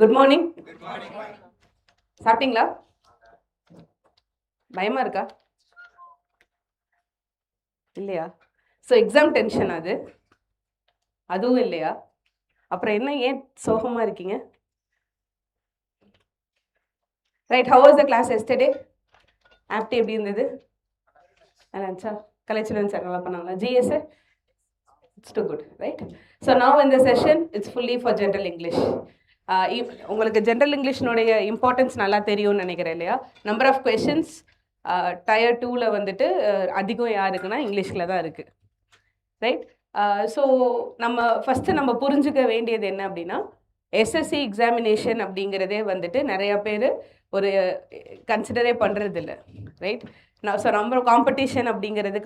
Good morning. சாப்பிட்டீங்களா? பயமா இருக்கா? இல்லையா? ஸோ எக்ஸாம் டென்ஷன் அதுவும் இல்லையா? அப்புறம் என்ன, ஏன் சோகமா இருக்கீங்க? Right. How was the class yesterday? ஆப்டி எப்படி இருந்தது? நல்லா இருந்துச்சா? கலை செல்வன் சார் நல்லா பண்ணாங்களா? GS sir? It's too good, right? So now இந்த session it's fully for general English. உங்களுக்கு ஜென்ரல் இங்கிலீஷ்னுடைய இம்பார்ட்டன்ஸ் நல்லா தெரியும்னு நினைக்கிறேன் இல்லையா? நம்பர் ஆஃப் கொஷின்ஸ் டயர் 2ல் வந்துட்டு அதிகம் யாருக்குன்னா இங்கிலீஷில் தான் இருக்குது, ரைட்? ஸோ நம்ம புரிஞ்சுக்க வேண்டியது என்ன அப்படின்னா, எஸ்எஸ்சி எக்ஸாமினேஷன் அப்படிங்கிறதே வந்துட்டு நிறையா பேர் ஒரு கன்சிடரே பண்ணுறதில்ல, ரைட்? ஸோ நம்ம காம்படிஷன் அப்படிங்கிறது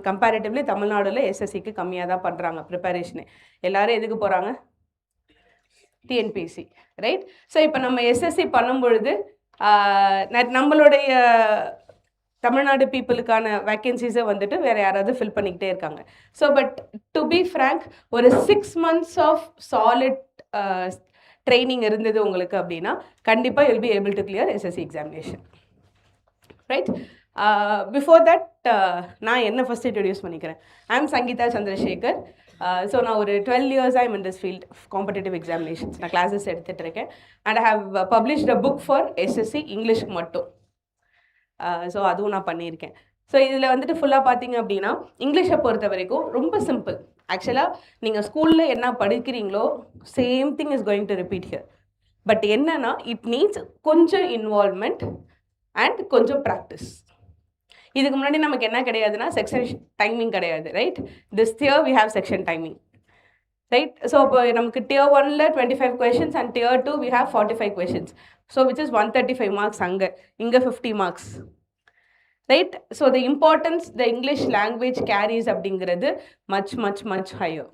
கம்பேரிட்டிவ்லி தமிழ்நாடுல எஸ்எஸ்சிக்கு கம்மியாக தான் பண்ணுறாங்க ப்ரிப்பரேஷனு. எல்லோரும் எதுக்கு போகிறாங்க? TNPSC, right? ஸோ இப்போ நம்ம எஸ்எஸ்சி பண்ணும் பொழுது நம்மளுடைய தமிழ்நாடு பீப்புளுக்கான வேக்கன்சிஸை வந்துட்டு வேறு யாராவது ஃபில் பண்ணிக்கிட்டே இருக்காங்க. So but to be frank, ஒரு 6 months ஆஃப் சாலிட் ட்ரைனிங் இருந்தது உங்களுக்கு அப்படின்னா கண்டிப்பாக you'll be able to clear SSC examination, right? Before that நான் என்ன ஃபஸ்ட் இன்ட்ரடியூஸ் பண்ணிக்கிறேன். I am Sangeetha Chandrasekar. So நான் ஒரு 12 years I'm in this field competitive examinations நான் கிளாஸஸ் எடுத்துகிட்டு இருக்கேன். And I have published a book for SSC இங்கிலீஷ்க்கு மட்டும். ஸோ அதுவும் நான் பண்ணியிருக்கேன். ஸோ இதில் வந்துட்டு ஃபுல்லாக பார்த்தீங்க அப்படின்னா இங்கிலீஷை பொறுத்த வரைக்கும் ரொம்ப சிம்பிள். ஆக்சுவலாக நீங்கள் ஸ்கூலில் என்ன படிக்கிறீங்களோ same thing is going to repeat here. But என்னன்னா இட் நீட்ஸ் கொஞ்சம் இன்வால்வ்மெண்ட் அண்ட் கொஞ்சம் ப்ராக்டிஸ். இதுக்கு முன்னாடி நமக்கு என்ன கிடையாதுன்னா செக்ஷன் டைமிங் கிடையாது, right? This year we have section timing, right? So இப்போ நமக்கு tier 1ல் 25 questions and tier 2 we have 45 questions. So which is 135 marks. இங்கே 50 marks, right? So the importance the English language carries அப்படிங்கிறது much much much higher.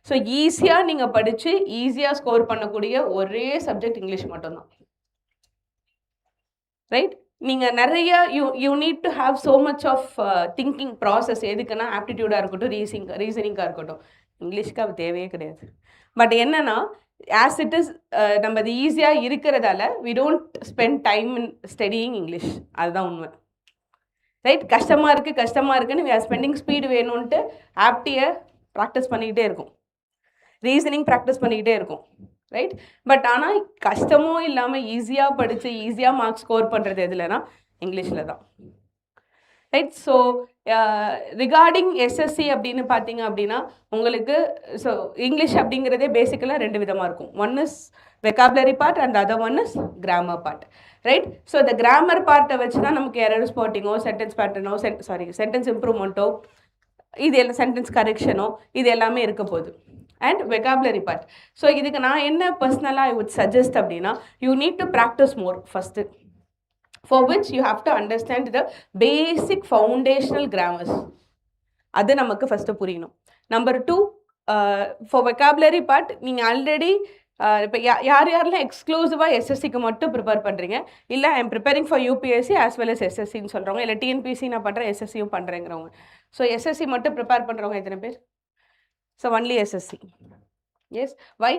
So ஈஸியாக நீங்கள் படித்து ஈஸியாக score பண்ணக்கூடிய ஒரே சப்ஜெக்ட் இங்கிலீஷ் மட்டும்தான், ரைட்? நீங்கள் நிறைய you need to have so much of thinking process. எதுக்குன்னா ஆப்டிடியூடாக இருக்கட்டும், ரீசனிங்காக இருக்கட்டும், இங்கிலீஷ்க்கு அது தேவையே கிடையாது. பட் என்னன்னா ஆஸ் இட் இஸ் நம்ம அது ஈஸியாக இருக்கிறதால we don't spend time in studying English. அதுதான் உண்மை, ரைட்? கஷ்டமாக இருக்குன்னு வி ஆர் ஸ்பெண்டிங் ஸ்பீடு வேணும்ன்ட்டு ஆப்டியை ப்ராக்டிஸ் பண்ணிக்கிட்டே இருக்கும், ரீசனிங் ப்ராக்டிஸ் பண்ணிக்கிட்டே இருக்கும், ரைட்? பட் ஆனால் கஷ்டமும் இல்லாமல் ஈஸியாக படித்து ஈஸியாக மார்க்ஸ் ஸ்கோர் பண்ணுறது எதுலனா இங்கிலீஷில் தான், ரைட்? ஸோ ரிகார்டிங் எஸ்எஸ்சி அப்படின்னு பார்த்தீங்க அப்படின்னா உங்களுக்கு ஸோ இங்கிலீஷ் அப்படிங்கிறதே பேசிக்கலாக 2 விதமாக இருக்கும். One is vocabulary part and other one is grammar part, right? So இந்த கிராமர் பார்ட்டை வச்சு தான் நமக்கு எரர் ஸ்பாட்டிங்கோ, சென்டென்ஸ் பேட்டர்னோ, சென்டென்ஸ் இம்ப்ரூவ்மெண்ட்டோ, இது எல்லாம் சென்டென்ஸ் கரெக்ஷனோ, இது எல்லாமே இருக்க போகுது. And vocabulary part. ஸோ இதுக்கு நான் என்ன பர்சனலாக ஐ வுட் சஜஸ்ட் அப்படின்னா, you need to practice more first, for which you have to understand the basic foundational grammars. அது நமக்கு ஃபஸ்ட்டு புரியணும். நம்பர் 2, for vocabulary part நீங்கள் ஆல்ரெடி இப்போ யாரெல்லாம் எக்ஸ்க்ளூசிவாக எஸ்எஸ்சிக்கு மட்டும் ப்ரிப்பேர் பண்ணுறீங்க, இல்லை I am preparing for UPSC as well as எஸ்எஸ்சின்னு சொல்கிறவங்க, இல்லை டிஎன்பிஎஸ்சி நான் பண்ணுறேன் எஸ்எஸ்சியும் பண்ணுறேங்கிறவங்க. ஸோ எஸ்எஸ்சி மட்டும் ப்ரிப்பேர் பண்ணுறவங்க எத்தனை பேர்? So only SSC. Yes, why?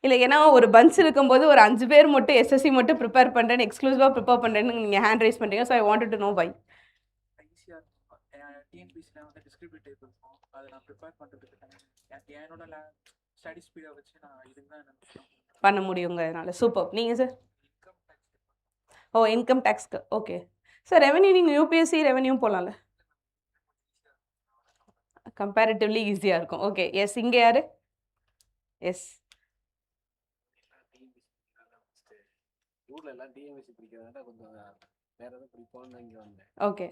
இல்லை, ஏன்னா ஒரு பன்ச் இருக்கும்போது ஒரு 5 பேர் மட்டும் எஸ்எஸ்சி மட்டும் ப்ரிப்பேர் பண்ணுறேன்னு எக்ஸ்க்ளூசிவாக ப்ரிப்பேர் பண்ணுறேன்னு நீங்கள் ஹேண்ட் ரைஸ் பண்ணுறீங்க. So I wanted to know why. பண்ண முடியுங்கிறதுனால. சூப்பர். நீங்கள் சார்? ஓ, இன்கம் டேக்ஸ்க்கு. Okay sir. ரெவன்யூ நீங்கள் யூபிஎஸ்சி ரெவன்யூ போகலாம்ல, கம்பேரிட்டிவ்லி ஈஸியாக இருக்கும். Okay, yes. இங்கே யார்? எஸ். ஓகே,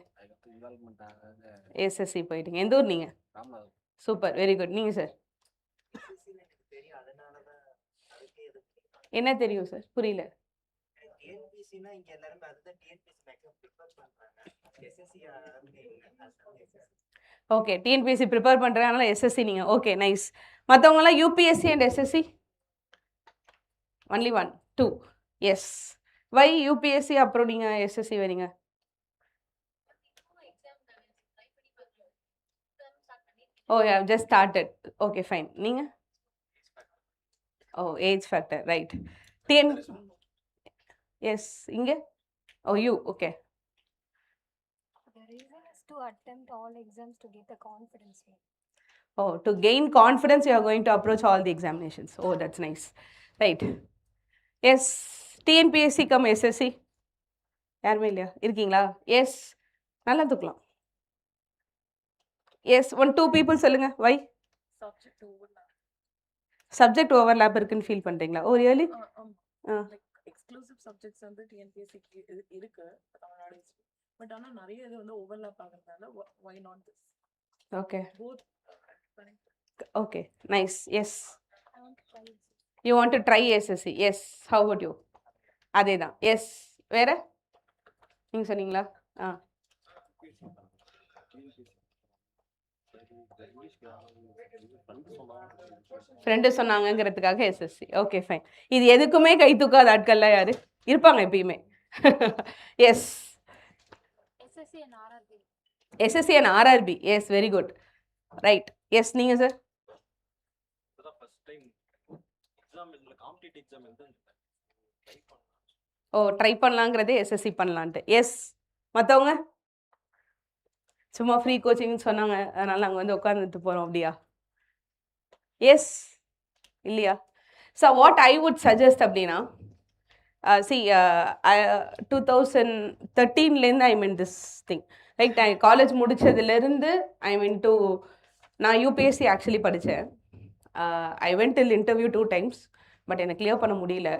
எஸ்எஸ்சி போயிட்டீங்க. எந்த ஊர் நீங்கள்? Super, very good. நீங்கள் சார்? என்ன தெரியும் சார்? புரியல. ஓகே, டிஎன்பிஎஸ்சி ப்ரிப்பேர் பண்ணுறதுனால எஸ்எஸ்சி நீங்கள். Okay, nice. மற்றவங்களாம் UPSC and SSC? Only 1, 2. Yes. Why UPSC அப்புறம் நீங்கள் எஸ்எஸ்சி வரீங்க? Oh, yeah, just started. Okay, fine. நீங்கள்? Oh age factor right. TN yes இங்கே oh you okay. The reason is to attempt all exams to get the confidence. Oh, to gain confidence, you are going to approach all the examinations. Oh, that's nice. Right. Yes, TNPSC come SSC. யாருமே இல்லையா இருக்கீங்களா? S நல்லா தூக்கலாம். S 1-2 people சொல்லுங்க. வை subject overlap இருக்குன்னு feel பண்றீங்களா? ஓ really? Exclusive subjects வந்து டிஎன்பிஎஸ்சிக்கு இருக்கு தமிழ்நாடு, பட் ஆனா நிறைய இது வந்து overlap ஆகுறதுனால why not this? Okay. Both. Okay, nice. Yes. You want to try SSC? Yes. How about you? அதேதான். எஸ் வேற நீங்க சொன்னீங்களா? ஃப்ரெண்டு சொன்னாங்கிறதுக்காக எஸ்எஸ்சி. Okay fine. இது எதுக்குமே கை தூக்காத ஆட்கள்லாம் யாரு இருப்பாங்க எப்பயுமே? Yes SSC and RRB. Yes very good right. Yes நீங்கள் சார்? ஓ ட்ரை பண்ணலாங்கிறதே எஸ்எஸ்சி பண்ணலான்ட்டு. எஸ் மற்றவங்க சும்மா ஃப்ரீ கோச்சிங்னு சொன்னாங்க அதனால் நாங்கள் வந்து உட்காந்துட்டு போகிறோம் அப்படியா? எஸ் இல்லையா? So what I would suggest அப்படின்னா see 2013 I mean this thing right. நான் காலேஜ் முடித்ததுலேருந்து ஐ மீன் டு நான் யூபிஎஸ்சி ஆக்சுவலி படித்தேன். I went till interview 2 times but எனக்கு கிளியர் பண்ண முடியல.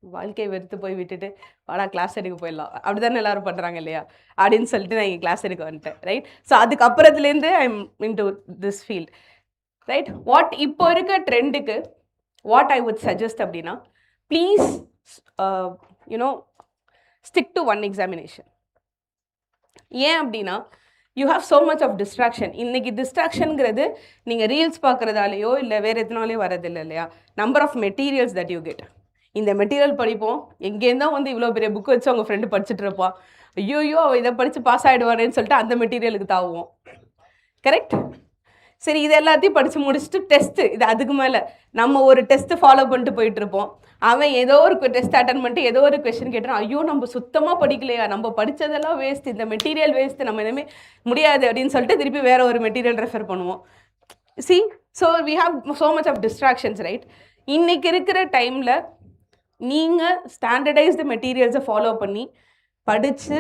வாழ்க்கையை வெறுத்து போய் விட்டுட்டு வாடா கிளாஸ் எடுக்க போயிடலாம் அப்படி தானே எல்லோரும் பண்ணுறாங்க இல்லையா அப்படின்னு சொல்லிட்டு நான் இங்கே கிளாஸ் எடுக்க வந்துட்டேன் ரைட். ஸோ அதுக்கப்புறத்துலேருந்து I am in to this field right. What இப்போ இருக்க ட்ரெண்டுக்கு வாட் ஐ வுட் சஜஸ்ட் அப்படின்னா please you know stick to one examination. ஏன் அப்படின்னா you have so much of distraction. இன்றைக்கி டிஸ்ட்ராக்ஷனுங்கிறது நீங்கள் ரீல்ஸ் பார்க்குறதாலேயோ இல்லை வேறு எதுனாலேயோ வரதில்லை இல்லையா? Number of materials that you get. இந்த மெட்டீரியல் படிப்போம், எங்கேருந்தா வந்து இவ்வளோ பெரிய புக் வச்சு அவங்க ஃப்ரெண்டு படிச்சுட்டு இருப்பான், ஐயோயோ அவள் இதை படித்து பாஸ் ஆகிடுவானேன்னு சொல்லிட்டு அந்த மெட்டீரியலுக்கு தாவுவோம். கரெக்ட்? சரி, இது எல்லாத்தையும் படித்து முடிச்சுட்டு டெஸ்ட்டு, இது அதுக்கு மேலே நம்ம ஒரு டெஸ்ட்டு ஃபாலோ பண்ணிட்டு போயிட்டுருப்போம். அவன் ஏதோ ஒரு டெஸ்ட் அட்டன் பண்ணிட்டு ஏதோ ஒரு கொஸ்டின் கேட்டான், ஐயோ நம்ம சுத்தமாக படிக்கலையா, நம்ம படித்ததெல்லாம் வேஸ்ட், இந்த மெட்டீரியல் வேஸ்ட்டு, நம்ம இனிமேல் முடியாது அப்படின்னு சொல்லிட்டு திருப்பி வேறு ஒரு மெட்டீரியல் ரெஃபர் பண்ணுவோம். See, so we have so much of distractions right. இன்றைக்கி இருக்கிற டைமில் நீங்கள் ஸ்டாண்டர்டைஸ்டு மெட்டீரியல்ஸை ஃபாலோ பண்ணி படித்து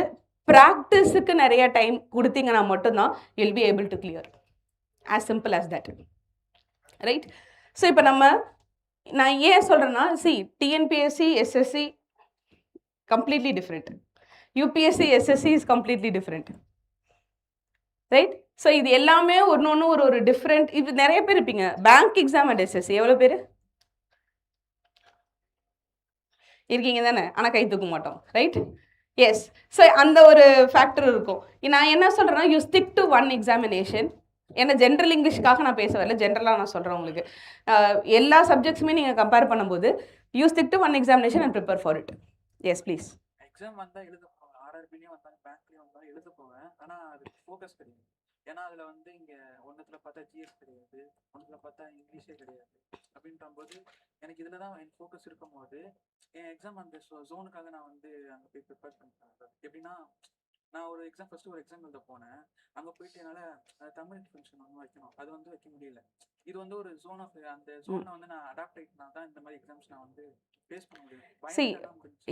ப்ராக்டிஸுக்கு நிறைய டைம் கொடுத்தீங்கன்னா மட்டும்தான் you'll be able to clear. As simple as that right. So இப்போ நான் ஏன் சொல்கிறேன்னா, C TNPSC SSC completely different, UPSC SSC is completely different right. So இது எல்லாமே ஒன்று ஒரு டிஃப்ரெண்ட். இது நிறைய பேர் இருப்பீங்க. பேங்க் எக்ஸாம் அண்ட் எஸ்எஸ்சி எவ்வளோ பேர் இருக்கீங்க தானே? ஆனால் கை தூக்க மாட்டோம் ரைட். எஸ். ஸோ அந்த ஒரு ஃபேக்டர் இருக்கும். நான் என்ன சொல்கிறேன்னா, you stick to one examination. ஏன்னா ஜென்ரல் இங்கிலீஷ்க்காக நான் பேச வரல, ஜென்ரலாக நான் சொல்கிறேன் உங்களுக்கு. எல்லா சப்ஜெக்ட்ஸுமே நீங்கள் கம்பேர் பண்ணும்போது you stick to one examination and prepare for it. Yes please. Exam வந்தால் எழுத போவேன், ஆர்ஆர்பிலையும் வந்தாலும் பேங்க்லேயும் வந்தாலும் எழுத போவேன். ஆனால் அதுக்கு ஃபோக்கஸ் கிடையாது. ஏன்னா அதில் வந்து இங்கே ஒன்றுத்தில் பார்த்தா ஜிஎஸ் கிடையாது, ஒன்றுத்தில் பார்த்தா இங்கிலீஷே கிடையாது. அப்படின்றபோது எனக்கு இதில் தான் என் ஃபோக்கஸ் இருக்கும் போது என் எக்ஸாம் அந்த ஜோனுக்காக நான் வந்து அங்கே போய் ப்ரிப்பேர் பண்ணிட்டேன். எப்படின்னா, நான் ஒரு எக்ஸாம் ஃபஸ்ட்டு ஒரு எக்ஸாம் எழுத போனேன். அங்கே போயிட்டு என்னால் தமிழ் ஃபங்க்ஷன் ஒன்று வைக்கணும், அது வந்து வைக்க முடியல. இது வந்து ஒரு ஜோன் ஆஃப், அந்த ஜோனை வந்து நான் அடாப்ட் ஆகிட்டுனா தான் இந்த மாதிரி எக்ஸாம்ஸ் நான் வந்து ஃபேஸ் பண்ண முடியும். See,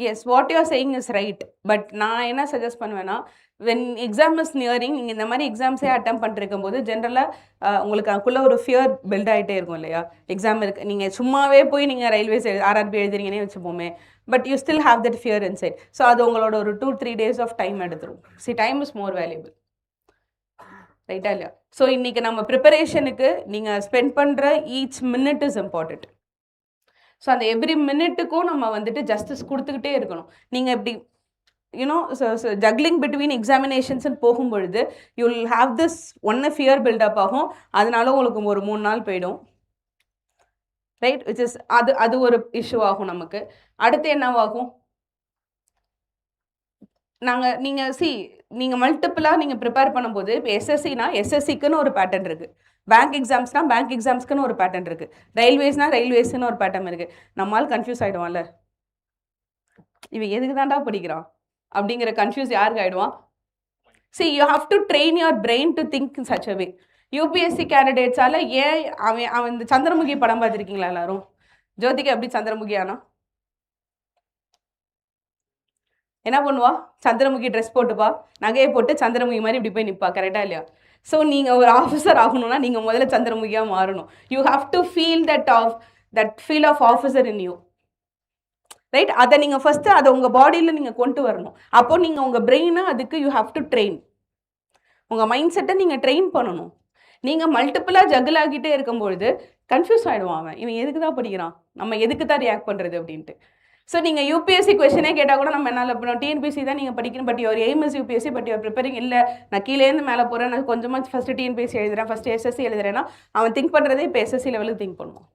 yes, what you are saying is right. But நான் என்ன சஜஸ்ட் பண்ணுவேன்னா, when exam is nearing, நீங்கள் இந்த மாதிரி எக்ஸாம்ஸே அட்டம் பண்ணிருக்கும் போது ஜென்ரலாக உங்களுக்கு அதுக்குள்ளே ஒரு ஃபியர் பில்ட் ஆகிட்டே இருக்கும் இல்லையா? எக்ஸாம் இருக்குது, நீங்கள் சும்மாவே போய் நீங்கள் ரயில்வேஸ் ஆர்ஆர்பி எழுதுறீங்கன்னே வச்சுப்போமே, but you still have that fear inside. So அது உங்களோட ஒரு 2-3 days ஆஃப் டைம் எடுத்துரும். See, time is more valuable ரைட்டா இல்லையா? ஸோ இன்றைக்கி நம்ம ப்ரிப்பரேஷனுக்கு நீங்கள் ஸ்பெண்ட் பண்ணுற each minute is important. So அந்த எவ்ரி மினிட்டுக்கும் நம்ம வந்துட்டு ஜஸ்டிஸ் கொடுத்துக்கிட்டே இருக்கணும். நீங்கள் எப்படி யூனோ ஜக்லிங் பிட்வீன் எக்ஸாமினேஷன்ஸ்ன்னு போகும்பொழுது யூ வில் ஹாவ் திஸ் ஒன்று ஃபியர் பில்டப் ஆகும். அதனால உங்களுக்கு ஒரு 3 நாள் போயிடும் ரைட். விச் இஸ் அது ஒரு இஷ்யூ ஆகும் நமக்கு. அடுத்து என்னவாகும்? நீங்கள் மல்டிப்புளாக நீங்கள் ப்ரிப்பேர் பண்ணும்போது இப்போ எஸ்எஸ்சினா எஸ்எஸ்சிக்குன்னு ஒரு பேட்டர்ன் இருக்குது, பேங்க் எக்ஸாம்ஸ்னா பேங்க் எக்ஸாம்ஸ்க்குன்னு ஒரு பேட்டர்ன் இருக்குது, ரயில்வேஸ்னா ரயில்வேஸ்ன்னு ஒரு பேட்டர்ன் இருக்குது. நம்மளால் கன்ஃபியூஸ் ஆகிடுவான்ல, இவன் எதுக்கு தாண்டா படிக்கிறான் அப்படிங்கிற கன்ஃபியூஸ் யாருக்கு ஆகிடுவான்? See, you have to train your brain to think in such a way. UPSC கேண்டிடேட்ஸால் ஏன் அவன் இந்த சந்திரமுகி படம் பார்த்துருக்கீங்களா எல்லாரும்? ஜோதிகா எப்படி சந்திரமுகி ஆனா என்ன பண்ணுவா? சந்திரமுகி ட்ரெஸ் போட்டுப்பா, நகையை போட்டு சந்திரமுகி மாதிரி இப்படி போய் நிற்பா, கரெக்டாக இல்லையா? ஸோ நீங்கள் ஒரு ஆஃபீஸர் ஆகணும்னா நீங்கள் முதல்ல சந்திரமுகியாக மாறணும். You have to feel that feel of officer in you, right? அதை நீங்கள் ஃபஸ்ட்டு அதை உங்கள் பாடியில் நீங்கள் கொண்டு வரணும். அப்போ நீங்கள் உங்கள் பிரெயினை அதுக்கு யூ ஹாவ் டு ட்ரெயின். உங்கள் மைண்ட் செட்டை நீங்கள் ட்ரெயின் பண்ணணும். நீங்கள் மல்டிப்புளாக ஜகிள் ஆகிட்டே இருக்கும்பொழுது கன்ஃபியூஸ் ஆகிடுவான் அவன், இவன் எதுக்கு தான் படிக்கிறான், நம்ம எதுக்கு தான் ரியாக்ட் பண்ணுறது அப்படின்ட்டு. ஸோ நீங்கள் யூபிஎஸ்சி கொஸ்டினே கேட்டால் கூட நம்ம என்னால் இப்போ டிஎன்பிஎஸ்சி தான் நீங்கள் படிக்கணும், but your aim is UPSC, but your preparing இல்லை, நான் கீழேருந்து மேலே போகிறேன், நான் கொஞ்சமாக ஃபஸ்ட்டு டிஎன்பிஎஸ்சி எழுதுறேன், ஃபஸ்ட்டு எஸ்எஸ்சி எழுதுறேன்னா அவன் திங்க் பண்ணுறதே இப்போ எஸ்எஸ்சி லெவலுக்கு திங்க் பண்ணுவான்,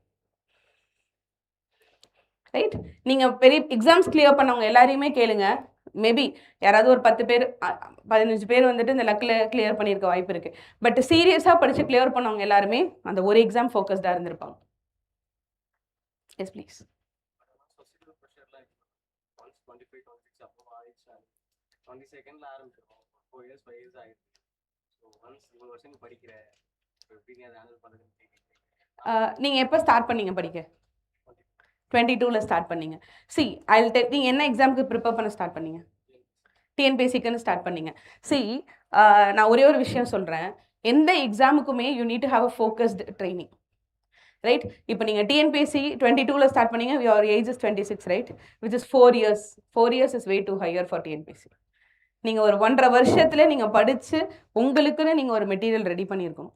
ரைட்? நீங்கள் பெரிய எக்ஸாம்ஸ் கிளியர் பண்ணவங்க எல்லாரையுமே கேளுங்க, மேபி யாராவது ஒரு 10 பேர் 15 பேர் வந்துட்டு இந்த லக்கில் கிளியர் பண்ணியிருக்க வாய்ப்பு இருக்குது. பட் சீரியஸாக படித்து கிளியர் பண்ணவங்க எல்லாருமே அந்த ஒரு எக்ஸாம் ஃபோக்கஸ்டாக இருந்திருப்பாங்க. Yes please. 22nd ஆரம்பிச்சிருக்கோம், 4 years 5 years ஆயிடுச்சு. ஸோ ஒன்ஸ் 3 வருஷம் படிக்கிற எப்படி அதை ஹேண்டில் பண்ணுறதுன்னு நீங்கள் எப்போ ஸ்டார்ட் பண்ணீங்க படிக்க? 22ல் ஸ்டார்ட் பண்ணீங்க. சி நீங்கள் என்ன எக்ஸாமுக்கு ப்ரிப்பேர் பண்ண ஸ்டார்ட் பண்ணீங்க? டிஎன்பிஎஸ்சிக்குன்னு ஸ்டார்ட் பண்ணீங்க. சி நான் ஒரே ஒரு விஷயம் சொல்கிறேன், எந்த எக்ஸாமுக்குமே you need to have a focused training, right? இப்போ நீங்கள் டிஎன்பிஎஸ்சி 22ல் ஸ்டார்ட் பண்ணீங்க, your age is 26, right? Which is 4 years. 4 years is way too higher for TNPSC. நீங்கள் ஒரு 1.5 வருஷத்துல நீங்கள் படித்து உங்களுக்குன்னு நீங்கள் ஒரு மெட்டீரியல் ரெடி பண்ணியிருக்கணும்.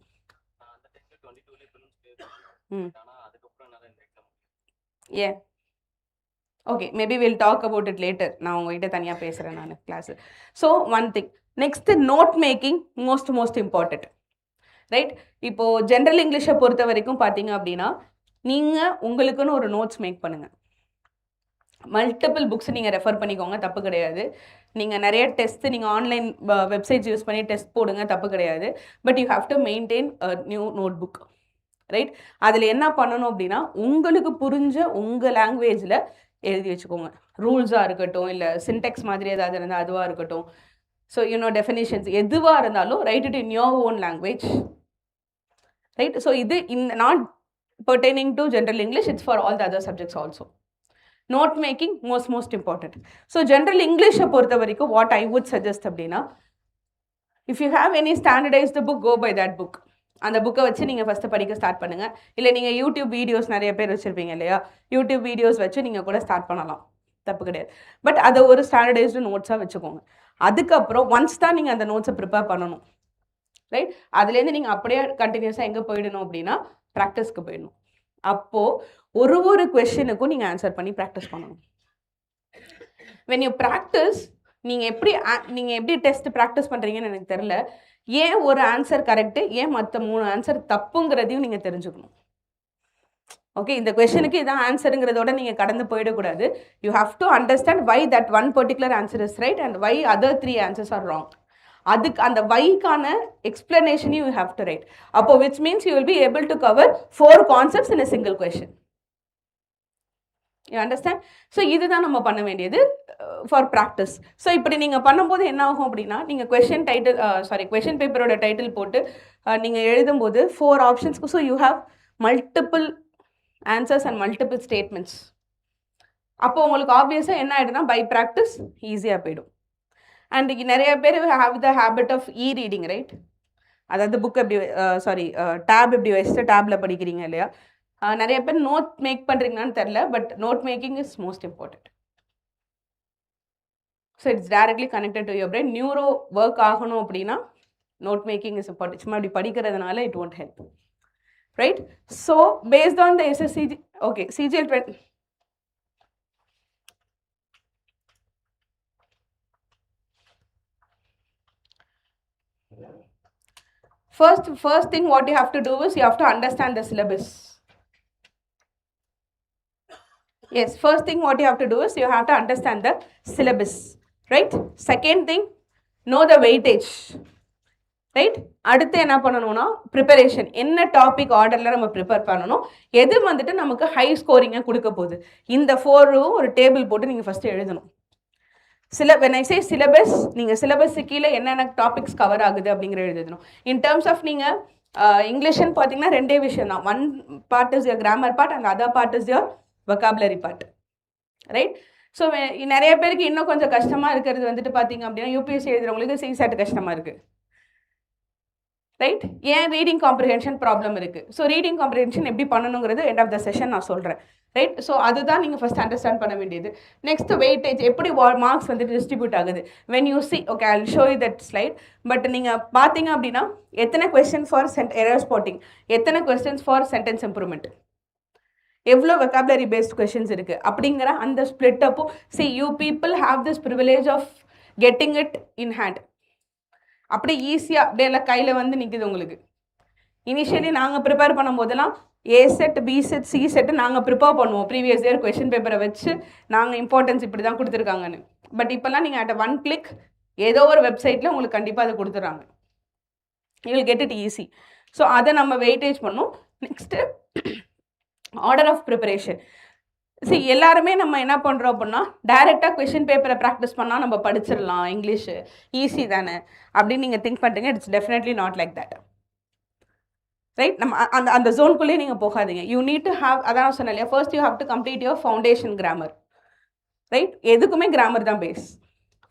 ஏன்? Okay, maybe will talk about it later. நான் உங்ககிட்ட தனியாக பேசுகிறேன் நான் class. So one thing, next note making most important, right? இப்போது ஜென்ரல் இங்கிலீஷை பொறுத்த வரைக்கும் பார்த்தீங்க அப்படின்னா நீங்கள் உங்களுக்குன்னு ஒரு நோட்ஸ் மேக் பண்ணுங்கள். மல்டிபிள் புக்ஸ் நீங்கள் ரெஃபர் பண்ணிக்கோங்க, தப்பு கிடையாது. நீங்கள் நிறைய டெஸ்ட்டு நீங்கள் ஆன்லைன் வெப்சைட்ஸ் யூஸ் பண்ணி டெஸ்ட் போடுங்க, தப்பு கிடையாது. But you have to maintain a new note book, right? அதில் என்ன பண்ணணும் அப்படின்னா உங்களுக்கு புரிஞ்ச உங்கள் லாங்குவேஜில் எழுதி வச்சுக்கோங்க. ரூல்ஸாக இருக்கட்டும், இல்லை சின்டெக்ஸ் மாதிரி ஏதாவது இருந்தால் அதுவாக இருக்கட்டும். ஸோ டெஃபினிஷன்ஸ் எதுவாக இருந்தாலும் right it in your own language, right? So இது not pertaining to general English, it's for all the other subjects also. Note making most important. So general English பொறுத்த வரைக்கும் what I would suggest அப்படின்னா, if you have any standardized book, go by that book. அந்த புக்கை வச்சு நீங்கள் first படிக்க start பண்ணுங்கள். இல்லை நீங்கள் யூடியூப் வீடியோஸ் நிறைய பேர் வச்சுருப்பீங்க இல்லையா, யூடியூப் வீடியோஸ் வச்சு நீங்கள் கூட ஸ்டார்ட் பண்ணலாம், தப்பு கிடையாது. பட் அதை ஒரு ஸ்டாண்டர்டைஸ்டு நோட்ஸாக வச்சுக்கோங்க. அதுக்கப்புறம் ஒன்ஸ் தான் நீங்கள் அந்த நோட்ஸை ப்ரிப்பேர் பண்ணணும், ரைட்? அதுலேருந்து நீங்கள் அப்படியே கண்டினியூஸாக எங்கே போயிடணும் அப்படின்னா ப்ராக்டிஸ்க்கு போயிடணும். அப்போது ஒரு கொஷனுக்கும் நீங்கள் ஆன்சர் பண்ணி ப்ராக்டிஸ் பண்ணணும். வென் யூ ப்ராக்டிஸ், நீங்கள் எப்படி டெஸ்ட் ப்ராக்டிஸ் பண்ணுறீங்கன்னு எனக்கு தெரில. ஏன் ஒரு ஆன்சர் கரெக்டு, ஏன் மற்ற 3 ஆன்சர் தப்புங்கிறதையும் நீங்கள் தெரிஞ்சுக்கணும். ஓகே, இந்த கொஷனுக்கு இதான் ஆன்சருங்கிறதோட நீங்கள் கடந்து போயிடக்கூடாது. You have to understand why that one particular answer is right and why other 3 answers are wrong. அதுக்கு அந்த வைக்கான explanation you have to write. அப்போ which means you will be able to cover 4 concepts in a single question. You understand? So இதுதான் நம்ம பண்ண வேண்டியது for practice. So இப்படி நீங்கள் பண்ணும்போது என்ன ஆகும் அப்படின்னா, நீங்கள் கொஷின் பேப்பரோட டைட்டில் போட்டு நீங்கள் எழுதும்போது 4 ஆப்ஷன்ஸ்க்கு, so you have multiple answers and multiple statements. அப்போ உங்களுக்கு ஆப்வியஸாக என்ன ஆகிடும்னா பை ப்ராக்டிஸ் ஈஸியாக போயிடும். அண்ட் நிறைய பேர் have the habit of reading, right? அதாவது புக் எப்படி டேப் எப்படி வச்சுட்டு டேப்பில் படிக்கிறீங்க இல்லையா, நிறைய பேர் நோட் மேக் பண்ணுறீங்கன்னு தெரில, but note making is most important. So it's directly connected to your brain. Neuro work ஆகணும் அப்படின்னா நோட் மேக்கிங் இஸ் இம்பார்ட்டன்ட். சும்மா அப்படி படிக்கிறதுனால it won't help, right? So based on the SSC, okay, CGL 20. First thing what you have to do is you have to understand the syllabus. Yes, first thing what you have to do is you have to understand the syllabus. Right. Second thing, no the weightage. Right. அடுத்து என்ன பண்ணணும்னா preparation. என்ன topic ஆர்டரில் நம்ம prepare பண்ணணும், எது வந்துட்டு நமக்கு ஹை ஸ்கோரிங்கை கொடுக்க போகுது, இந்த 4ம் ஒரு டேபிள் போட்டு நீங்கள் ஃபஸ்ட்டு எழுதணும். when I say syllabus, நீங்கள் சிலபஸ் கீழே என்னென்ன டாபிக்ஸ் கவர் ஆகுது அப்படிங்கிற எழுதணும். இன் டேர்ம்ஸ் ஆஃப் நீங்கள் இங்கிலீஷ்னு பார்த்தீங்கன்னா ரெண்டே விஷயம் தான். One part is your grammar part and other part is your vocabulary part. Right. So நிறைய பேருக்கு இன்னும் கொஞ்சம் கஷ்டமாக இருக்கிறது வந்துட்டு பார்த்தீங்க அப்படின்னா யூபிஎஸ்சி எழுதுறவங்களுக்கு சிசாட் கஷ்டமாக இருக்குது. ரைட். ஏன் ரீடிங் காம்ப்ரிஹென்ஷன் ப்ராப்ளம் இருக்குது. ஸோ ரீடிங் காம்ப்ரிஹென்ஷன் எப்படி பண்ணணுங்கிறது எண்ட் ஆஃப் த செஷன் நான் சொல்கிறேன். ரைட். ஸோ அதுதான் நீங்கள் ஃபஸ்ட் அண்டர்ஸ்டாண்ட் பண்ண வேண்டியது. நெக்ஸ்ட் வெயிட்டேஜ், எப்படி மார்க்ஸ் வந்துட்டு டிஸ்ட்ரிபியூட் ஆகுது. When you see, okay I will show you that slide. But நீங்கள் பார்த்தீங்க அப்படின்னா எத்தனை கொஸ்டின் ஃபார் எரர் ஸ்பாட்டிங், எத்தனை கொஸ்டின்ஸ் ஃபார் சென்டென்ஸ் இம்ப்ரூவ்மெண்ட், எவ்வளோ வெக்காபுலரி பேஸ்ட் கொஸ்டின்ஸ் இருக்குது அப்படிங்கிற அந்த ஸ்ப்ளிட் அப்போ see you people have this privilege of getting it in hand. அப்படியே ஈஸியாக அப்படியே எல்லாம் கையில் வந்து நிற்குது உங்களுக்கு. இனிஷியலி நாங்கள் ப்ரிப்பேர் பண்ணும் போதெல்லாம் A set, B set, C set நாங்கள் ப்ரிப்பேர் பண்ணுவோம். ப்ரீவியஸ் இயர் கொஷின் பேப்பரை வச்சு நாங்கள் இம்பார்ட்டன்ஸ் இப்படி தான் கொடுத்துருக்காங்கன்னு. பட் இப்போல்லாம் நீங்கள் அட் ஒன் கிளிக் ஏதோ ஒரு வெப்சைட்டில் உங்களுக்கு கண்டிப்பாக அதை கொடுத்துட்றாங்க. You will get it easy. So அதை நம்ம வெயிட்டேஜ் பண்ணோம். Next order of preparation. See எல்லாருமே நம்ம என்ன பண்ணுறோம் அப்படின்னா டைரெக்டாக கொஷின் பேப்பரை ப்ராக்டிஸ் பண்ணால் நம்ம படிச்சிடலாம், இங்கிலீஷு ஈஸி தானே அப்படின்னு நீங்கள் திங்க் பண்ணுறீங்க. It's definitely not like that. Right. நம்ம அந்த ஜோனுக்குள்ளேயே நீங்கள் போகாதீங்க. யூ நீட் டு ஹாவ், அதான் நான் சொன்னேன் இல்லையா, first you have to complete your foundation grammar. Right. எதுக்குமே கிராமர் தான் பேஸ்.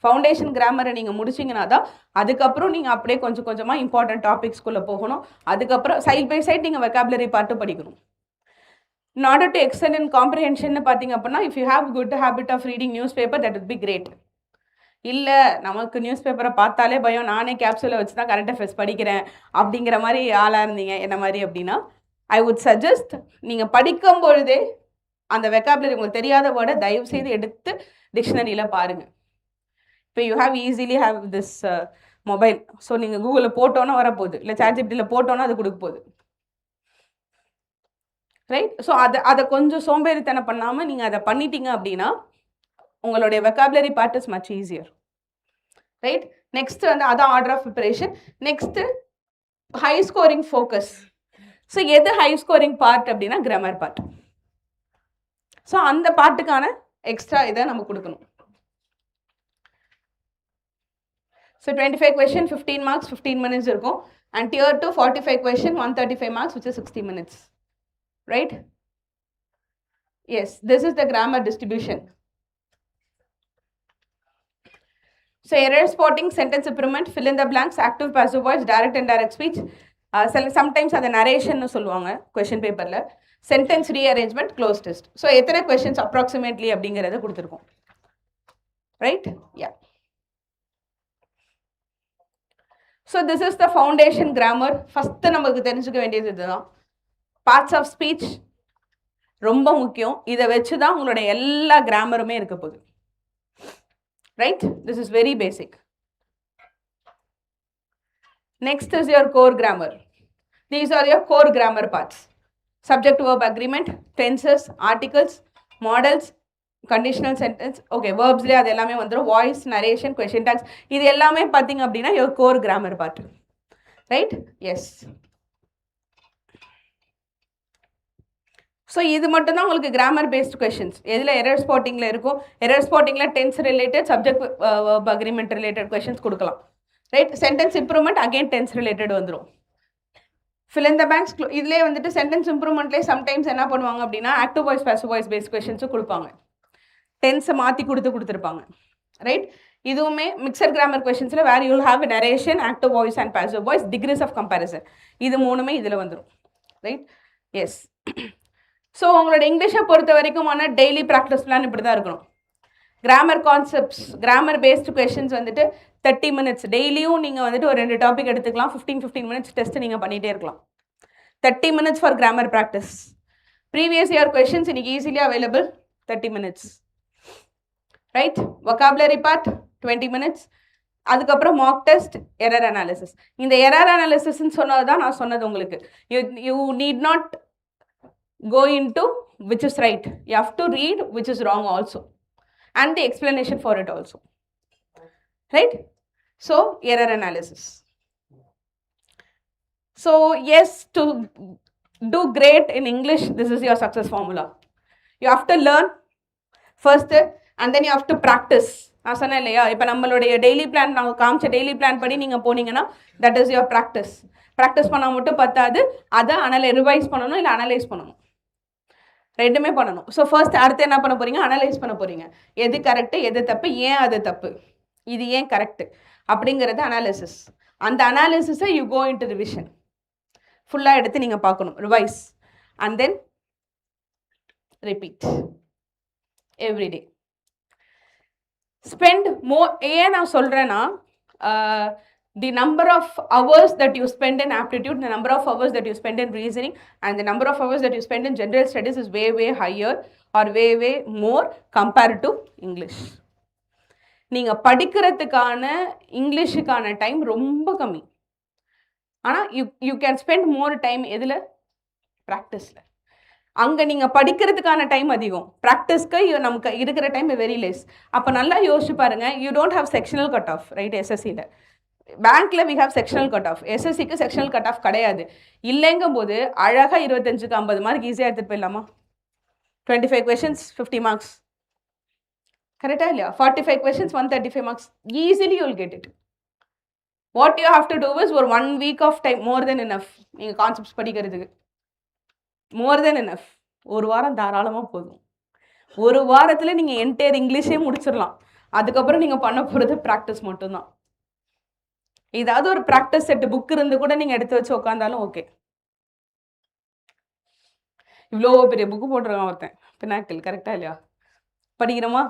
ஃபவுண்டேஷன் கிராமரை நீங்கள் முடிச்சிங்கன்னா தான் அதுக்கப்புறம் நீங்கள் அப்படியே கொஞ்சம் கொஞ்சமாக இம்பார்ட்டன்ட் டாபிக்ஸ்குள்ளே போகணும். அதுக்கப்புறம் சைட் பை சைட் நீங்கள் வெக்காபுலரி பார்த்து படிக்கணும். In order to excel in comprehension பார்த்தீங்க அப்படின்னா if you have good habit of reading newspaper, that would be great. இல்லை நமக்கு நியூஸ் பேப்பரை பார்த்தாலே பயம், நானே கேப்சூலை வச்சு தான் கரண்ட் அஃபேர்ஸ் படிக்கிறேன் அப்படிங்கிற மாதிரி ஆளாக இருந்தீங்க என்ன மாதிரி அப்படின்னா, ஐ வுட் சஜஸ்ட் நீங்கள் படிக்கும் பொழுதே அந்த வெக்காபுலரி உங்களுக்கு தெரியாத வேர்டை தயவு செய்து எடுத்து டிக்ஷனரியில் பாருங்கள். இப்போ you have easily have this mobile. So நீங்கள் கூகுளில் போட்டோன்னா வரப்போகுது, இல்லை சாட்ஜிபிட்டியில் போட்டோன்னா அது கொடுக்க போகுது. ரைட். ஸோ அதை கொஞ்சம் சோம்பேறித்தனம் பண்ணாமல் நீங்கள் அதை பண்ணிட்டீங்க அப்படின்னா உங்களுடைய vocabulary part is much easier. Right. Next வந்து அதான் order of preparation. Next high scoring focus. So எது ஹை ஸ்கோரிங் பார்ட் அப்படின்னா கிராமர் பார்ட். ஸோ அந்த பார்ட்டுக்கான எக்ஸ்ட்ரா இதை நம்ம கொடுக்கணும். ஸோ 25 question 15 marks 15 minutes இருக்கும். And tier 2 45 question 135 marks which is 60 minutes. Right? Yes, this is the grammar distribution. So error spotting, sentence improvement, fill in the blanks, active passive voice, direct and indirect speech. Sometimes அது narration சொல்லுவாங்க question paperல. Sentence rearrangement, close test. So எத்தனை questions approximately அப்படிங்கிறத கொடுத்துருக்கோம். Right? Yeah. So this is the foundation grammar. First நமக்கு தெரிஞ்சுக்க வேண்டியது இதுதான். Parts of speech ரொம்ப முக்கியம். இதை வச்சு தான் உங்களோட எல்லா கிராமருமே இருக்க போகுது. Right. This is very basic. Next is your core grammar. These are your core grammar parts. Subject verb agreement, tenses, articles, modals, conditional sentence. Okay, வேர்ப்ஸ்லேயே அது எல்லாமே வந்துடும். வாய்ஸ், நரேஷன், கொஷின் டாக்ஸ், இது எல்லாமே பார்த்தீங்க அப்படின்னா your core grammar part. Right. Yes. So இது மட்டும் தான் உங்களுக்கு கிராமர் பேஸ்ட் கொஷின்ஸ். எதில் எரர் ஸ்பாட்டிங்கில் இருக்கும். எரர் ஸ்பாட்டிங்கில் tense related, subject agreement related questions கொடுக்கலாம். Right. Sentence improvement again tense related வந்துடும். Fill in the blanks. இதுலேயே வந்துட்டு சென்டென்ஸ் இம்ப்ரூவ்மெண்ட்லேயே சம்டைம்ஸ் என்ன பண்ணுவாங்க அப்படின்னா active voice passive voice based கொஷின்ஸும் கொடுப்பாங்க. டென்ஸை மாற்றி கொடுத்துருப்பாங்க. ரைட். இதுவுமே மிக்சர் கிராமர் கொஷின்ஸில் where you'll have narration, active voice and passive voice, degrees of comparison, இது மூணுமே இதில் வந்துடும். ரைட். எஸ். ஸோ உங்களோட இங்கிலீஷை பொறுத்த வரைக்குமான டெய்லி ப்ராக்டிஸ் பிளான் இப்படி தான் இருக்கணும். Grammar concepts, grammar based questions வந்துட்டு 30 minutes டெய்லியும் நீங்கள் வந்துட்டு ஒரு 2 டாபிக் எடுத்துக்கலாம். 15 minutes டெஸ்ட் நீங்கள் பண்ணிகிட்டே இருக்கலாம். 30 minutes for grammar practice. Previous year questions இன்னைக்கு easily available. 30 minutes. Right. Vocabulary part 20 minutes. அதுக்கப்புறம் மாக் டெஸ்ட், எரர் அனாலிசிஸ். இந்த எரர் அனாலிசிஸ்ன்னு சொன்னது தான் நான் சொன்னது உங்களுக்கு. You need not go into which is right. You have to read which is wrong also and the explanation for it also. right? So error analysis. So yes, to do great in English, this is your success formula. You have to learn first, and then you have to practice. நான் சொன்னேன் இல்லையா, இப்போ நம்மளுடைய daily plan, நான் காமிச்ச daily plan படி நீங்கள் போனீங்கன்னா that is your practice. Practice பண்ணால் மட்டும் பத்தாது, அதை ரிவைஸ் பண்ணணும், இல்லை அனலைஸ் பண்ணணும், ரெண்டுமே பண்ணணும். ஸோ ஃபர்ஸ்ட் அடுத்து என்ன பண்ண போகிறீங்க, அனலைஸ் பண்ண போகிறீங்க. எது கரெக்டு, எது தப்பு, ஏன் அது தப்பு, இது ஏன் கரெக்டு அப்படிங்கிறது அனாலிசிஸ். அந்த அனாலிசிஸை யூ கோ இன்டு ரிவிஷன். ஃபுல்லாக எடுத்து நீங்கள் பார்க்கணும், revise, and then repeat everyday. Spend more. ஏன் நான் சொல்கிறேன்னா, the number of hours that you spend in aptitude, the number of hours that you spend in reasoning, and the number of hours that you spend in general studies is way higher or way more compared to English. நீங்கள் படிக்கிறதுக்கான இங்கிலீஷுக்கான time ரொம்ப கம்மி. ஆனால் you can spend more time எதில், ப்ராக்டிஸில். அங்கே நீங்கள் படிக்கிறதுக்கான time அதிகம், ப்ராக்டிஸ்க்கு நமக்கு இருக்கிற டைம் வெரி லெஸ். அப்போ நல்லா யோசிச்சு பாருங்கள், you don't have sectional cut off, right? எஸ்எஸ்சியில், பேங்க்கில் we have sectional cut off, எஸ்எஸ்சிக்கு செக்ஷனல் கட் ஆஃப் கிடையாது. இல்லைங்கும் போது அழகாக 25க்கு 50 மார்க் ஈஸியாக எடுத்துகிட்டு போயிடலாமா? 25 questions 50 marks, கரெக்டாக இல்லையா? 45 questions 135 marks, easily you will get it. What you have to do is ஒரு 1 week of time, more than enough. நீங்கள் கான்செப்ட்ஸ் படிக்கிறதுக்கு மோர் தென் எனஃப். ஒரு வாரம் தாராளமாக போதும். ஒரு வாரத்தில் நீங்கள் என்டையர் இங்கிலீஷே முடிச்சிடலாம். அதுக்கப்புறம் நீங்கள் பண்ண போகிறது ப்ராக்டிஸ் மட்டும்தான். ஏதாவது ஒரு ப்ராக்டிஸ் செட்டு புக் இருந்து கூட நீங்கள் எடுத்து வச்சு உட்காந்தாலும் ஓகே. இவ்வளோ பெரிய புக்கு போட்டுருக்கான் ஒருத்தன், பினாக்கிள், கரெக்டாக இல்லையா? படிக்கிறோமா?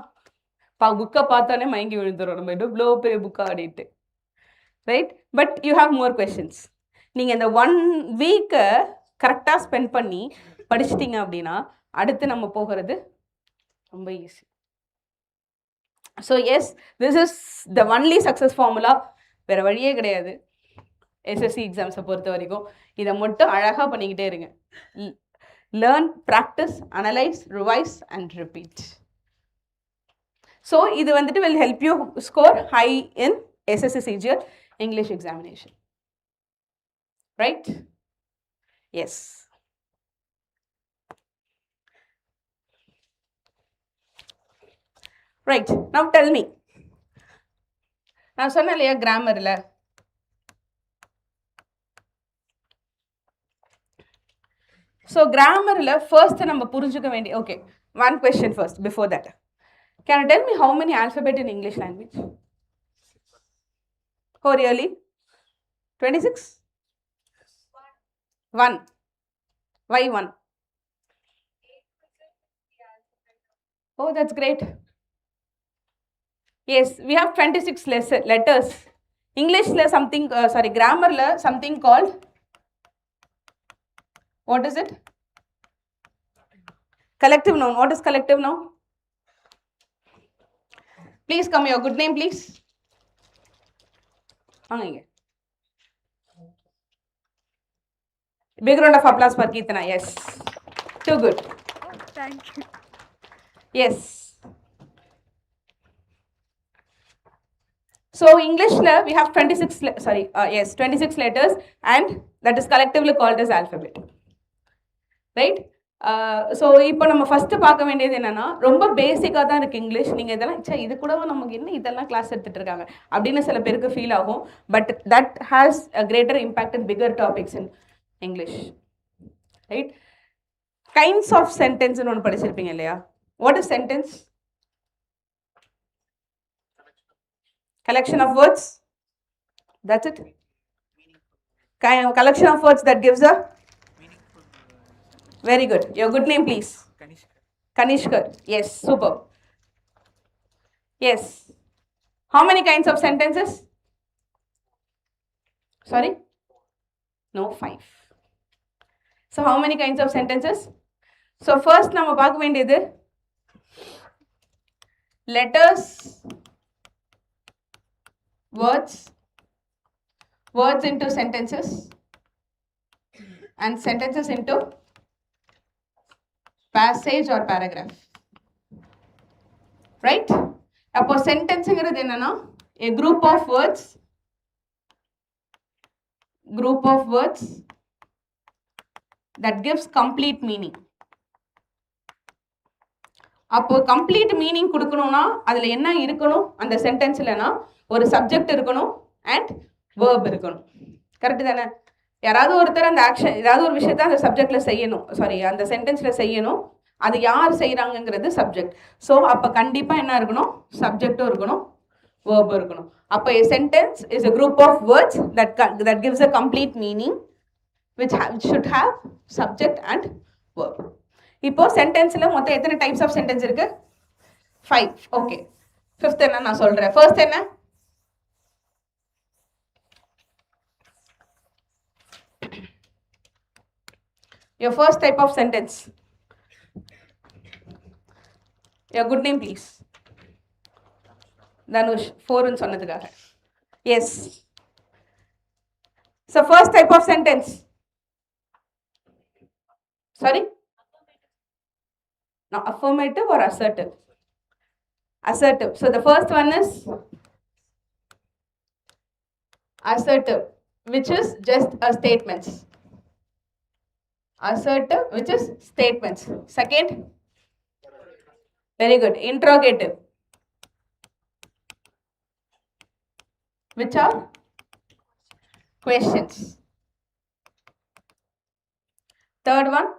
புக்கை பார்த்தாலே மயங்கி விழுந்துடும் நம்ம, இவ்வளோ பெரிய புக்காக ஆடிட்டு, right? But you have more questions. நீங்கள் இந்த 1 week கரெக்டாக ஸ்பெண்ட் பண்ணி படிச்சிட்டிங்க அப்படின்னா அடுத்து நம்ம போகிறது ரொம்ப easy. So yes, this is the only success formula. வேறு வழியே கிடையாது எஸ்எஸ்சி எக்ஸாம்ஸை பொறுத்த வரைக்கும். இதை மட்டும் அழகாக பண்ணிக்கிட்டே இருங்க. Learn, practice, analyse, revise and repeat. So இது வந்துட்டு will help you score high in SSC CGL English examination. Right? Yes. Right. Now tell me. நான் சொன்னேன் இல்லையா கிராமரில், ஸோ கிராமரில் ஃபர்ஸ்ட் நம்ம புரிஞ்சுக்க வேண்டிய, okay, one question first before that. Can you tell me how many alphabet in English language? Oh really? 26? 1. Why 1? Oh, that's great. Yes, we have 26 letters. English something, grammar something called, what is it? Collective noun. What is collective noun? Please come here. Good name, please. Big round of applause for Keertana. Yes. Too good. Oh, thank you. Yes. So English we have 26 letters, and that is collectively called as alphabet. Right? So இப்போ நம்ம first பார்க்க வேண்டியது என்னென்னா, ரொம்ப பேசிக்காக தான் இருக்குது English. நீங்கள் இதெல்லாம் இது கூட நமக்கு என்ன இதெல்லாம் கிளாஸ் எடுத்துகிட்டு இருக்காங்க அப்படின்னு சில பேருக்கு ஃபீல் ஆகும். But that has a greater impact in bigger topics in English. Right? Kinds of சென்டென்ஸ்னு ஒன்று படிச்சிருப்பீங்க இல்லையா? What is sentence? Collection of words. That's it. Collection of words that gives a meaningful. Very good. Your good name, please. Kanishkar. Yes, super. Yes. How many kinds of sentences? Sorry? No, 5. So how many kinds of sentences? So first நம்ம பார்க்க வேண்டியது letters, words into sentences, and sentences into passage or paragraph. Right? அப்போ சென்டென்ஸுங்கிறது என்னன்னா, A group of words that gives complete meaning. அப்போ complete meaning கொடுக்கணும்னா அதில் என்ன இருக்கணும் அந்த சென்டென்ஸ்லனா ஒரு சப்ஜெக்ட் இருக்கணும் அண்ட் வேர்ப் இருக்கணும். கரெக்டு தானே? யாராவது ஒருத்தர் அந்த ஆக்ஷன் ஏதாவது ஒரு விஷயத்த அந்த சப்ஜெக்ட்ல செய்யணும், சாரி அந்த சென்டென்ஸ்ல செய்யணும். அது யார் செய்கிறாங்கங்கிறது சப்ஜெக்ட். ஸோ அப்போ கண்டிப்பாக என்ன இருக்கணும்? சப்ஜெக்டும் இருக்கணும், வேர்பும் இருக்கணும். அப்போ a sentence is a group of words that gives a complete meaning which should have subject and verb. இப்போ சென்டென்ஸ்ல மொத்தம் எத்தனை டைப்ஸ் ஆஃப் சென்டென்ஸ் இருக்கு? 5. ஓகே, 5th என்ன நான் சொல்றேன். ஃபர்ஸ்ட் என்ன? Your first type of sentence. Your good name please. Dhanush, 4 ன்னு சொன்னதுக்காக. Yes. So first type of sentence. Sorry? Now affirmative or assertive? Assertive. So the first one is assertive, which is just a statements. Assertive, which is statements. Second, very good, interrogative, which are questions. Third one,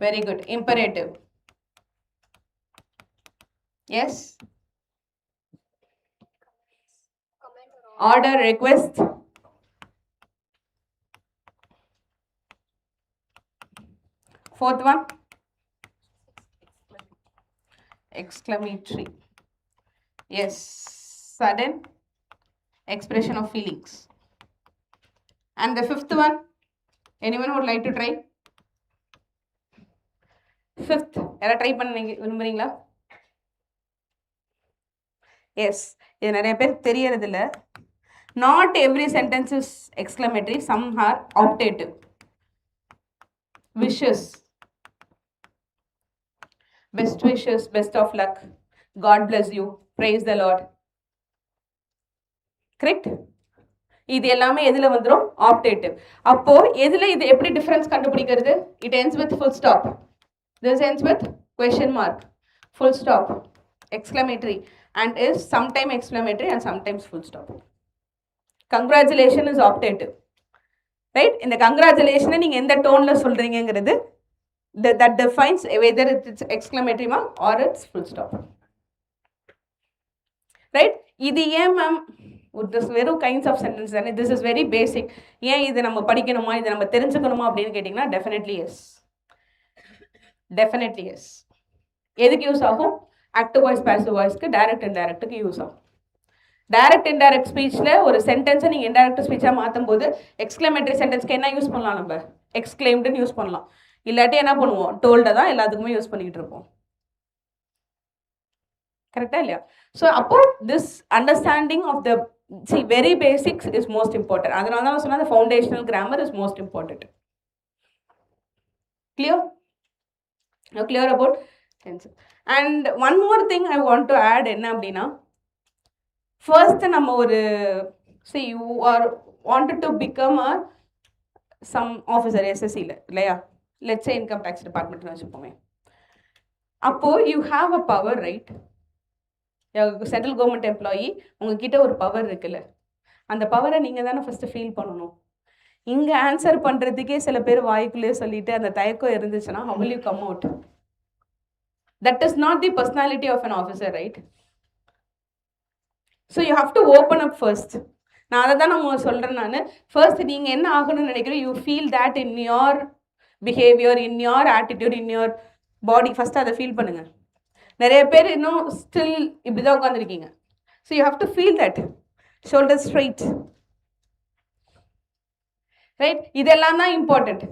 very good, imperative. Yes, order, request. Fourth one, exclamatory. Yes, sudden expression of feelings. And the fifth one, anyone would like to try? Fifth, யாரா try பண்ண விரும்புறீங்களா? Yes, இது நிறைய பேர் தெரியறதில்ல. Not every sentence is exclamatory, some are optative. Wishes, best wishes, best of luck, God bless you, praise the Lord. Correct? இது எல்லாமே எதுல வந்துடும்? ஆப்டேட்டிவ். அப்போ எதுல இது எப்படி டிஃபரன்ஸ் கண்டுபிடிக்கிறது? It ends with full stop. This ends with question mark, full stop, exclamatory, and is sometimes exclamatory and sometimes full stop. Congratulations is optative, right? In the congratulation நீங்க எந்த டோன்ல சொல்றீங்கங்கிறது that defines whether it's exclamatory mark or it's full stop, right? இது ஏன் ma'am வெறும் kinds of sentence தானே, this is very basic, ஏன் இது நம்ம படிக்கணுமா, இது நம்ம தெரிஞ்சுக்கணுமா அப்படின்னு கேட்டிங்கன்னா டெஃபினெட்லி எஸ், டெஃபினெட்லி எஸ். எதுக்கு யூஸ் ஆகும்? ஆக்டிவ் வாய்ஸ், பாசிவ் வாய்ஸ்க்கு, டைரக்ட் இன்டைரக்ட்டுக்கு யூஸ் ஆகும். டைரக்ட் இன்டைரக்ட் ஸ்பீச்சில் ஒரு சென்டென்ஸை நீங்கள் இன்டைரக்ட் ஸ்பீச்சாக மாற்றும் போது எக்ஸ்க்ளமேட்டரி சென்டென்ஸ்க்கு என்ன யூஸ் பண்ணலாம்? நம்ம எக்ஸ்க்ளைம்டுன்னு யூஸ் பண்ணலாம். இல்லாட்டி என்ன பண்ணுவோம்? டோல்டை தான் எல்லாத்துக்குமே யூஸ் பண்ணிக்கிட்டு இருப்போம். கரெக்டா இல்லையா? ஸோ அப்போ this understanding of the very basics is most important. அதனால தான் சொன்னால் the foundational grammar is most important. Clear? Now clear about tense. And one more thing I want to add என்ன அப்படின்னா, first நம்ம ஒரு see you are wanted to become a some officer SSCல இல்லையா, let's say income tax departmentனு வச்சுப்போமே. அப்போ you have a power, right? Central government employee, உங்ககிட்ட ஒரு power இருக்குல்ல, அந்த பவரை நீங்கள் தானே ஃபஸ்ட்டு ஃபீல் பண்ணணும். இங்கே ஆன்சர் பண்ணுறதுக்கே சில பேர் வாய்க்குள்ளேயே சொல்லிட்டு அந்த தயக்கம் இருந்துச்சுன்னா how will you come out? That is not the personality of an officer, right? So you have to open up first. நான் அதை தான் நம்ம சொல்கிறேன். நான் ஃபர்ஸ்ட் நீங்கள் என்ன ஆகணும்னு நினைக்கிறேன், you feel that in your behaviour, in your attitude, in your body. First அதை ஃபீல் பண்ணுங்கள். நிறைய பேர் இன்னும் ஸ்டில் இப்படி தான் உட்காந்துருக்கீங்க. So you have to feel that shoulder straight, right? இதெல்லாம் தான் இம்பார்ட்டண்ட்.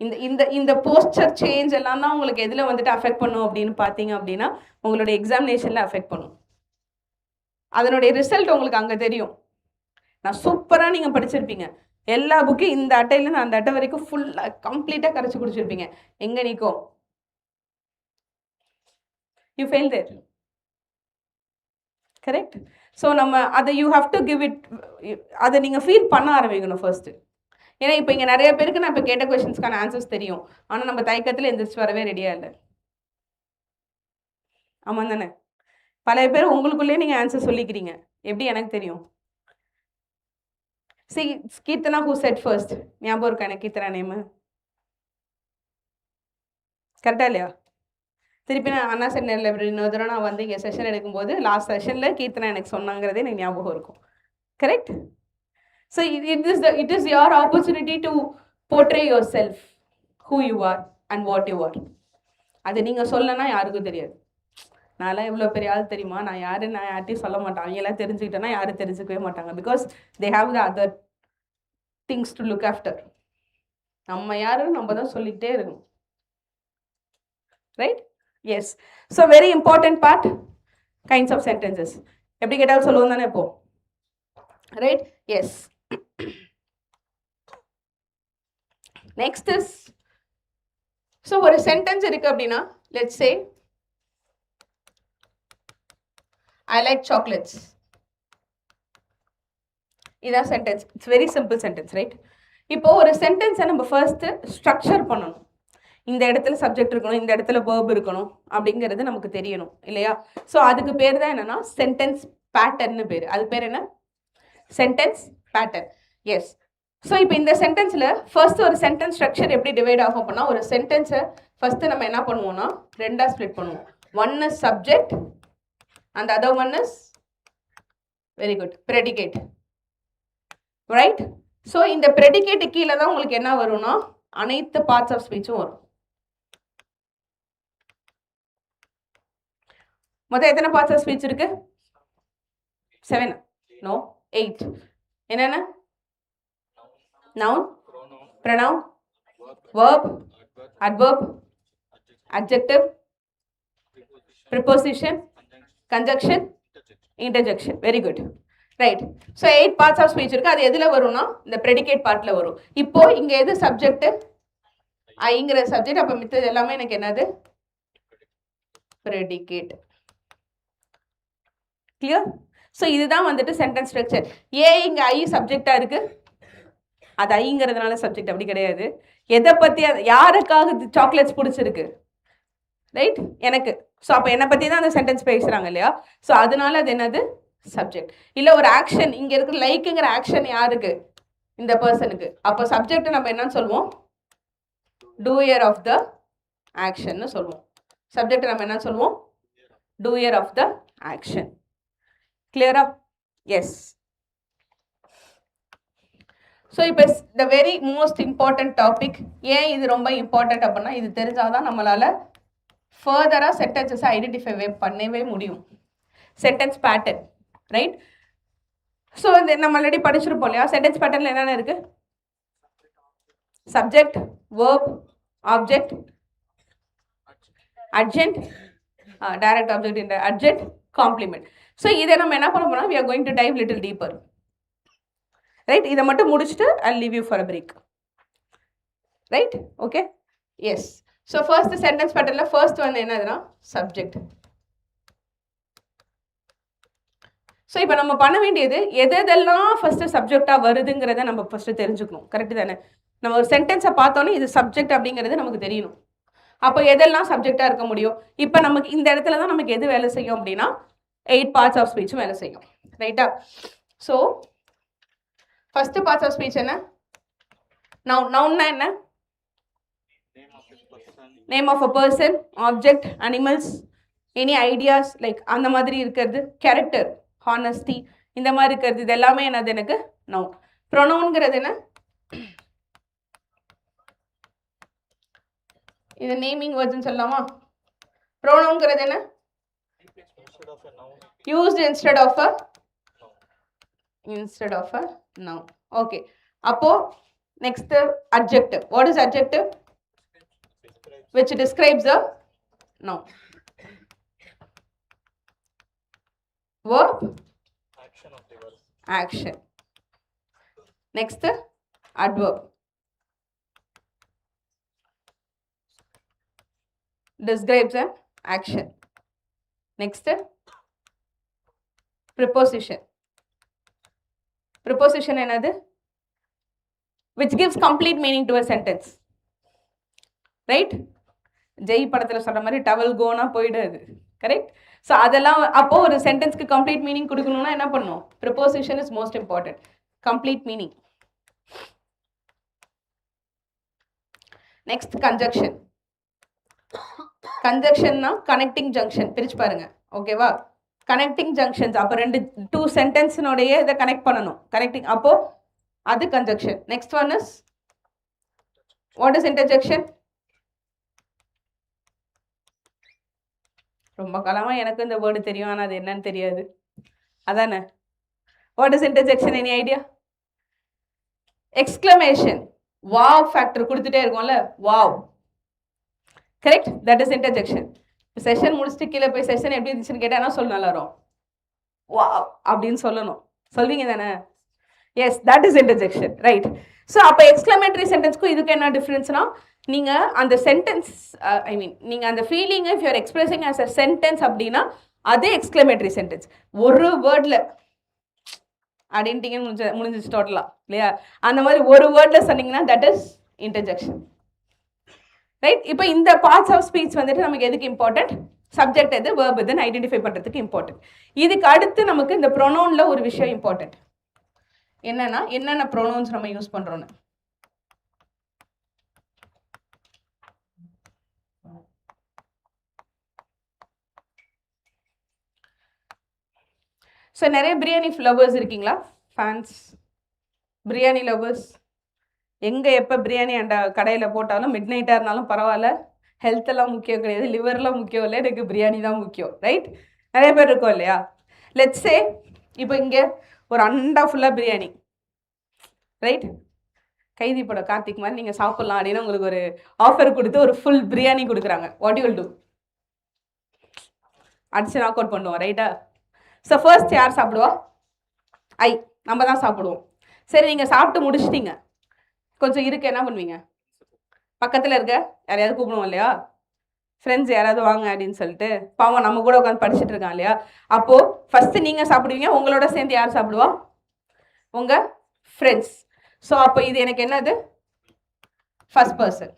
இந்த இந்த இந்த போஸ்டர் சேஞ்ச் எல்லாம் தான் உங்களுக்கு எதில் வந்துட்டு அஃபெக்ட் பண்ணும் அப்படின்னு பார்த்தீங்க அப்படின்னா உங்களுடைய எக்ஸாமினேஷனில் அஃபெக்ட் பண்ணும். அதனுடைய ரிசல்ட் உங்களுக்கு அங்கே தெரியும். நான் சூப்பராக நீங்கள் படிச்சிருப்பீங்க, எல்லா புக்கும் இந்த அட்டையிலேருந்து அந்த அட்டை வரைக்கும் ஃபுல்லாக கம்ப்ளீட்டாக கரைச்சி குடிச்சிருப்பீங்க. எங்கே நிற்கும்? You fail there. Correct. So நம்ம அதை you have to give it, அதை நீங்கள் ஃபீல் பண்ண ஆரம்பிக்கணும் ஃபர்ஸ்ட்டு. ஏன்னா இப்போ இங்கே நிறைய பேருக்கு நான் இப்போ கேட்ட கொஷின்ஸ்க்கான ஆன்சர்ஸ் தெரியும், ஆனால் நம்ம தயக்கத்தில் எந்திரிச்சு வரவே ரெடியாக இல்லை. ஆமாம் தானே? பல பேர் உங்களுக்குள்ளேயே நீங்கள் ஆன்சர் சொல்லிக்கிறீங்க, எப்படி எனக்கு தெரியும். C Keerthana who set first, ஞாபகம் இருக்கா எனக்கு கீர்த்தனா நேமு? கரெக்டாக இல்லையா? திருப்பி நான் அண்ணா சென்னை லைப்ரரி இன்னொரு தடவை நான் வந்து இங்கே செஷன் எடுக்கும்போது லாஸ்ட் செஷனில் கீர்த்தனா எனக்கு சொன்னாங்கிறதே எனக்கு ஞாபகம் இருக்கும். Correct. So it is your opportunity to portray yourself, who you are and what you are. அது நீங்கள் சொல்லனா யாருக்கும் தெரியாது. நான்லாம் எவ்வளோ பெரிய ஆள் தெரியுமா, நான் யாரு, நான் யார்ட்டையும் சொல்ல மாட்டேன். அவங்க எல்லாம் தெரிஞ்சுக்கிட்டேன்னா யாரும் தெரிஞ்சுக்கவே மாட்டாங்க. Because they have the other things to look after. நம்ம யாருன்னு நம்ம தான் சொல்லிக்கிட்டே இருக்கணும். Right? Yes. So very important part, kinds of sentences. எப்படி கேட்டாலும் சொல்லுவோம் தானே இப்போ. ரைட்? எஸ். நெக்ஸ்ட் இஸ், ஸோ ஒரு சென்டென்ஸ் இருக்கு அப்படின்னா, let's say I like chocolates. இதான் sentence. It's very simple sentence, right? இப்போ ஒரு சென்டென்ஸை நம்ம ஃபர்ஸ்ட்டு ஸ்ட்ரக்சர் பண்ணணும். இந்த இடத்துல சப்ஜெக்ட் இருக்கணும், இந்த இடத்துல வேர்ப் இருக்கணும் அப்படிங்கிறது நமக்கு தெரியணும் இல்லையா? ஸோ அதுக்கு பேர் தான் என்னன்னா சென்டென்ஸ் பேட்டர்ன்னு பேர். அது பேர் என்ன? Sentence pattern. எஸ். ஸோ இப்போ இந்த சென்டென்ஸில் ஃபர்ஸ்ட் ஒரு சென்டென்ஸ் ஸ்ட்ரக்சர் எப்படி டிவைட் ஆகும் அப்படின்னா, ஒரு சென்டென்ஸை ஃபர்ஸ்ட்டு நம்ம என்ன பண்ணுவோம்னா ரெண்டாக ஸ்ப்ளிட் பண்ணுவோம். One is subject and the other one is, very good, predicate. Right? So இந்த predicate கீழே தான் உங்களுக்கு என்ன வரும்னா அனைத்து பார்ட்ஸ் ஆஃப் ஸ்பீச்சும் வரும். மொத்தம் எத்தனை பார்ட்ஸ் ஆஃப் ஸ்பீச் இருக்கு? 7? No, 8. என்னென்ன? Noun, pronoun, verb, adverb, adjective, preposition, conjunction, interjection. Very good. Right. So 8 parts of speech இருக்கு. அது எதுல வரும்னா இந்த predicate partல வரும். இப்போ இங்க எது subject? ஐங்கிற subject. அப்ப மித்தது எல்லாமே எனக்கு என்னது? predicate. Clear? So இதுதான் வந்துட்டு sentence structure. ஏன் இங்க ஐ சப்ஜெக்டா இருக்கு? அது ஐங்கிறதுனால சப்ஜெக்ட் அப்படி கிடையாது. எதை பத்தி, யாருக்காக சாக்லேட்ஸ் பிடிச்சிருக்கு? ரைட்? எனக்கு. ஸோ அப்போ என்னை பற்றி தான் அந்த சென்டென்ஸ் பேசுகிறாங்க இல்லையா? ஸோ அதனால அது என்னது? சப்ஜெக்ட். இல்லை ஒரு ஆக்ஷன், இங்கே இருக்கிற லைக்குங்கிற ஆக்ஷன் யாருக்கு? இந்த பர்சனுக்கு. அப்போ சப்ஜெக்ட் நம்ம என்னன்னு சொல்லுவோம்? டூயர் ஆஃப் த ஆக்ஷன்னு சொல்லுவோம். சப்ஜெக்ட் நம்ம என்ன சொல்லுவோம்? Doer of the action. கிளியரா? எஸ். ஸோ இப்போ the very most important topic. ஏன் இது ரொம்ப இம்பார்ட்டன்ட் அப்படின்னா, இது தெரிஞ்சாதான் நம்மளால ஃபர்தராக சென்டென்சஸை ஐடென்டிஃபை பண்ணவே முடியும். Sentence pattern. ரைட்? ஸோ இந்த நம்ம ஆல்ரெடி படிச்சிருப்போம் இல்லையா? சென்டென்ஸ் பேட்டர்னில் என்னென்ன இருக்கு? Subject, verb, object, அட்ஜென்ட், direct object இந்த அட்ஜென்ட், காம்ப்ளிமெண்ட். ஸோ இதை நம்ம என்ன பண்ண போறோம்? we are going to dive little deeper. Right? இதை மட்டும் முடிச்சுட்டு I'll leave you for a break. Right? Okay. Yes. So first sentence பேட்டர்னில் ஃபர்ஸ்ட் வந்து என்னதுன்னா சப்ஜெக்ட். ஸோ இப்போ நம்ம பண்ண வேண்டியது எதெல்லாம் ஃபர்ஸ்ட் சப்ஜெக்டாக வருதுங்கிறத நம்ம ஃபர்ஸ்ட் தெரிஞ்சுக்கணும். கரெக்டு தானே? நம்ம ஒரு சென்டென்ஸை பார்த்தோன்னே இது சப்ஜெக்ட் அப்படிங்கிறது நமக்கு தெரியணும். அப்போ எதெல்லாம் சப்ஜெக்டாக இருக்க முடியும்? இப்போ நமக்கு இந்த இடத்துல தான் நமக்கு எது வேலை செய்யும் அப்படின்னா 8 பார்ட்ஸ் ஆஃப் ஸ்பீச்சும் வேலை செய்யும். ரைட்டா? So first parts of speech என்ன? நவுன். நவுன்னா என்ன? Name of a person, object, animals, any ideas like அந்த மாதிரி இருக்கிறது. கேரக்டர், ஹானஸ்டி, இந்த மாதிரி இருக்கிறது. இது எல்லாமே என்னது? எனக்கு நவுன். ப்ரொனவுன்ங்கிறது என்ன? இது நேமிங் வேர்ட்ஸ்னு சொல்லலாமா? ப்ரொனவுன்ங்கிறது என்ன? used instead of a noun. Okay. அப்போ next adjective. What is adjective? Which describes a noun. Verb? Action of the verb. Action. Next adverb. Describes an action. Next preposition. Preposition என்னது? which gives complete meaning to a sentence, right? Jai படத்தில் சொல்ற மாதிரி towel கோனா போயிடாது, correct? So அதெல்லாம் அப்போ ஒரு சென்டென்ஸ்க்கு கம்ப்ளீட் மீனிங் கொடுக்கணும்னா என்ன பண்ணணும்? Preposition is most important. Complete meaning. Next conjunction. கன்ஜக்ஷன்னா கனெக்டிங் ஜங்ஷன். பிரிச்சு பாருங்க, ஓகேவா? கனெக்டிங் ஜங்ஷன்ஸ், அப்போ டூ சென்டென்ஸினுடைய இதை கனெக்ட் பண்ணணும். கனெக்டிங், அப்போ அது conjunction. Next one is what is interjection? ரொம்ப காலமா எனக்கு இந்த வேர்டு தெரியும், ஆனால் அது என்னன்னு தெரியாது. அதானே? What is interjection? Any idea? Exclamation, wow factor கொடுத்துட்டே இருக்கோம்ல, wow, correct? That is interjection. Session முடிச்சுட்டு கீழே போய் செஷன் எப்படி இருந்துச்சுன்னு கேட்டால் என்ன சொல்லணும்? எல்லாரும் வாவ் அப்படின்னு சொல்லணும். சொல்வீங்க தானே? Yes, that is interjection, right? So அப்போ எக்ஸ்க்ளமேட்டரி சென்டென்ஸ்க்கும் இதுக்கு என்ன டிஃப்ரென்ஸ்னா, நீங்கள் அந்த சென்டென்ஸ், ஐ மீன் நீங்கள் அந்த ஃபீலிங்கை if you're expressing as a sentence அப்படின்னா அதே எக்ஸ்க்ளமேட்டரி சென்டென்ஸ். ஒரு வேர்டில் அப்படின்ட்டிங்கன்னு முடிஞ்சிச்சு டோட்டலாக, இல்லையா? அந்த மாதிரி ஒரு வேர்டில் சொன்னீங்கன்னா தட் இஸ் இன்டர்ஜெக்ஷன், ரைட்? இப்போ இந்த பார்ட்ஸ் ஆஃப் ஸ்பீச் வந்துட்டு நமக்கு எதுக்கு இம்பார்ட்டன்ட்? சப்ஜெக்ட் எது, வேர்ப் எதுன்னு ஐடென்டிஃபை பண்ணுறதுக்கு இம்பார்ட்டன்ட். இதுக்கு அடுத்து நமக்கு இந்த ப்ரொனவுனில் ஒரு விஷயம் இம்பார்ட்டன்ட். என்னன்னா, என்னென்ன ப்ரொனவுன்ஸ் நம்ம யூஸ் பண்ணுறோன்னு. ஸோ நிறைய பிரியாணி லவர்ஸ் இருக்கீங்களா? Fans, biryani lovers. எங்கே எப்போ பிரியாணி அந்த கடையில் போட்டாலும் மிட் நைட்டாக இருந்தாலும் பரவாயில்ல, ஹெல்த்தெல்லாம் முக்கியம் கிடையாது, லிவர்லாம் முக்கியம் இல்லை, எனக்கு பிரியாணி தான் முக்கியம், ரைட்? நிறைய பேர் இருக்கோம் இல்லையா? லெட்ஸே இப்போ இங்கே ஒரு அண்டா ஃபுல்லாக பிரியாணி, ரைட்? கைதி படம் கார்த்திக் மாதிரி நீங்கள் சாப்பிட்லாம் அப்படின்னு உங்களுக்கு ஒரு ஆஃபர் கொடுத்து ஒரு ஃபுல் பிரியாணி கொடுக்குறாங்க. What you will do? அடிச்சு நாக் அவுட் பண்ணுவோம், ரைட்டா? ஸோ ஃபர்ஸ்ட் யார் சாப்பிடுவா? நம்ம தான் சாப்பிடுவோம். சரி, நீங்கள் சாப்பிட்டு முடிச்சிட்டிங்க, கொஞ்சம் இருக்கு, என்ன பண்ணுவீங்க? பக்கத்தில் இருக்க யாரையாவது கூப்பிடுவோம் இல்லையா? ஃப்ரெண்ட்ஸ் யாராவது வாங்க அப்படின்னு சொல்லிட்டு, பாவம் நம்ம கூட உட்காந்து படிச்சுட்டு இருக்கான் இல்லையா? அப்போது ஃபஸ்ட்டு நீங்கள் சாப்பிடுவீங்க, உங்களோட சேர்ந்து யார் சாப்பிடுவா? உங்கள் ஃப்ரெண்ட்ஸ். ஸோ அப்போ இது எனக்கு என்னது? First person.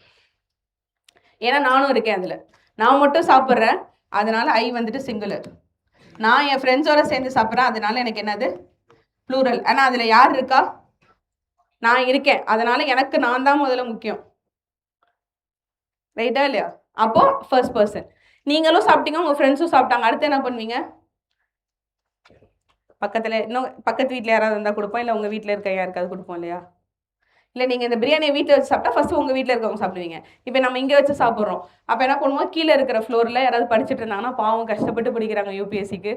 ஏன்னா நானும் இருக்கேன் அதில், நான் மட்டும் சாப்பிட்றேன், அதனால ஐ வந்துட்டு சிங்குலர். நான் என் ஃப்ரெண்ட்ஸோட சேர்ந்து சாப்பிட்றேன், அதனால எனக்கு என்னது? ப்ளூரல். ஆனால் அதில் யார் இருக்கா? நான் இருக்கேன், அதனால எனக்கு நான் தான் முதல்ல முக்கியம், ரைட்டா இல்லையா? அப்போ ஃபர்ஸ்ட் பர்சன். நீங்களும் சாப்பிட்டீங்க, உங்கள் ஃப்ரெண்ட்ஸும் சாப்பிட்டாங்க, அடுத்து என்ன பண்ணுவீங்க? பக்கத்தில் இன்னும் பக்கத்து வீட்டில் யாராவது இருந்தால் கொடுப்போம், இல்லை உங்கள் வீட்டில் இருக்க யாருக்காவது கொடுப்போம் இல்லையா? இல்லை நீங்கள் இந்த பிரியாணியை வீட்டில் வச்சு சாப்பிட்டா ஃபஸ்ட்டு உங்கள் வீட்டில் இருக்கவங்க சாப்பிடுவீங்க. இப்போ நம்ம இங்கே வச்சு சாப்பிட்றோம், அப்போ என்ன பண்ணுவோம்? கீழே இருக்கிற ஃப்ளோரில் யாராவது படிச்சுட்டு இருந்தாங்கன்னா, பாவம் கஷ்டப்பட்டு படிக்கிறாங்க, யூபிஎஸ்சிக்கு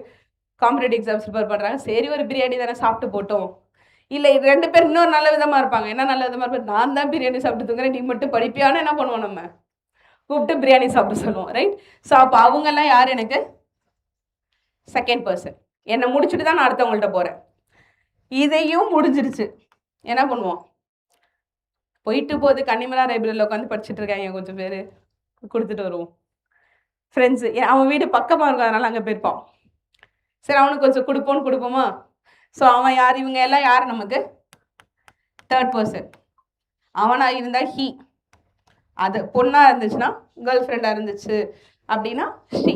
காம்படிட்டிவ் எக்ஸாம்ஸ் ப்ரிப்பேர் பண்ணுறாங்க, சரி ஒரு பிரியாணி தானே சாப்பிட்டு போட்டோம். இல்லை, இது ரெண்டு பேர் இன்னொரு நல்ல விதமாக இருப்பாங்க. என்ன நல்ல விதமாக இருப்பாங்க? நான் தான் பிரியாணி சாப்பிட்டு தூங்குறேன், நீ மட்டும் படிப்பியான்னு என்ன பண்ணுவோம்? நம்ம கூப்பிட்டு பிரியாணி சாப்பிட சொல்லுவோம், ரைட்? ஸோ அப்போ அவங்கெல்லாம் யார்? எனக்கு செகண்ட் பர்சன். என்னை முடிச்சுட்டு தான் நான் அடுத்தவங்கள்ட்ட போகிறேன். இதையும் முடிஞ்சிருச்சு, என்ன பண்ணுவோம்? போயிட்டு போகுது, கன்னிமலா லைப்ரரியில் உட்காந்து படிச்சுட்டு இருக்காங்க கொஞ்சம் பேர், கொடுத்துட்டு வருவோம். ஃப்ரெண்ட்ஸு, அவன் வீடு பக்கமாக இருக்கும், அதனால அங்கே போயிருப்பான். சரி, அவனுக்கு கொஞ்சம் கொடுப்போமா? ஸோ அவன் யார்? இவங்க எல்லாம் யார் நமக்கு? Third person. அவனாக இருந்தால் ஹீ, அது பொண்ணாக இருந்துச்சுன்னா கேர்ள் ஃப்ரெண்டாக இருந்துச்சு அப்படின்னா ஷீ.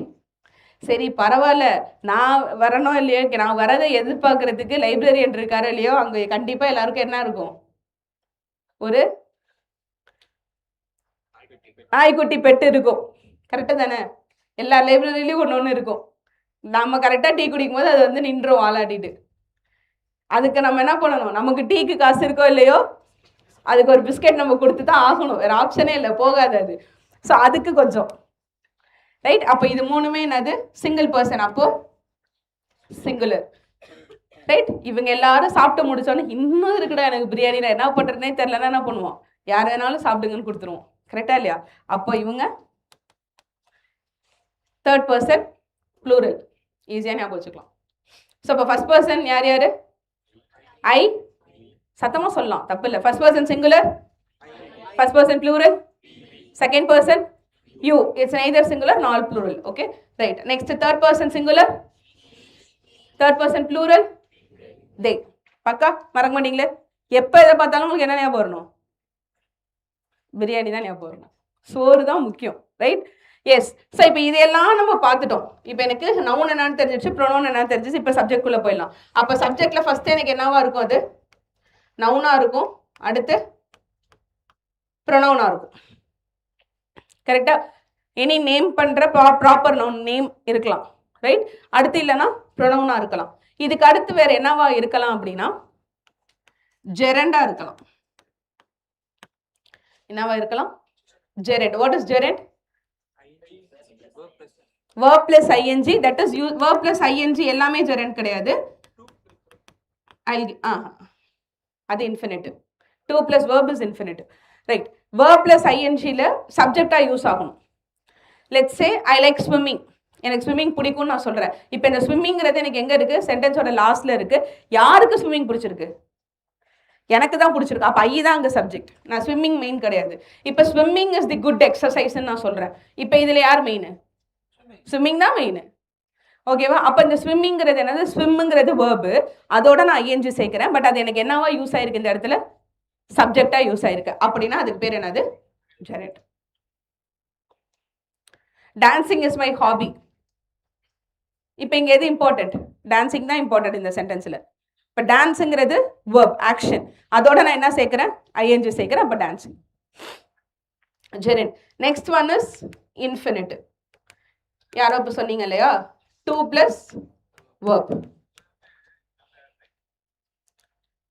சரி பரவாயில்ல, நான் வரணும் இல்லையோ, நான் வரதை எதிர்பார்க்கறதுக்கு லைப்ரரியன் இருக்காரு இல்லையோ, அங்கே கண்டிப்பாக எல்லாருக்கும் என்ன இருக்கும்? ஒரு நாய்க்குட்டி பெட்டு இருக்கும், கரெக்டாக தானே? எல்லா லைப்ரரியிலையும் ஒன்று இருக்கும். நம்ம கரெக்டாக டீ குடிக்கும் போது அது வந்து நின்றோம் ஆளாட்டிட்டு. அதுக்கு நம்ம என்ன பண்ணணும்? நமக்கு டீக்கு காசு இருக்கோ இல்லையோ, அதுக்கு ஒரு பிஸ்கெட் நம்ம கொடுத்து தான் ஆகணும், வேறு ஆப்ஷனே இல்லை, போகாது அது. ஸோ அதுக்கு கொஞ்சம், ரைட்? அப்போ இது மூணுமே என்னது? சிங்கிள் பர்சன், அப்போ சிங்குலர், ரைட்? இவங்க எல்லாரும் சாப்பிட்டு முடிச்சோன்னே இன்னும் இருக்குடா எனக்கு பிரியாணி, என்ன பண்ணுறதுனே தெரிலன்னா என்ன பண்ணுவோம்? யார் வேணாலும் சாப்பிடுங்கன்னு கொடுத்துருவோம், கரெக்டா இல்லையா? அப்போ இவங்க தேர்ட் பர்சன் ப்ளூரல், ஈஸியாக ஞாபகம் வச்சுக்கலாம். ஸோ இப்போ ஃபர்ஸ்ட் பர்சன் யார் யார்? ஐ, சத்தமாக சொல்லலாம், தப்பு இல்லை. First person singular, first person plural, second person you, it's neither singular not plural, okay, right? Next third person singular, third person plural they. பக்கா மறக்க மாட்டீங்களே? எப்போ எதை பார்த்தாலும் உங்களுக்கு என்ன ஞாபகம் வரணும்? பிரியாணி தான் ஞாபகம் வரணும். சோறு தான் முக்கியம், ரைட்? எஸ். ஸோ இப்போ இதெல்லாம் நம்ம பார்த்துட்டோம். இப்போ எனக்கு நவுன் என்னன்னு தெரிஞ்சிச்சு, ப்ரொனவுன் என்னன்னு தெரிஞ்சிச்சு. இப்போ சப்ஜெக்ட்குள்ளே போயிடலாம். அப்போ சப்ஜெக்டில் ஃபஸ்ட்டு எனக்கு என்னவா இருக்கும்? அது நவுனாக இருக்கும். அடுத்து ப்ரொனவுனாக இருக்கும். கரெக்டாக? எனி நேம் பண்ணுற ப்ராப்பர் நவுன் நேம் இருக்கலாம், ரைட்? அடுத்து இல்லைன்னா ப்ரொனவுனாக இருக்கலாம். இதுக்கு அடுத்து வேறு என்னவா இருக்கலாம் அப்படின்னா ஜெரண்டாக இருக்கலாம். என்னவா இருக்கலாம்? Gerund. What is gerund? verb plus ing. that is verb plus ing எல்லாமே gerund கிடையாது. அது infinitive. 2 plus verb is infinitive, right? verb plus ing ல சப்ஜெக்டா யூஸ் ஆகும். let's say I like swimming. எனக்கு ஸ்விம்மிங் பிடிக்கும்னு நான் சொல்றேன். இப்போ இந்த ஸ்விம்மிங்கிறது எனக்கு எங்க இருக்கு? சென்டென்ஸோட லாஸ்ட்ல இருக்கு. யாருக்கு ஸ்விம்மிங் பிடிச்சிருக்கு? எனக்கு தான் பிடிச்சிருக்கு. அப்போ ஐ தான் அங்கே சப்ஜெக்ட். நான் ஸ்விம்மிங் மெயின் கிடையாது. இப்போ ஸ்விம்மிங் இஸ் தி குட் எக்ஸசைஸ்ன்னு நான் சொல்றேன். இப்போ இதுல யார் மெயின்? ஸ்விம்மிங் தான் மெயின். ஓகேவா? அப்போ இந்த ஸ்விம்மிங்கிறது என்னது? ஸ்விம்முங்கிறது வேர்பு. அதோட நான் ஐஎன்ஜி சேர்க்கிறேன். பட் அது எனக்கு என்னவா யூஸ் ஆயிருக்கு? இந்த இடத்துல சப்ஜெக்டா யூஸ் ஆயிருக்கு. அப்படின்னா அதுக்கு பேர் என்னது? Gerund. Dancing is my hobby. இப்போ இங்கே எது இம்பார்ட்டன்ட்? டான்சிங் தான் இம்பார்ட்டன்ட் இந்த சென்டென்ஸில். இப்போ டான்ஸுங்கிறது வேர்ப், ஆக்ஷன். அதோட நான் என்ன சேர்க்கிறேன்? ஐஎன்ஜி சேர்க்கிறேன். அப்போ dancing, gerund. Next one is infinitive. யாரோ இப்போ சொன்னீங்க இல்லையா? 2 plus verb.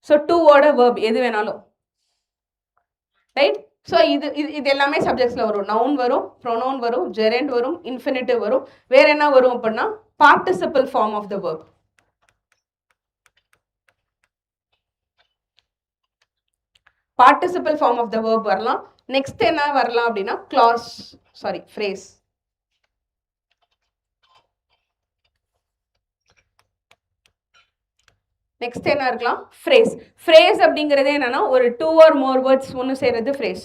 ஸோ 2 ஓட verb எது வேணாலும், ரைட்? ஸோ இது எல்லாமே சப்ஜெக்ட்ஸில் வரும். நவுன் வரும், ப்ரொனவுன் வரும், ஜெரண்ட் வரும், இன்ஃபினிட்டிவ் வரும். வேற என்ன வரும் அப்படின்னா participle form of the verb. Participle form of the verb வரலாம். நெக்ஸ்ட் என்ன வரலாம் அப்படின்னா கிளாஸ், சாரி, ஃப்ரேஸ். நெக்ஸ்ட் என்ன இருக்கலாம்? ஃப்ரேஸ். ஃப்ரேஸ் அப்படிங்கிறது என்னன்னா ஒரு 2 or more வேர்ட்ஸ் ஒன்று செய்யறது ஃப்ரேஸ்,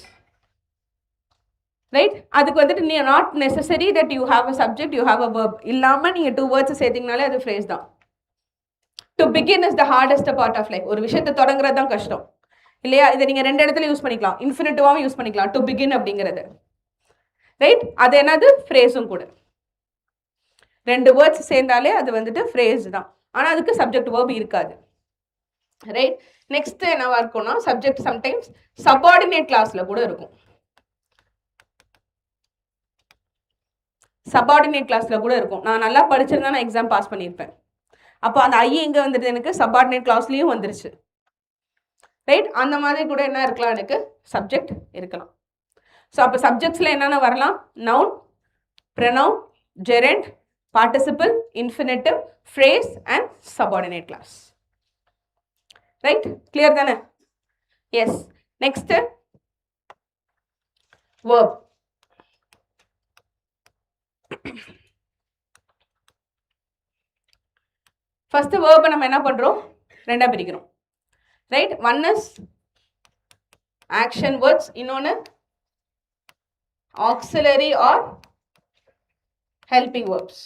ரைட்? அதுக்கு வந்துட்டு நீ not necessary that you have a subject, you have a verb. இல்லாமல் நீங்கள் 2 வேர்ட்ஸ் சேர்த்தீங்கனாலே அது ஃப்ரேஸ் தான். To begin is the hardest part of life. ஒரு விஷயத்தை தொடங்குறது தான் கஷ்டம் இல்லையா? இதை நீங்கள் 2 இடத்துல யூஸ் பண்ணிக்கலாம். இன்ஃபினிட்டிவாகவும் யூஸ் பண்ணிக்கலாம். டு பிகின் அப்படிங்கிறது, ரைட்? அது என்னது? ஃப்ரேஸும் கூட. 2 வேர்ட்ஸ் சேர்ந்தாலே அது வந்துட்டு ஃப்ரேஸ் தான். ஆனால் அதுக்கு சப்ஜெக்ட் வேர்ப் இருக்காது, ரைட்? நெக்ஸ்ட் என்னவா இருக்கும்னா சப்ஜெக்ட் சம்டைம்ஸ் சபார்டினேட் கிளாஸ்ல கூட இருக்கும். சபார்டினேட் கிளாஸ்ல கூட இருக்கும். நான் நல்லா படிச்சிருந்தா நான் எக்ஸாம் பாஸ் பண்ணியிருப்பேன். அப்போ அந்த ஐ எங்க வந்துடுது? எனக்கு சபார்டினேட் கிளாஸ்லயும் வந்துருச்சு, ரைட்? அந்த மாதிரி கூட என்ன இருக்கலாம்? எனக்கு சப்ஜெக்ட் இருக்கலாம். ஸோ அப்போ சப்ஜெக்ட்ஸ்ல என்னென்ன வரலாம்? Noun, pronoun, gerund, participle, infinitive, phrase and subordinate class. Right? Clear தானே? Yes. Next, verb. First verb நம்ம என்ன பண்றோம்? ரெண்டா பிரிக்கிறோம், right? One is action words, இன்னொன்னு auxiliary or helping verbs.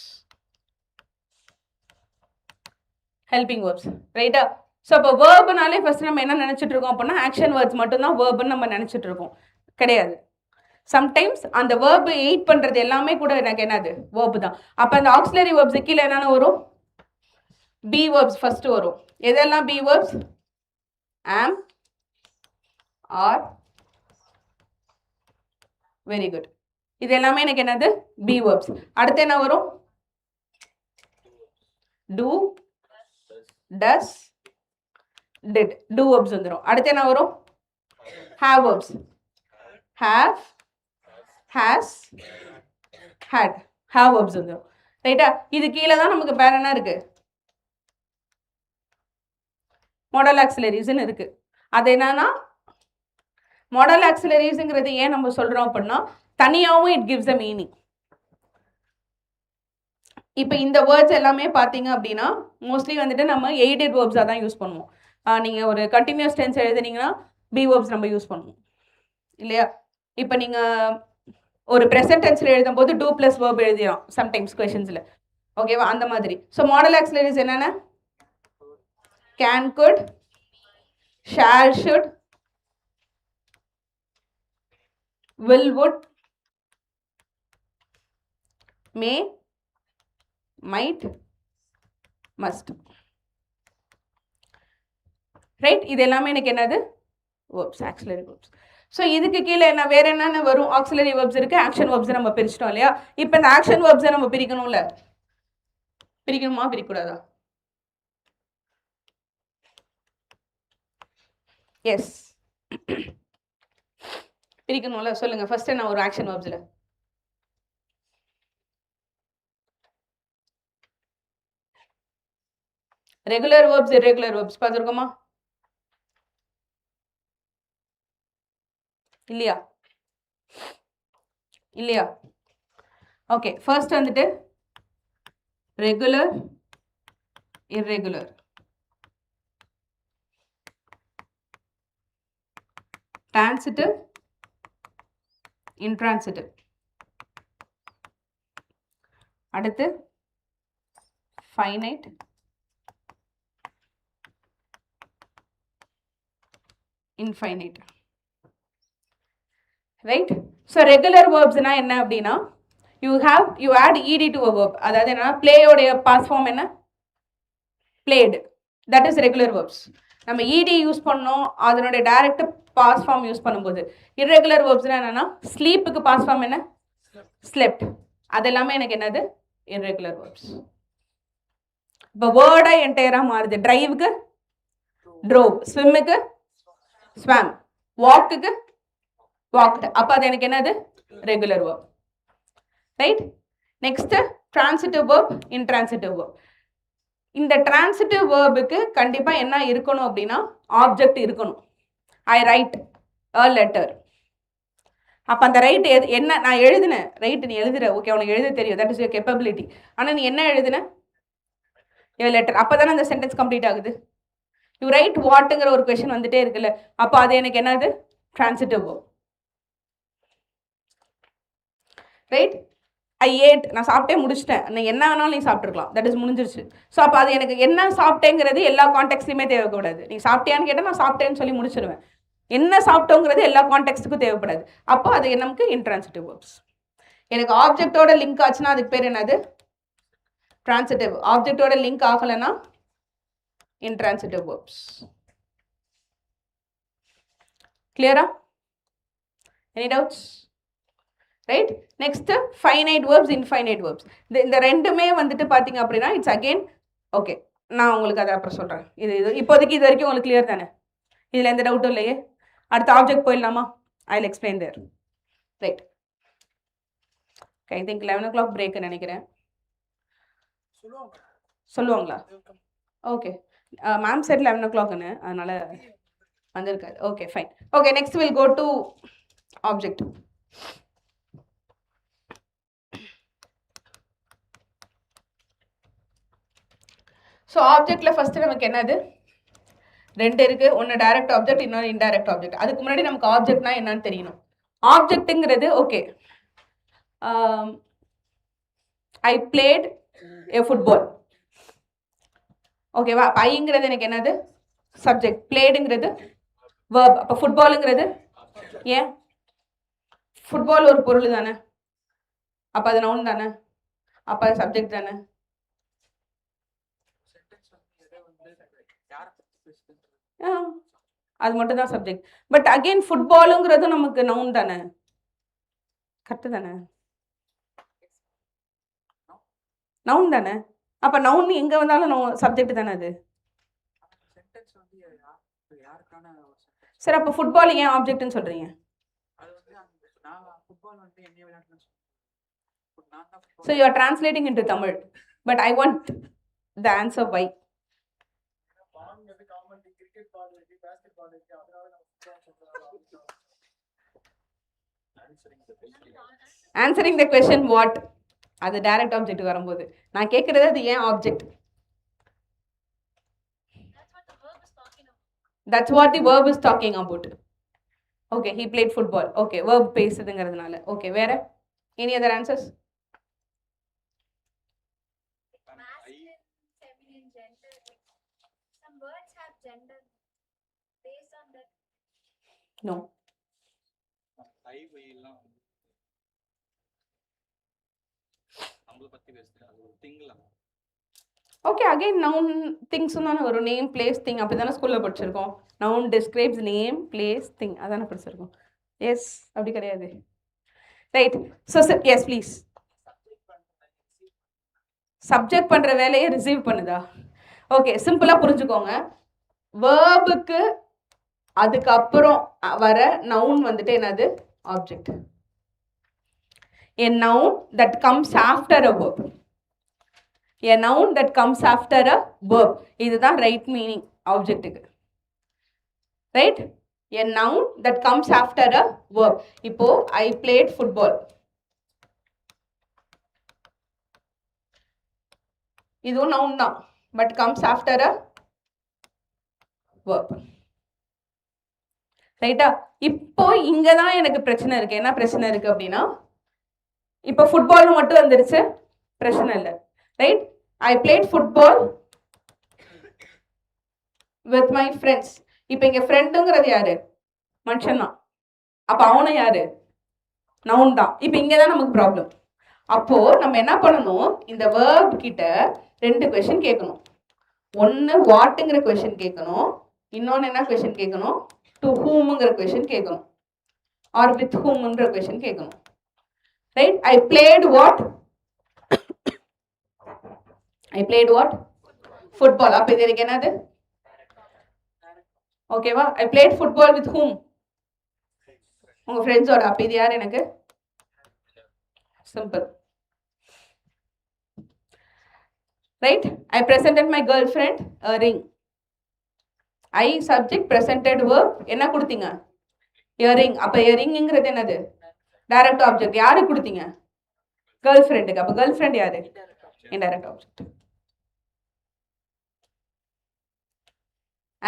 Helping verbs, ரைட்டா? ஸோ அப்போ வேர்புனாலே ஃபர்ஸ்ட் நம்ம என்ன நினச்சிட்டு இருக்கோம் அப்படின்னா ஆக்ஷன் வேர்ட்ஸ் மட்டும்தான் வேர்புன்னு நம்ம நினச்சிட்டு இருக்கோம். கிடையாது. சம்டைம்ஸ் அந்த வேர்பு எயிட் பண்ணுறது எல்லாமே கூட எனக்கு என்னது? வேர்பு தான். அப்போ அந்த ஆக்சிலரி வேர்ப்ஸ் கீழே என்னென்ன வரும்? பி வேர்ப்ஸ் ஃபர்ஸ்ட் வரும். எதெல்லாம் be verbs? Am, are, very good. இது எல்லாமே எனக்கு என்னது? Be verbs. அடுத்து என்ன வரும்? Do, does, did, do verbs வந்துடும். அடுத்து என்ன வரும்? Have verbs. Have, has, had, have verbs வந்துடும், ரைட்டா? இது கீழே தான் நமக்கு பேர் என்ன இருக்கு? மாடல் ஆக்சிலரிஸ்ன்னு இருக்கு. அது என்னன்னா மாடல் ஆக்சிலரிஸ்ங்கிறது ஏன் நம்ம சொல்றோம் அப்படின்னா தனியாகவும் இட் கிவ்ஸ் அ மீனிங். இப்போ இந்த வேர்ட்ஸ் எல்லாமே பார்த்தீங்க அப்படின்னா மோஸ்ட்லி வந்துட்டு நம்ம எய்டட் வேர்ப்ஸாக தான் யூஸ் பண்ணுவோம். நீங்கள் ஒரு கண்டினியூஸ் டென்ஸ் எழுதுனீங்கன்னா பி வேர்ப்ஸ் நம்ம யூஸ் பண்ணுவோம் இல்லையா? இப்போ நீங்கள் ஒரு ப்ரெசன்ட் டென்ஸில் எழுதும்போது டூ ப்ளஸ் வேர்ப் எழுதிடும் சம்டைம்ஸ் கொஷின்ஸில், ஓகேவா? அந்த மாதிரி. ஸோ மாடல் ஆக்சிலரிஸ் என்னென்ன? can, could, shall, should, will, would, may, might, must. Right, இது எல்லாமே எனக்கு என்னது verbs, auxiliary verbs. ஸோ இதுக்கு கீழே என்ன வேறு என்னென்ன வரும்? ஆக்சிலரி verbs இருக்குது, ஆக்ஷன் verbs நம்ம பிரிச்சிட்டோம் இல்லையா? இப்போ இந்த ஆக்ஷன் verbs நம்ம பிரிக்கணும்ல, பிரிக்கணுமா பிரிக்கக்கூடாதா? எஸ், பிரிக்கணும்ல. சொல்லுங்க ஃபர்ஸ்ட் என்ன ஒரு ஆக்ஷன் verbsல? ரெகுலர் verbs, irregular verbs பார்த்துருக்கோமா? இல்லையா? இல்லையா? ஓகே, ஃபர்ஸ்ட் வந்துட்டு ரெகுலர், irregular, transitive, intransitive. அடுத்து finite, infinite. Right. So regular வேர்ப்ஸ்னா என்ன அப்படின்னா, you add ED to a verb. அதாவது என்ன, பிளேயோடைய பாஸ் ஃபார்ம் என்ன? Played. That is regular verbs. நம்ம இடி யூஸ் பண்ணோம், அதனுடைய டைரக்ட் பாஸ் ஃபார்ம் யூஸ் பண்ணும்போது. இர்ரெகுலர் வேர்ப்ஸ்னா என்னன்னா, ஸ்லீப்புக்கு பாஸ் ஃபார்ம் என்ன? ஸ்லெப்ட். அது எல்லாமே எனக்கு என்னது? Irregular verbs. இப்போ வேர்டாக என்டையராக மாறுது. டிரைவுக்கு ட்ரோவ், ஸ்விம்முக்கு ஸ்வாம், வாக்குக்கு வாக்டு. அப்போ அது எனக்கு என்னது? Regular verb. Right. Next transitive verb, intransitive verb. இந்த டிரான்சிட்டிவ் வேர்புக்கு கண்டிப்பாக என்ன இருக்கணும் அப்படின்னா, ஆப்ஜெக்ட் இருக்கணும். ஐ ரைட் அ லெட்டர். அப்போ அந்த ரைட் என்ன? நான் எழுதினேன். ரைட், நீ எழுதுற, ஓகே, உனக்கு எழுத தெரியும், தட் இஸ் யுவர் கேப்பபிலிட்டி. ஆனால் நீ என்ன எழுதுன? எ லெட்டர். அப்போ தானே அந்த சென்டென்ஸ் கம்ப்ளீட் ஆகுது. யூ ரைட் வாட்டுங்கிற ஒரு கொஷின் வந்துட்டே இருக்குல்ல, அப்போ அது எனக்கு என்னது? Transitive verb. Right. I ate, நான் சாப்பிட்டே முடிச்சிட்டேன். நான் என்ன வேணாலும் நீ சாப்பிட்ருக்கலாம், தட் இஸ் முடிஞ்சிருச்சு. ஸோ அப்போ அது எனக்கு என்ன சாப்பிட்டேங்கிறது எல்லா கான்டெக்ட்லையுமே தேவைப்படாது. நீ சாப்பிட்டியான்னு கேட்டால் நான் சாப்பிட்டேன்னு சொல்லி முடிச்சிடுவேன். என்ன சாப்பிட்டோங்கிறது எல்லா கான்டெக்ட்டுக்கும் தேவைப்படாது. அப்போ அது நமக்கு இன்ட்ரான்சிட்டிவ் வேர்ப்ஸ். எனக்கு ஆப்ஜெக்டோட லிங்க் ஆச்சுன்னா அதுக்கு பேர் என்னது? டிரான்சிட்டிவ். ஆப்ஜெக்டோட லிங்க் ஆகலைன்னா இன்ட்ரான்சிட்டிவ் வேர்ப்ஸ். கிளியரா? Any doubts? Right. Next finite verbs, infinite verbs. இந்த ரெண்டுமே வந்துட்டு பார்த்தீங்க அப்படின்னா இட்ஸ் அகெயின் ஓகே. நான் உங்களுக்கு அதை அப்புறம் சொல்கிறேன். இது இப்போதைக்கு இது வரைக்கும் உங்களுக்கு கிளியர் தானே? இதில் எந்த டவுட்டும் இல்லையே? அடுத்த ஆப்ஜெக்ட் போயிடலாமா? I will explain there. Right. I think 11 o'clock break நினைக்கிறேன். சொல்லுவாங்களா? ஓகே. மேம் செட் 11 o'clockன்னு, அதனால வந்திருக்காது. Okay, fine. Okay, next will go to object. So ஆப்ஜெக்டில் ஃபஸ்ட்டு நமக்கு என்னது? ரெண்டு இருக்குது. ஒன்று டைரக்ட் ஆப்ஜெக்ட், இன்னொன்று இன்டைரக்ட் ஆப்ஜெக்ட். அதுக்கு முன்னாடி நமக்கு ஆப்ஜெக்ட்னா என்னன்னு தெரியணும். ஆப்ஜெக்ட்டுங்கிறது okay, I played a football. ஓகேவா? அப்போ ஐங்கிறது எனக்கு என்னது? சப்ஜெக்ட். பிளேடுங்கிறது வேர்ப். அப்போ ஃபுட்பாலுங்கிறது ஏன்? ஃபுட்பால் ஒரு பொருள் தானே, அப்போ அது நவுன் தானே, அப்போ அது சப்ஜெக்ட் தானே. அது மட்டும் தான் சப்ஜெக்ட். பட் அகெயின் ஃபுட்பாலுங்கிறது நமக்கு நவுன் தானே, கரெக்டு தானே? நவுன் தானே. அப்போ நவுன் எங்கே வந்தாலும் சப்ஜெக்ட் தானே அது. சார் அப்போ ஃபுட்பால் ஏன் ஆப்ஜெக்ட்னு சொல்கிறீங்க? So you are translating into Tamil, but I want the answer why. Answering the question what? அது டைரக்ட் ஆப்ஜெக்ட் வரும்போது நான் கேட்கறது அது ஏன் object? That's what the verb is talking about. Okay, he played football. Okay, verb பேசுதுங்கிறதுனால. Okay, வேற? Any other answers? Masculine, feminine, gender, some some words have gender based on that. No. ஐ வெயிலாம் நம்மளை பற்றி பேசுகிறேன் அது ஒரு திங்கலாம். ஓகே, அகைன் நவுன் திங்ஸும் தானே வரும். Name place thing அப்படி தானே ஸ்கூலில் படிச்சிருக்கோம். Noun describes name place thing அதானே படிச்சிருக்கோம். எஸ், அப்படி கிடையாது. Right. So yes please. Subject பண்ணுற வேலையை ரிசீவ் பண்ணுதா? ஓகே, சிம்பிளாக புரிஞ்சுக்கோங்க. வேர்புக்கு அதுக்கப்புறம் வர நவுன் வந்துட்டு என்னது? Object. A noun that comes after a verb. A noun that comes after a verb. இதுதான் ரைட் மீனிங் ஆப்ஜெக்ட்டுக்கு. Right? A noun that comes after a verb. இப்போ I played football. இதுவும் noun தான், but comes after a verb. ரைட்டா? இப்போ இங்க தான் எனக்கு பிரச்சனை இருக்கு. என்ன பிரச்சனை இருக்கு அப்படின்னா, இப்போ ஃபுட்பால் மட்டும் வந்துருச்சு, பிரச்சனை இல்லை. Right? I plate football with my friends. இப்போ இங்க ஃப்ரெண்டுங்கிறது யாரு? மனுஷன் தான். அப்போ அவனும் யாரு? நவுன் தான். இப்போ இங்கே தான் நமக்கு ப்ராப்ளம். அப்போ நம்ம என்ன பண்ணணும்? இந்த வேர்ப் கிட்ட 2 கொஸ்டின் கேட்கணும். ஒன்று வாட்டுங்கிற கொஸ்டின் கேட்கணும், இன்னொன்று என்ன கொஸ்டின் கேட்கணும்? டு ஹூமுங்கிற கொஸ்டின் கேட்கணும், ஆர் வித் ஹூம்ங்கிற கொஸ்டின் கேட்கணும். Right? I played what? I played what? Football. அப்போ இது எனக்கு என்னது? ஓகேவா? I played football with whom? உங்க ஃப்ரெண்ட்ஸோட. அப்போ இது யார் எனக்கு? Simple. Right? I presented my girlfriend a ring. I subject, presented verb, என்ன கொடுத்தீங்க? earring. அப்போ earringங்கிறது என்னது? Direct object. யாருக்கு கொடுத்தீங்க? கேர்ள் ஃப்ரெண்டுக்கு. அப்போ கேர்ள் ஃப்ரெண்ட் யாரு? Indirect object.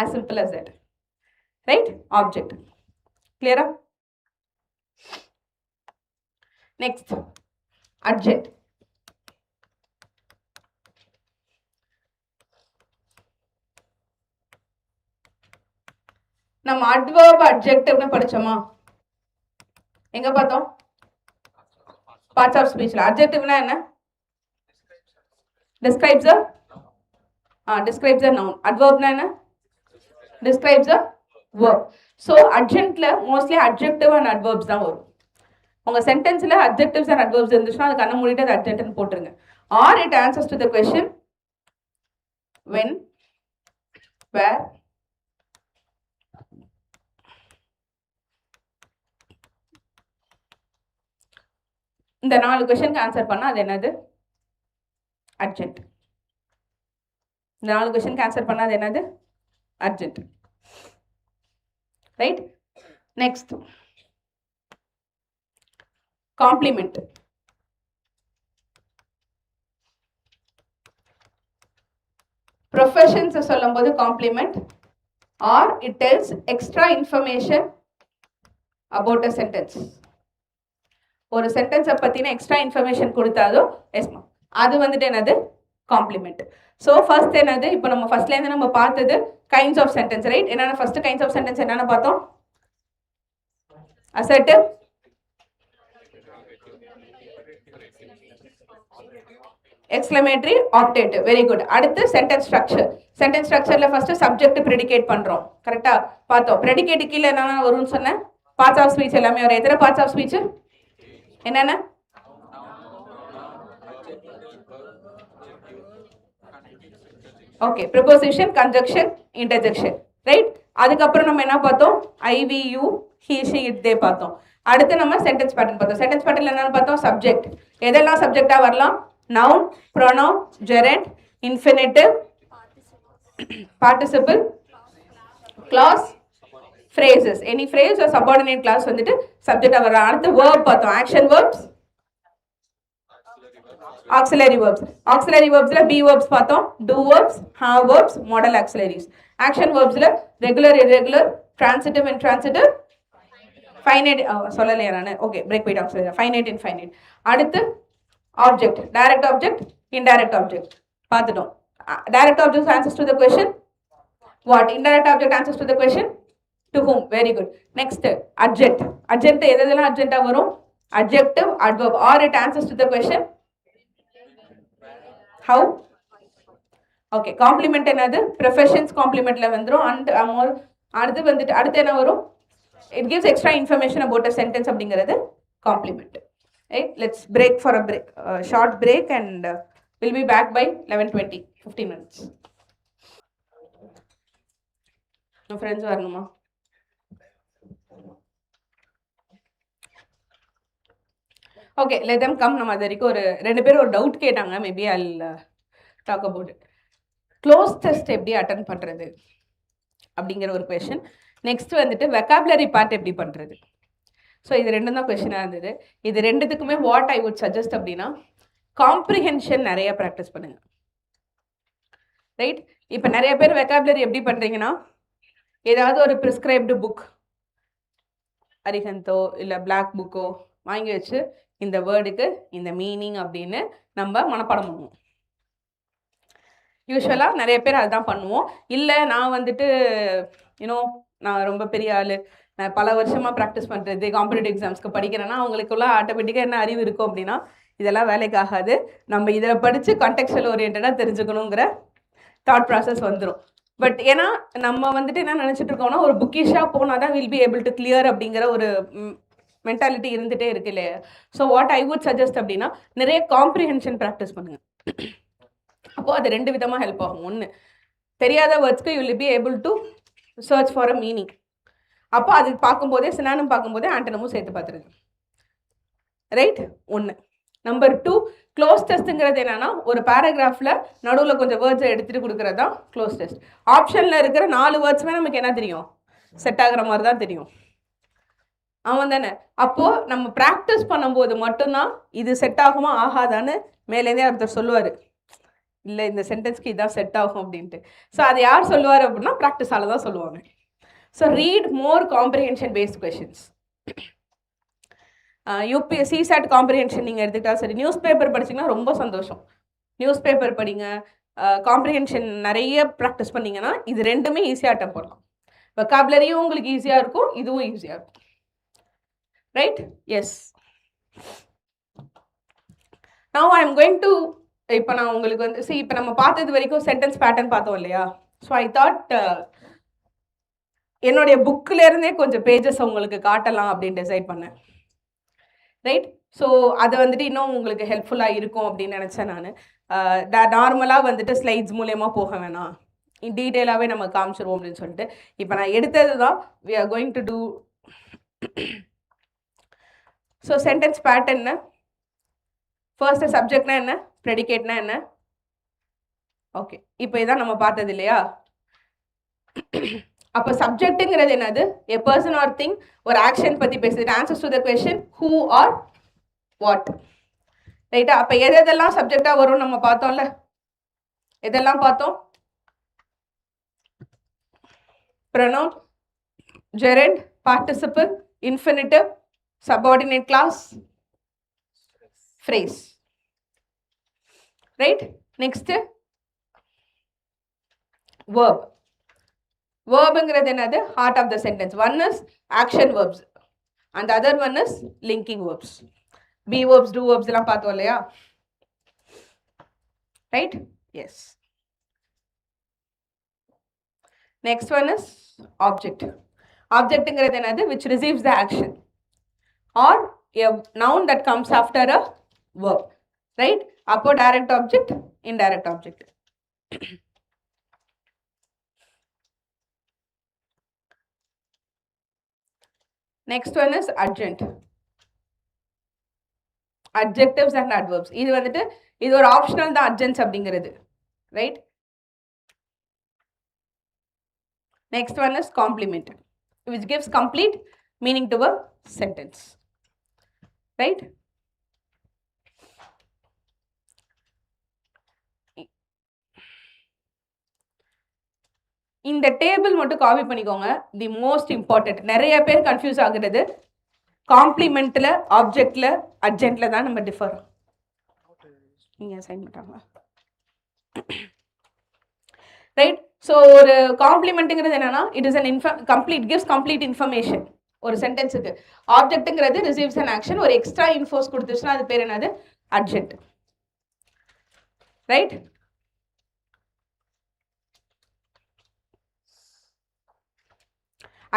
as simple as that. Right? Object. Clear? Next, adjunct. நம்ம adverb adjectiveனு படிச்சோமா? எங்க பார்த்தோம்? Parts of ஸ்பீச்ல. அட்ஜெக்டிவ்னா என்ன? describes a describes a noun. adverbனா என்ன? describes a verb. so adjunctல mostly adjective and adverbs தான் வரும். உங்க சென்டென்ஸ்ல adjectives and adverbs இருந்துச்சுன்னா அது கண்ண மூடிட்டு அது adjunctனு போட்டுருங்க. or it answers to the question when, where, இந்த 4 கொஸ்டினுக்கு ஆன்சர் பண்ணா அது என்னது? அர்ஜென்ட். இந்த 4 கொஸ்டினுக்கு ஆன்சர் பண்ணா அது என்னது? Urgent. Right? Next, complement. Professions சொல்லும்போது complement, or it tells extra information about a sentence. ஒரு சென்டென்ஸை பற்றின எக்ஸ்ட்ரா இன்ஃபர்மேஷன் கொடுத்தாலும் எஸ்மா அது வந்துட்டு என்னது? காம்ப்ளிமெண்ட். ஸோ ஃபர்ஸ்ட் என்னது? இப்போ நம்ம ஃபர்ஸ்ட்லேருந்து நம்ம பார்த்தது கைண்ட்ஸ் ஆஃப் சென்டென்ஸ். ரைட்? என்னென்ன ஃபர்ஸ்ட் கைண்ட்ஸ் ஆஃப் சென்டென்ஸ் என்னென்ன பார்த்தோம்? Assertive, exclamatory, optative. Very good. அடுத்து சென்டென்ஸ் ஸ்ட்ரக்சர். சென்டென்ஸ் ஸ்ட்ரக்சர்ல ஃபர்ஸ்ட் சப்ஜெக்ட் ப்ரெடிகேட் பண்றோம். கரெக்டா பார்த்தோம். ப்ரெடிகேட் கீழே என்னென்ன வரும்னு சொன்னேன்? பார்ட்ஸ் ஆஃப் ஸ்பீச் எல்லாமே வரும். எத்தனை பார்ட்ஸ் ஆஃப் ஸ்பீச்? என்னென்ன? Okay, preposition, conjunction, interjection. Right? அதுக்கப்புறம் நம்ம என்ன பார்த்தோம்? I we, you, he, she, it, they பார்த்தோம். அடுத்து நம்ம சென்டென்ஸ் பேட்டர்ன் பார்த்தோம். சென்டென்ஸ் பேட்டர்ன்ல என்னன்னு பார்த்தோம்? சப்ஜெக்ட். எதெல்லாம் சப்ஜெக்டா வரலாம்? Noun, pronoun, gerund, infinitive, participle, clause, phrases. any phrase or subordinate clause வந்துட்டு சப்ஜெக்டா வரலாம். அடுத்து verb பார்த்தோம். action verbs, auxiliary verbs. auxiliary verbsல be verbs பார்த்தோம், do verbs, have verbs, modal auxiliaries. action verbsல regular, irregular, transitive, intransitive, finite சொல்லலையா நானு? Okay, break point auxiliary, finite, infinite. அடுத்து object, direct object, indirect object பார்த்துட்டோம். direct object answers to the question What? Indirect object answers to the question? To whom? Very good. Next, adject. Adject எதெல்லாம் adject வரும்? Adjective, adverb, or it answers to the question? How? Okay, complement என்னது? Professions complementல வந்துரும். And அடுத்து வந்துட்டு அடுத்து என்ன வரும்? It gives extra information about a sentence அப்படிங்கிறது complement. Right? Let's break for a break, short break, and we'll be back by 11:20, 15 minutes. No friends வரணுமா? Okay, let them come. நம்ம அது வரைக்கும் ஒரு ரெண்டு பேரும் ஒரு டவுட் கேட்டாங்க. Maybe I'll talk about it. Close test எப்படி அட்டன் பண்ணுறது அப்படிங்கிற ஒரு கொஷின். நெக்ஸ்ட் வந்துட்டு வெக்காபுலரி பார்ட் எப்படி பண்ணுறது. ஸோ இது ரெண்டும் தான் கொஷினாக இருந்தது. இது ரெண்டுத்துக்குமே வாட் ஐ வுட் சஜஸ்ட் அப்படின்னா, காம்ப்ரிஹென்ஷன் நிறைய ப்ராக்டிஸ் பண்ணுங்கள். ரைட்? இப்போ நிறைய பேர் வெக்காபுலரி எப்படி பண்ணுறீங்கன்னா, ஏதாவது ஒரு ப்ரிஸ்கிரைப்டு புக், அரிஹந்தோ இல்லை பிளாக் புக்கோ வாங்கி வச்சு இந்த வேர்டுக்கு இந்த மீனிங் அப்படின்னு நம்ம மனப்பாடம் பண்ணுவோம். யூஸ்வலாக நிறைய பேர் அதுதான் பண்ணுவோம். இல்லை நான் வந்துட்டு நான் ரொம்ப பெரிய ஆள், நான் பல வருஷமாக ப்ராக்டிஸ் பண்ணுறது, காம்படிட்டிவ் எக்ஸாம்ஸ்க்கு படிக்கிறேன்னா அவங்களுக்குள்ள ஆட்டோமேட்டிக்காக என்ன அறிவு இருக்கும் அப்படின்னா, இதெல்லாம் வேலைக்கு ஆகாது, நம்ம இதில் படித்து கான்டெக்ஸ்டுவல் ஓரியன்டாக தெரிஞ்சுக்கணுங்கிற தாட் ப்ராசஸ் வந்துடும். பட் ஏன்னா நம்ம வந்துட்டு என்ன நினச்சிட்டு இருக்கோம்னா, ஒரு புக்கிஷாக போனால் தான் will be able to clear அப்படிங்கிற ஒரு மென்டாலிட்டி இருந்துகிட்டே இருக்கு இல்லையா. So what I would suggest அப்படின்னா, நிறைய காம்ப்ரிஹென்ஷன் ப்ராக்டிஸ் பண்ணுங்கள். அப்போது அது ரெண்டு விதமாக ஹெல்ப் ஆகும். ஒன்று, தெரியாத வேர்ட்ஸ்க்கு you will be able to search for a meaning. அப்போ அது பார்க்கும்போதே சினானும் பார்க்கும்போதே ஆண்டனமும் சேர்த்து பார்த்துருது. ரைட்? ஒன்று. நம்பர் 2, க்ளோஸ் டெஸ்ட்டுங்கிறது என்னன்னா, ஒரு பேராகிராஃபில் நடுவில் கொஞ்சம் வேர்ட்ஸை எடுத்துகிட்டு கொடுக்குறது தான் க்ளோஸ் டெஸ்ட். ஆப்ஷனில் இருக்கிற 4 வேர்ட்ஸுமே நமக்கு என்ன தெரியும்? செட் ஆகிற மாதிரி தான் தெரியும். அவன் தானே? அப்போது நம்ம ப்ராக்டிஸ் பண்ணும்போது மட்டும்தான் இது செட் ஆகுமா ஆகாதான்னு மேலேருந்தே ஒருத்தர் சொல்லுவார், இல்லை இந்த சென்டென்ஸ்க்கு இதான் செட் ஆகும் அப்படின்ட்டு. ஸோ அது யார் சொல்லுவார் அப்படின்னா, ப்ராக்டிஸால் தான் சொல்லுவாங்க. ஸோ ரீட் மோர் comprehension paste questions. UPSC CSAT comprehension நீங்கள் எடுத்துக்கிட்டா சரி, நியூஸ் பேப்பர் படிச்சிங்கன்னா ரொம்ப சந்தோஷம். நியூஸ் பேப்பர் படிங்க, காம்ப்ரிஹென்ஷன் நிறைய ப்ராக்டிஸ் பண்ணிங்கன்னா இது ரெண்டுமே ஈஸியாக அட்டம் பண்ணலாம். வெக்காபுலரியும் உங்களுக்கு ஈஸியாக இருக்கும், இதுவும் ஈஸியாக இருக்கும். Right? Yes. Now I am going to, இப்போ நான் உங்களுக்கு வந்து இப்போ நம்ம பார்த்தது வரைக்கும் சென்டென்ஸ் பேட்டர்ன் பார்த்தோம் இல்லையா. ஸோ ஐ தாட் என்னுடைய புக்கிலேருந்தே கொஞ்சம் பேஜஸ் உங்களுக்கு காட்டலாம் அப்படின்னு டிசைட் பண்ணேன். ரைட்? ஸோ அது வந்துட்டு இன்னும் உங்களுக்கு ஹெல்ப்ஃபுல்லாக இருக்கும் அப்படின்னு நினச்சேன் நான். நார்மலாக வந்துட்டு ஸ்லைட்ஸ் மூலயமா போக வேணாம், டீட்டெயிலாகவே நம்ம காமிச்சிருவோம் அப்படின்னு சொல்லிட்டு இப்போ நான் எடுத்தது தான் we are going to do. So sentence பேட்டர்ன்னு ஃபர்ஸ்ட்டு சப்ஜெக்ட்னா என்ன, ப்ரெடிகேட்னா என்ன. ஓகே, இப்போ இதான் நம்ம பார்த்தது இல்லையா. அப்போ சப்ஜெக்ட்டுங்கிறது என்னது? எ பர்சன் ஆர் திங், ஒரு ஆக்ஷன் பற்றி பேசுது. Answers to the question who are what. ரைட்டா? அப்போ எதெல்லாம் சப்ஜெக்டாக வரும் நம்ம பார்த்தோம்ல, எதெல்லாம் பார்த்தோம்? Pronoun, gerund, participle, infinitive, subordinate class, phrase. Right? Next, verb. Verbங்கிறது என்னது? Heart of the sentence. One is action verbs and the other one is linking verbs. Be verbs, do verbs எல்லாம் பார்த்தோம் இல்லையா. Right? Yes. Next one is object. Objectங்கிறது என்னது? Which receives the action, or a noun that comes after a verb. Right? Appo direct object, indirect object. Next one is adjunct. Adjectives and adverbs. இது வந்துட்டு இது ஒரு optional தான் adjuncts அப்படிங்கிறது. Right? Next one is complement, which gives complete meaning to a sentence. Right? இந்த table மட்டும் copy பண்ணிக்கோங்க. The most important, நிறைய பேர் கன்ஃபியூஸ் ஆகுறது காம்ப்ளிமெண்ட்ல, ஆப்ஜெக்ட்ல, அட்ஜென்ட்ல தான் நம்ம டிஃபர். நீங்க அசைன் பண்ணிட்டாங்க. ரைட்? ஸோ ஒரு காம்ப்ளிமெண்ட்டுங்கிறது என்னன்னா it is an complete gives complete information ஒரு சென்டென்ஸுக்கு. ஆப்ஜெக்ட்டுங்கிறது ரிசீவ்ஸ் அன் ஆக்ஷன், ஒரு எக்ஸ்ட்ரா இன்ஃபோர்ஸ் கொடுத்துச்சுன்னா அது பேர் என்னது? Adjunct. Right?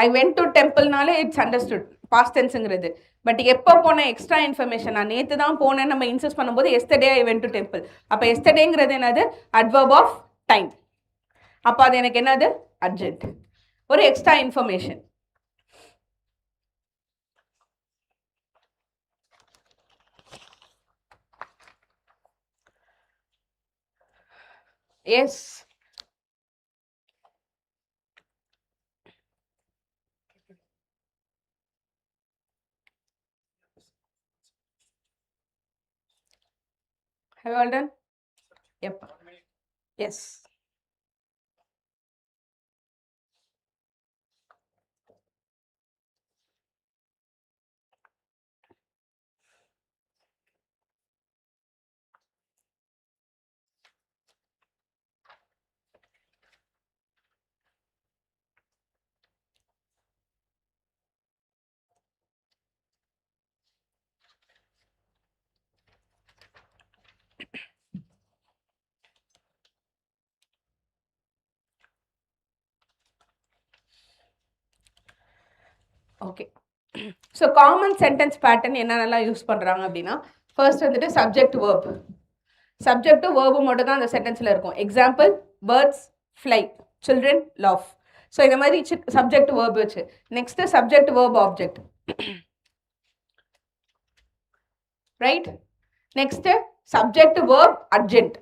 I went to டெம்பிள்னாலே இட்ஸ் அண்டர்ஸ்டுட் பாஸ்ட் டென்ஸுங்கிறது. பட் எப்போ போன எக்ஸ்ட்ரா இன்ஃபர்மேஷன், நான் நேற்று தான் போனேன் நம்ம இன்சஸ்ட் பண்ணும்போது yesterday I went to temple. அப்போ எஸ்டர்டேங்கிறது என்னது? Adverb of time. அப்போ அது எனக்கு என்னது? அட்ஜெக்ட், ஒரு extra information. Yes, have you all done? Yep. Yes. Okay. So common sentence pattern என்னென்னலாம் யூஸ் பண்ணுறாங்க அப்படின்னா, ஃபர்ஸ்ட் வந்துட்டு சப்ஜெக்ட் வேர்ப். சப்ஜெக்ட் வேர்பு மட்டும் தான் அந்த சென்டென்ஸில் இருக்கும். Example, birds fly, children love. So இந்த மாதிரி சப்ஜெக்ட் வேர்ப் வச்சு. Next subject verb object. Right? Next subject verb adjunct.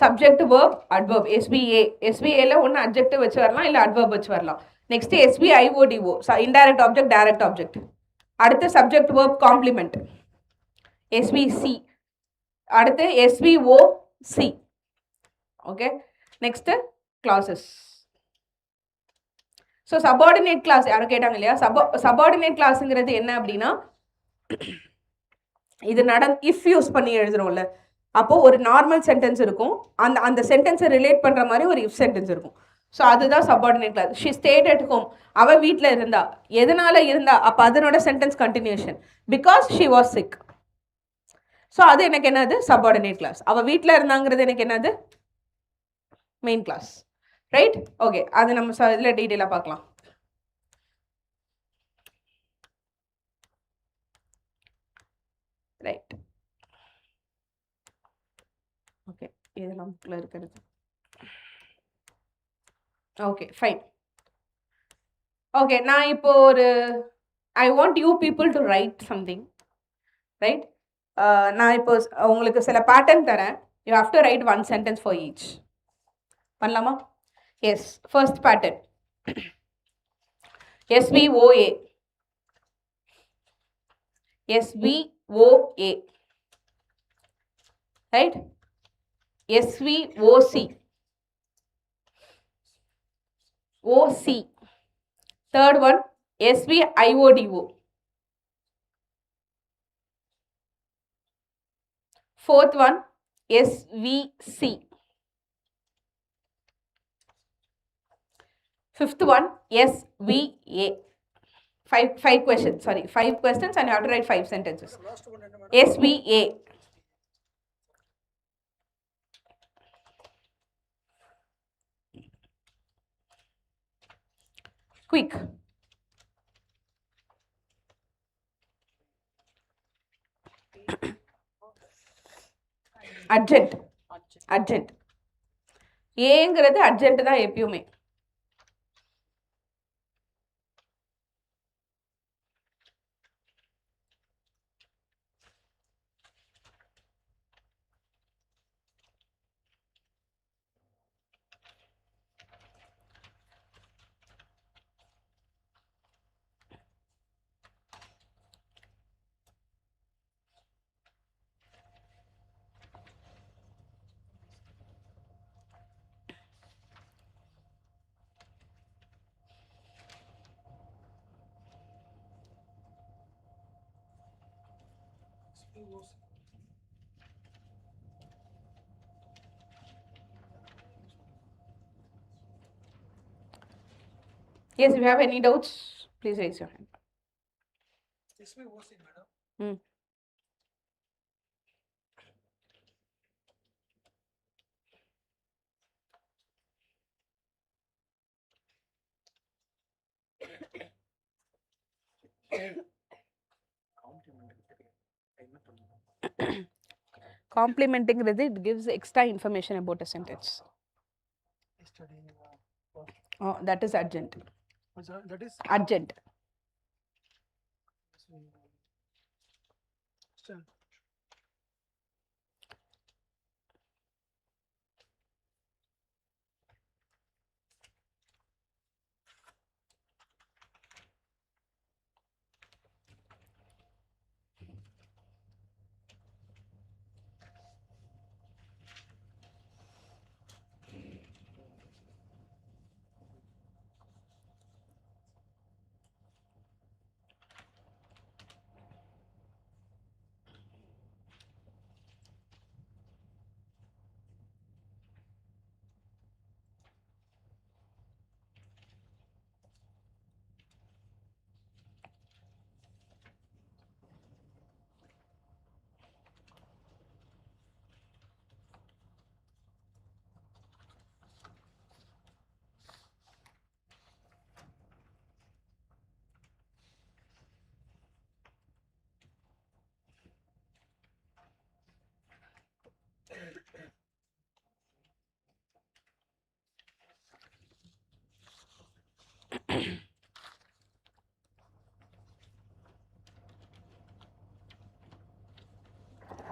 Subject verb adverb, SVA. எஸ்பிஏல ஒன்று அட்ஜெக்ட் வச்சு வரலாம், இல்லை அட்வர்ப் வச்சு வரலாம். Next SVIODO, indirect object, direct object. அடுத்து சப்ஜெக்ட் வேர்ப் காம்ப்ளிமெண்ட், எஸ்பிசி. அடுத்து எஸ்பிஓசி. Okay. Next clauses. So subordinate clause யாரும் கேட்டாங்க இல்லையா? சபார்டினேட் கிளாஸுங்கிறது என்ன அப்படின்னா, இது இஃப் யூஸ் பண்ணி எழுதுறோம்ல, அப்போ ஒரு நார்மல் சென்டென்ஸ் இருக்கும், அந்த அந்த சென்டென்ஸை ரிலேட் பண்ணுற மாதிரி ஒரு இஃப் சென்டென்ஸ் இருக்கும். ஸோ அதுதான் subordinate clause. She stayed at home, அவள் வீட்டில் இருந்தா. எதனால இருந்தா? அப்போ அதனோட sentence continuation, because she was sick. So அது எனக்கு என்னது? Subordinate clause. அவள் வீட்டில் இருந்தாங்கிறது எனக்கு என்னது? Main clause. ரைட்? ஓகே, அது நம்ம இதில் டீட்டெயிலாக பார்க்கலாம். ரைட். ஓகே, இதெல்லாம் புக்கில் இருக்கிறது. Okay, fine. ஓகே, நான் இப்போ ஒரு I want you people to write something. Right? நான் இப்போ உங்களுக்கு சில பேட்டர்ன் தரேன். You have to write one sentence for each. பண்ணலாமா? Yes. First pattern SVOA. SVOA. Right? SVOC. OC. Third one, SVIODO. Fourth one, SVC. Fifth one, SVA. Five questions, sorry, 5 questions and you have to write 5 sentences. SVA. Quick. Urgent. Urgent. ஏங்கிறது urgent தான் எப்பயுமே. Yes, if you have any doubts, please raise your hand. SVOC, madam. Hmm. Complementing it gives extra information about a sentence. Oh, that is urgent. That is Urgent.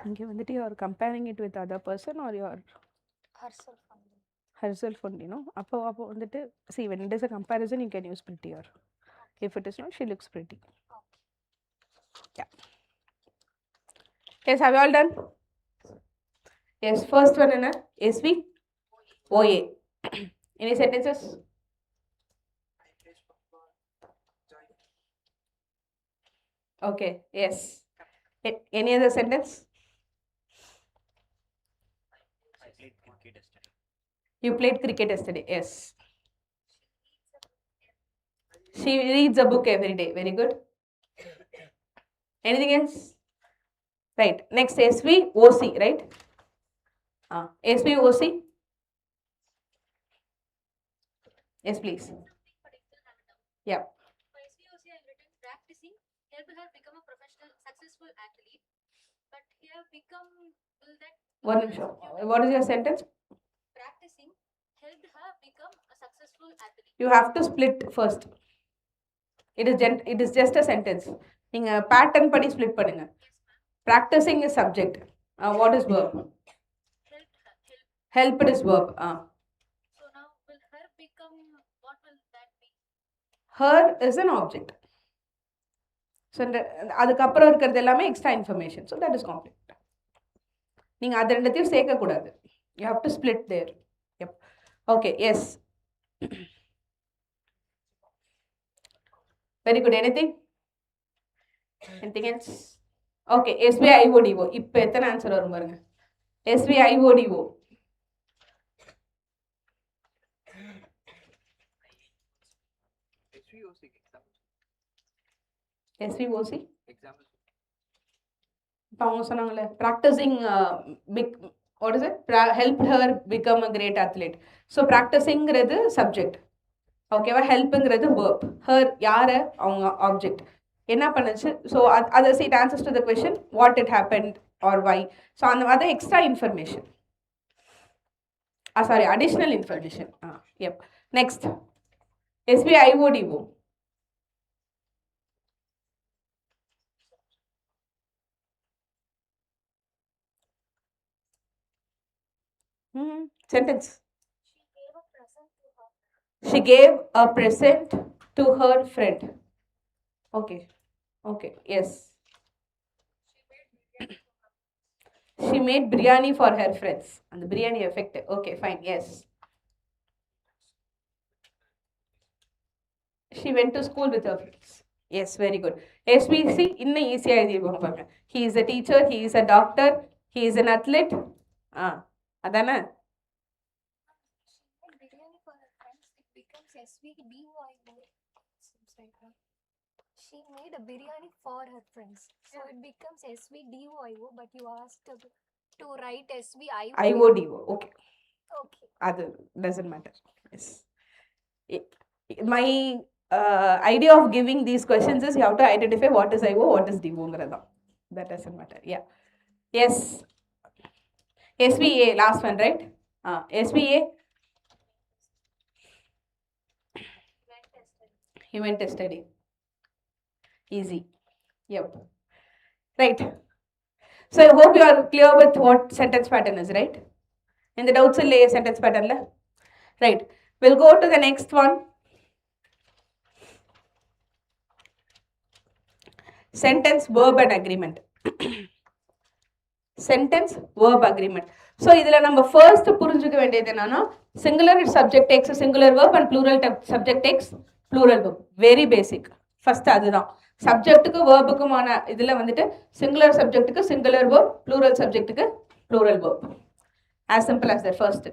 இங்கே வந்துட்டு you are comparing it with other person or you are Herself only. herself only, no? அப்போ வந்துட்டு see when it is a comparison you can use prettier. If it is not, she looks pretty. Yeah. Yes, have you all done? Yes, first one என்ன SV OA. Any sentences? Okay, yes. Any other sentence? I played cricket yesterday. You played cricket yesterday, yes. She reads a book every day, very good. Anything else? Right, next SVOC, right? SVOC? Yes, please. Yeah. For SVOC, I have written practicing helped her become a professional, successful athlete. But here become will that One நிமிஷம். What is your sentence? practicing helped her become a successful athlete. You have to split first. It is just a sentence. நீங்க pattern படி split பண்ணுங்க. Practicing is subject. What is verb? Helped is verb. So now will her become, what will that be? Her is an object. So அதுக்கப்புறம் இருக்கிறது எல்லாமே extra information. So that is complete. நீங்க அது ரெண்டத்தையும் சேர்க்க கூடாது. You have to split there. Yep. Okay, yes. Very good. Anything? Anything else? Okay, SVIODO. இப்போ எத்தனை answer வரும் பாருங்க. SVIODO. SVOC Example. இப்போ அவங்க சொன்னாங்கல்ல practising big what is it help her become a great athlete. So ப்ராக்டிசிங்கிறது சப்ஜெக்ட், ஓகேவா? ஹெல்ப்புங்கிறது வேர்ப், ஹர் யார் அவங்க ஆப்ஜெக்ட். என்ன பண்ணுச்சு? ஸோ அது it answers to the question what it happen or why. So அந்த மாதிரி extra information, sorry additional information. எப். Next SVIODO. Sentence. She gave a present She gave a present to her. to her friend. Okay. Okay. Yes. She made biryani for her friends. And the biryani effect. Okay, fine. Yes. She went to school with her friends. Yes, very good. SBC இன்னும் ஈஸியாக எழுதிருப்பாங்க பாருங்க. He is a teacher, he is a doctor, he is an athlete. அதானே? She made biryani for her friends. It becomes SVDYO. right now. She made a biryani for her friends. So it becomes SVDOIO, but you asked to write SVIO. IODO. Okay. Okay. That doesn't matter. Yes. My idea of giving these questions is you have to identify what is IO, what is DO. That doesn't matter. Yeah. Yes. SBA, last one, right? SBA. Event study. Easy. Yep. Right. So I hope you are clear with what sentence pattern is, right? In the doubts lay sentence pattern la? Right. We'll go to the next one. Sentence, verb and agreement. Sentence, verb, agreement. So இதில் நம்ம first புரிஞ்சுக்க வேண்டியது என்னன்னா singular subject takes a singular verb and plural subject takes plural verb. Very basic. First அதுதான். சப்ஜெக்ட்டுக்கு வேர்புக்குமான இதில் வந்துட்டு singular subjectக்கு singular verb, plural subjectக்கு plural verb. As simple as that. First.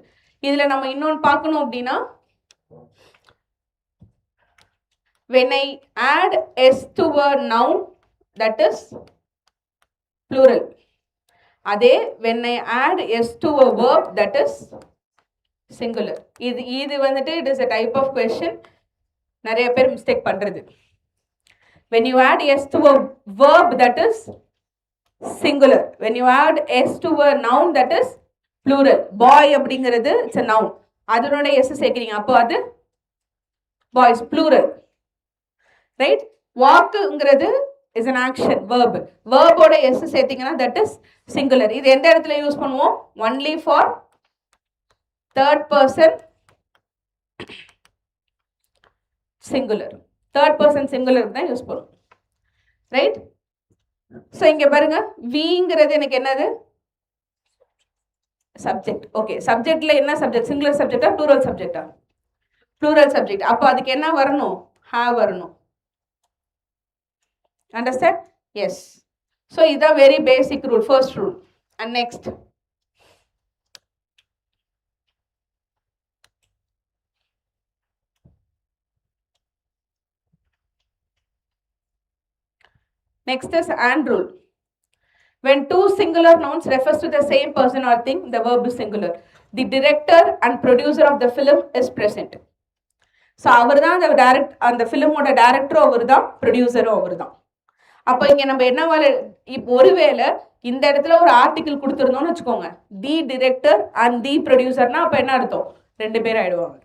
இதில் நம்ம இன்னொன்று பார்க்கணும் அப்படின்னா when I add s to a noun, that is plural. அதே when I add s to a verb, that is singular. இது வந்துட்டு it is a type of question நிறைய பேர் mistake பண்றது. When you add s to a verb, that is singular. When you add s to a noun, that is plural. Boy அப்படிங்கிறது it's a noun. அதனோட s சேர்க்கிறீங்க அப்போ அது boys plural. Right? Walkங்கிறது is an action, verb. Verb ஓட s சேர்த்தீங்கன்னா that is singular. இது எந்த இடத்துல use பண்ணுவோம்? Only for third person singular. Third person singular தான் யூஸ் பண்ணுவோம். Right? So இங்க பாருங்க Vங்கிறது எனக்கு என்னது? Subject. Okay. Subjectல என்ன subject? Singular subjectா plural subjectா? Plural subject. அப்போ அதுக்கு என்ன வரணும்? Have வரணும். Understand? Yes. So this is a very basic rule, first rule. And next. Next is and rule. When two singular nouns refers to the same person or thing, the verb is singular. The director and producer of the film is present. So அவர்தான் அந்த ஃபிலிமோட டைரக்டரும் அவர்தான் ப்ரொடியூசரும் அவர்தான். அப்போ இங்கே நம்ம என்ன ஒருவேளை இந்த இடத்துல ஒரு ஆர்டிக்கிள் கொடுத்துருந்தோம்னு வச்சுக்கோங்க தி டிரெக்டர் அண்ட் தி ப்ரொடியூசர்னா அப்போ என்ன அர்த்தம் ரெண்டு பேர் ஆயிடுவாங்க.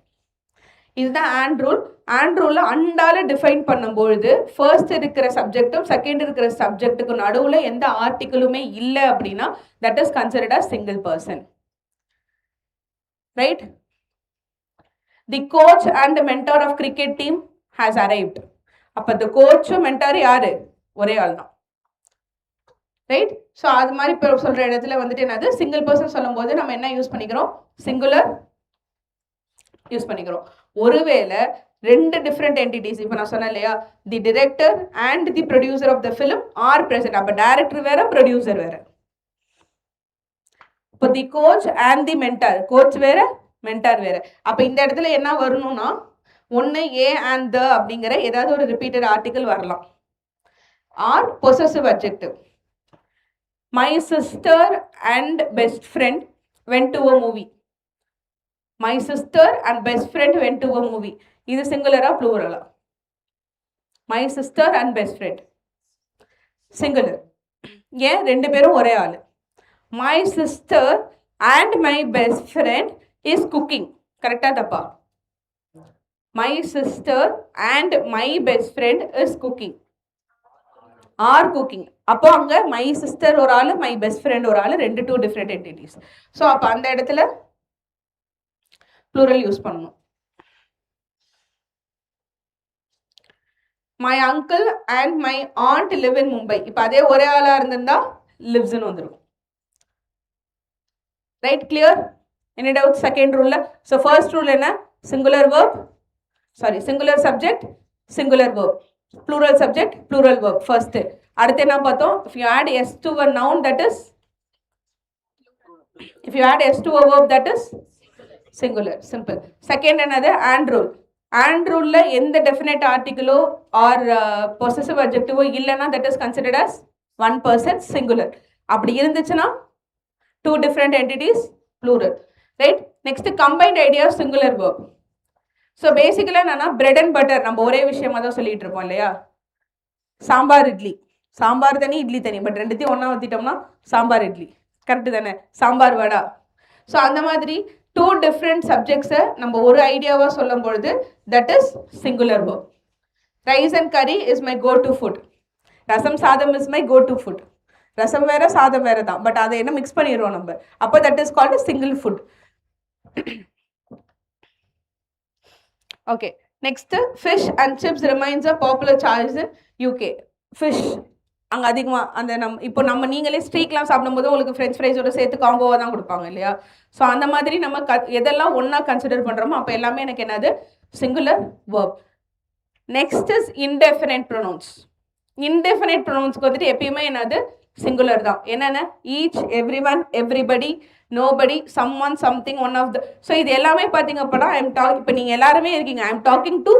இதுதான் ஆண்ட் ரூல். ஆண்ட் ரூலில் அண்டால டிஃபைன் பண்ணும்பொழுது ஃபர்ஸ்ட் இருக்கிற சப்ஜெக்டும் செகண்ட் இருக்கிற சப்ஜெக்ட்டுக்கும் நடுவில் எந்த ஆர்டிக்கிளுமே இல்லை அப்படின்னா that is considered as single person. Right? The coach and mentor of cricket team has arrived. அப்போ தி கோச்சும் மென்டார் யாரு? ஒரே ஆள் தான். ரைட்? ஸோ அது மாதிரி இப்போ சொல்கிற இடத்துல வந்துட்டு என்னது சிங்கிள் பர்சன் சொல்லும் போது நம்ம என்ன யூஸ் பண்ணிக்கிறோம்? சிங்குலர் யூஸ் பண்ணிக்கிறோம். ஒருவேளை ரெண்டு டிஃப்ரெண்ட் என்டிட்டிஸ் இப்போ நான் சொன்னேன் இல்லையா the director and the producer of the film are present. அப்போ டைரக்டர் வேற ப்ரொடியூசர் வேற. இப்போ the coach and the mentor, coach வேற மென்டார் வேற. அப்போ இந்த இடத்துல என்ன வரணும்னா ஒன்று ஏ அண்ட் த அப்படிங்கிற ஏதாவது ஒரு ரிப்பீட்டட் ஆர்டிக்கல் வரலாம். Or possessive adjective. My sister and best friend went to a movie. My sister and best friend went to a movie. இது singular-ஆ plural-ஆ? My sister and best friend. Singular. ஏன் ரெண்டு பேரும் ஒரே ஆள். My sister and my best friend is cooking. கரெக்டா தப்பா? My sister and my best friend is cooking. Or cooking. அப்போ அங்கே மை சிஸ்டர் ஒரு ஆள் மை பெஸ்ட் ஃப்ரெண்ட் ஒரு ஆள், ரெண்டு டூ டிஃப்ரெண்ட் என்டிட்டிஸ். ஸோ அப்போ அந்த இடத்துல ப்ளூரல் யூஸ் பண்ணணும். My uncle and my aunt live in Mumbai. இப்போ அதே ஒரே ஆளாக இருந்திருந்தா லிவ்ஸ்ன்னு வந்துடும். Right? Clear? Any doubt second ரூலில்? ஸோ ஃபர்ஸ்ட் ரூல் என்ன? Singular verb, sorry singular subject singular verb, plural subject plural verb. first அடுத்து என்ன பார்த்தோம்? if you add s to a noun, that is if you add s to a verb, that is singular. Simple. Second another and rule. and rule எந்த definite article or possessive adjective இல்லைன்னா that is considered as one person singular. அப்படி இருந்துச்சுன்னா two different entities plural, right? Next combined idea of singular verb. So basically என்னன்னா bread and butter நம்ம ஒரே விஷயமா தான் சொல்லிட்டு இருப்போம் இல்லையா? சாம்பார் இட்லி, சாம்பார் தனி இட்லி தனி, பட் ரெண்டுத்தையும் ஒன்றா ஊற்றிட்டோம்னா சாம்பார் இட்லி, கரெக்டு தானே? சாம்பார் வடா. ஸோ அந்த மாதிரி டூ டிஃப்ரெண்ட் சப்ஜெக்ட்ஸை நம்ம ஒரு ஐடியாவாக சொல்லும் பொழுது that is singular verb. Rice and curry is my go to food, rasam sadam is my go to food. ரசம் வேற சாதம் வேற தான், பட் அதை என்ன மிக்ஸ் பண்ணிடுவோம் நம்ம, அப்போ that is called single food. Okay, next fish and chips remains a popular choice in UK. Fish அங்கே அதிகமாக அந்த இப்போ நம்ம நீங்களே ஸ்ட்ரீக்லாம் சாப்பிடும்போது உங்களுக்கு ஃப்ரெஞ்ச் ஃப்ரைஸோட சேர்த்து காம்போவாக தான் கொடுப்பாங்க இல்லையா? ஸோ அந்த மாதிரி நம்ம எதெல்லாம் ஒன்றா கன்சிடர் பண்ணுறோமோ அப்போ எல்லாமே எனக்கு என்னது singular verb. Next is indefinite pronouns. Indefinite ப்ரொனவுன்ஸ்க்கு வந்துட்டு எப்பயுமே என்னது சிங்குலர் தான். என்னென்ன? Each, everyone, everybody, nobody, someone, something, one of the. So இது எல்லாமே பார்த்தீங்க அப்படின்னா இப்போ நீங்கள் எல்லாருமே இருக்கீங்க, I am talking to,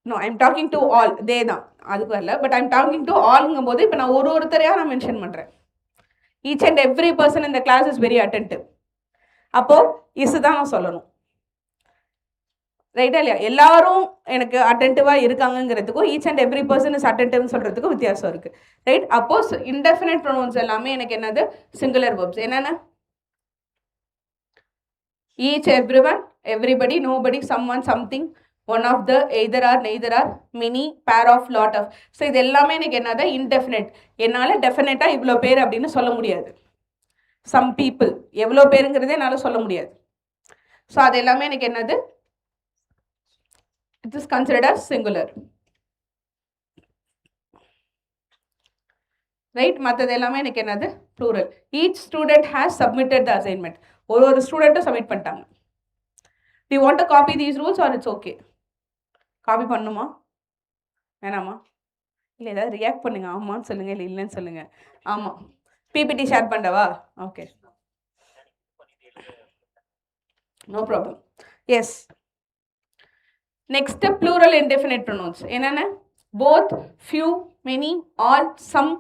no I am talking to all, they தான், அதுக்கு வரல, but I am talking to ஆல்ங்கும் போது இப்போ நான் ஒருத்தரையாக நான் மென்ஷன் பண்ணுறேன். ஈச் அண்ட் எவ்ரி பர்சன் இந்த கிளாஸ் இஸ் வெரி அட்டென்டிவ். அப்போது இஸ் தான் நான் சொல்லணும், ரைட்டா இல்லையா? எல்லாரும் எனக்கு அட்டென்டிவாக இருக்காங்கிறதுக்கும் each and every person is அட்டென்டிவ்னு சொல்கிறதுக்கும் வித்தியாசம் இருக்குது, ரைட்? அப்போஸ் இன்டெஃபினைட் ப்ரொனவுன்ஸ் எல்லாமே எனக்கு என்னது சிங்குலர் verbs. என்னென்ன? Each, everyone, everybody, nobody, someone, something, one of the, either or, neither nor, many, pair of, lot of. So இது எல்லாமே எனக்கு என்னது இன்டெஃபினைட். என்னால் டெஃபினட்டாக இவ்வளோ பேர் அப்படின்னு சொல்ல முடியாது. சம் பீப்புள் எவ்வளோ பேருங்கிறதே என்னால் சொல்ல முடியாது. ஸோ அது எல்லாமே எனக்கு என்னது, it is considered as singular, right? மற்றது எல்லாமே எனக்கு என்னது plural. Each student has submitted the assignment. ஒரு ஸ்டூடெண்ட்டும் சப்மிட் பண்ணிட்டாங்க. Do you want to copy these rules or it's okay? Copy பண்ணுமா வேணாமா? இல்லை ஏதாவது ரியாக்ட் பண்ணுங்க, ஆமான்னு சொல்லுங்க, இல்லை இல்லைன்னு சொல்லுங்க. ஆமாம், பிபிடி ஷேர் பண்ணவா? Okay, no problem. Yes, next plural indefinite pronouns. என்னென்ன? Both, few, many, all, some,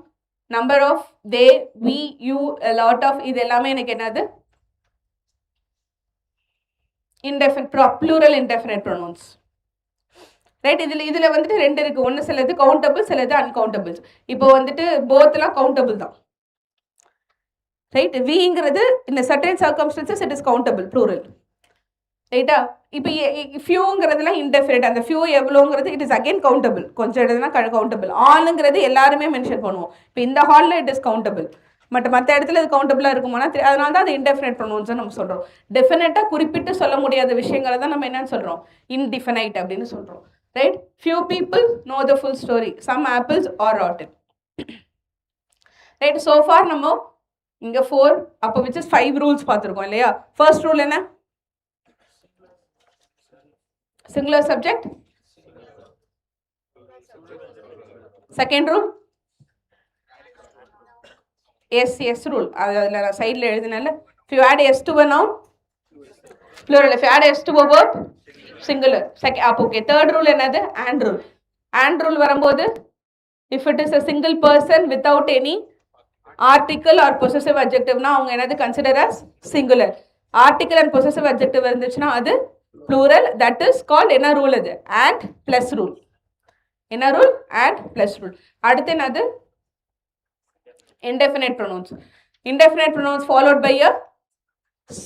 number of, they, we, you, lot of. இது எல்லாமே எனக்கு என்னது ப்ளூரல் இன்டெஃபினைட் ப்ரொனவுன்ஸ், ரைட்? இதில் வந்துட்டு ரெண்டு இருக்குது. ஒன்று சிலது கவுண்டபிள், சிலது அன்கவுண்டபிள்ஸ். இப்போ வந்துட்டு போத்லாம் கவுண்டபிள் தான், ரைட்? விங்கிறது இந்த certain circumstances it is countable plural, ரைட்டா? இப்போ ஃபியூங்கிறதுலாம் இன்டெஃபினைட், அந்த ஃபியூ எவ்வளோங்கிறது இட் இஸ் அகெயின் கவுண்டபிள். கொஞ்சம் இடத்துனா கவுண்டபிள். ஆளுங்கிறது எல்லாருமே மென்ஷன் பண்ணுவோம். இப்போ இந்த ஹாலில் இட் இஸ் கவுண்டபிள், மற்ற இடத்துல இது கவுண்டபிளாக இருக்குமானா அதனால தான் அது இன்டெஃபினைட் ப்ரொனவுன்ஸ் நம்ம சொல்கிறோம். டெஃபினட்டாக குறிப்பிட்டு சொல்ல முடியாத விஷயங்களை தான் நம்ம என்னன்னு சொல்கிறோம், இன்டிஃபினைட் அப்படின்னு சொல்கிறோம், right? Few people know the full story, some apples are rotten, right? So for நம்ம இங்கே 4, அப்போ விச் இஸ் 5 ரூல்ஸ் பார்த்துருக்கோம் இல்லையா? ஃபர்ஸ்ட் ரூல் என்ன? Singular subject. Second rule. Yes rule. அதில் நான் சைடில் எழுதினால if you add s to a noun plural, if you add s to a verb singular. அப்போ ஓகே. Third rule என்னது? and rule. and rule வரும்போது if it is a single person without any article or possessive adjective னா அவங்க என்னது consider as singular. article and possessive adjective இருந்துச்சுன்னா அது plural. that is called என்ன rule? அது and plus rule. என்ன rule? and plus rule. அடுத்து என்னது? indefinite pronouns. indefinite pronouns followed by a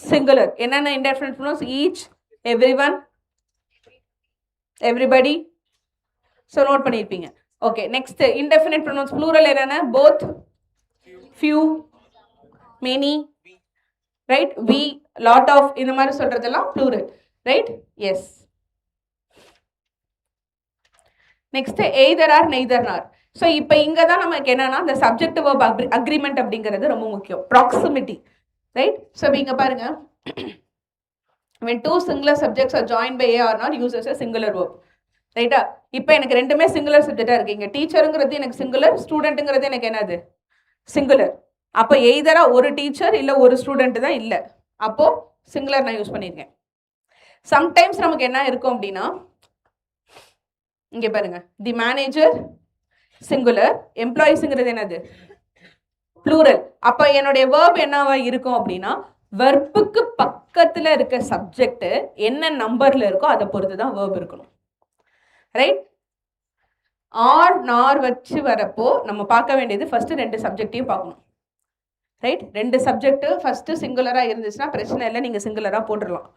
singular. என்னென்ன indefinite pronouns? each, everyone, everybody. so note பண்ணிருப்பீங்க. okay, next indefinite pronouns plural என்னென்ன? both, few, many, right? we, lot of, இந்த மாதிரி சொல்றதெல்லாம் plural, right? yes. next either or neither nor. So இப்போ இங்கே தான் நமக்கு என்னன்னா இந்த சப்ஜெக்ட் verb அக்ரிமெண்ட் அப்படிங்கிறது ரொம்ப முக்கியம். Proximity, right? ஸோ இப்போ இங்கே பாருங்க, when two singular subjects are joined by a or not uses a singular verb, ரைட்டா? இப்போ எனக்கு ரெண்டுமே சிங்குலர் சப்ஜெக்டாக இருக்கு. இங்கே டீச்சருங்கிறது எனக்கு சிங்குலர், ஸ்டூடெண்ட்டுங்கிறது எனக்கு என்னது சிங்குலர். அப்போ எய்தரா ஒரு டீச்சர் இல்லை ஒரு ஸ்டூடெண்ட் தான் இல்லை, அப்போது சிங்குலர் நான் யூஸ் பண்ணியிருக்கேன். சம்டைம்ஸ் நமக்கு என்ன இருக்கும் அப்படின்னா, இங்க பாருங்க, தி மேனேஜர் சிங்குலர், எம்ப்ளாயிஸ்ங்கிறது என்னது ப்ளூரல். அப்ப என்னுடைய வேர்ப் என்னவா இருக்கும் அப்படின்னா, வெர்புக்கு பக்கத்துல இருக்க சப்ஜெக்ட் என்ன நம்பர்ல இருக்கோ அதை பொறுத்து தான் வேர்ப் இருக்கணும். ரைட்? ஆர் நார் வச்சு வரப்போ நம்ம பார்க்க வேண்டியது ஃபர்ஸ்ட் 2 சப்ஜெக்டையும் பார்க்கணும். ரைட்? 2 சப்ஜெக்ட் ஃபர்ஸ்ட் சிங்குலரா இருந்துச்சுன்னா பிரச்சனை இல்லை, நீங்க சிங்குலரா போட்டுடலாம்,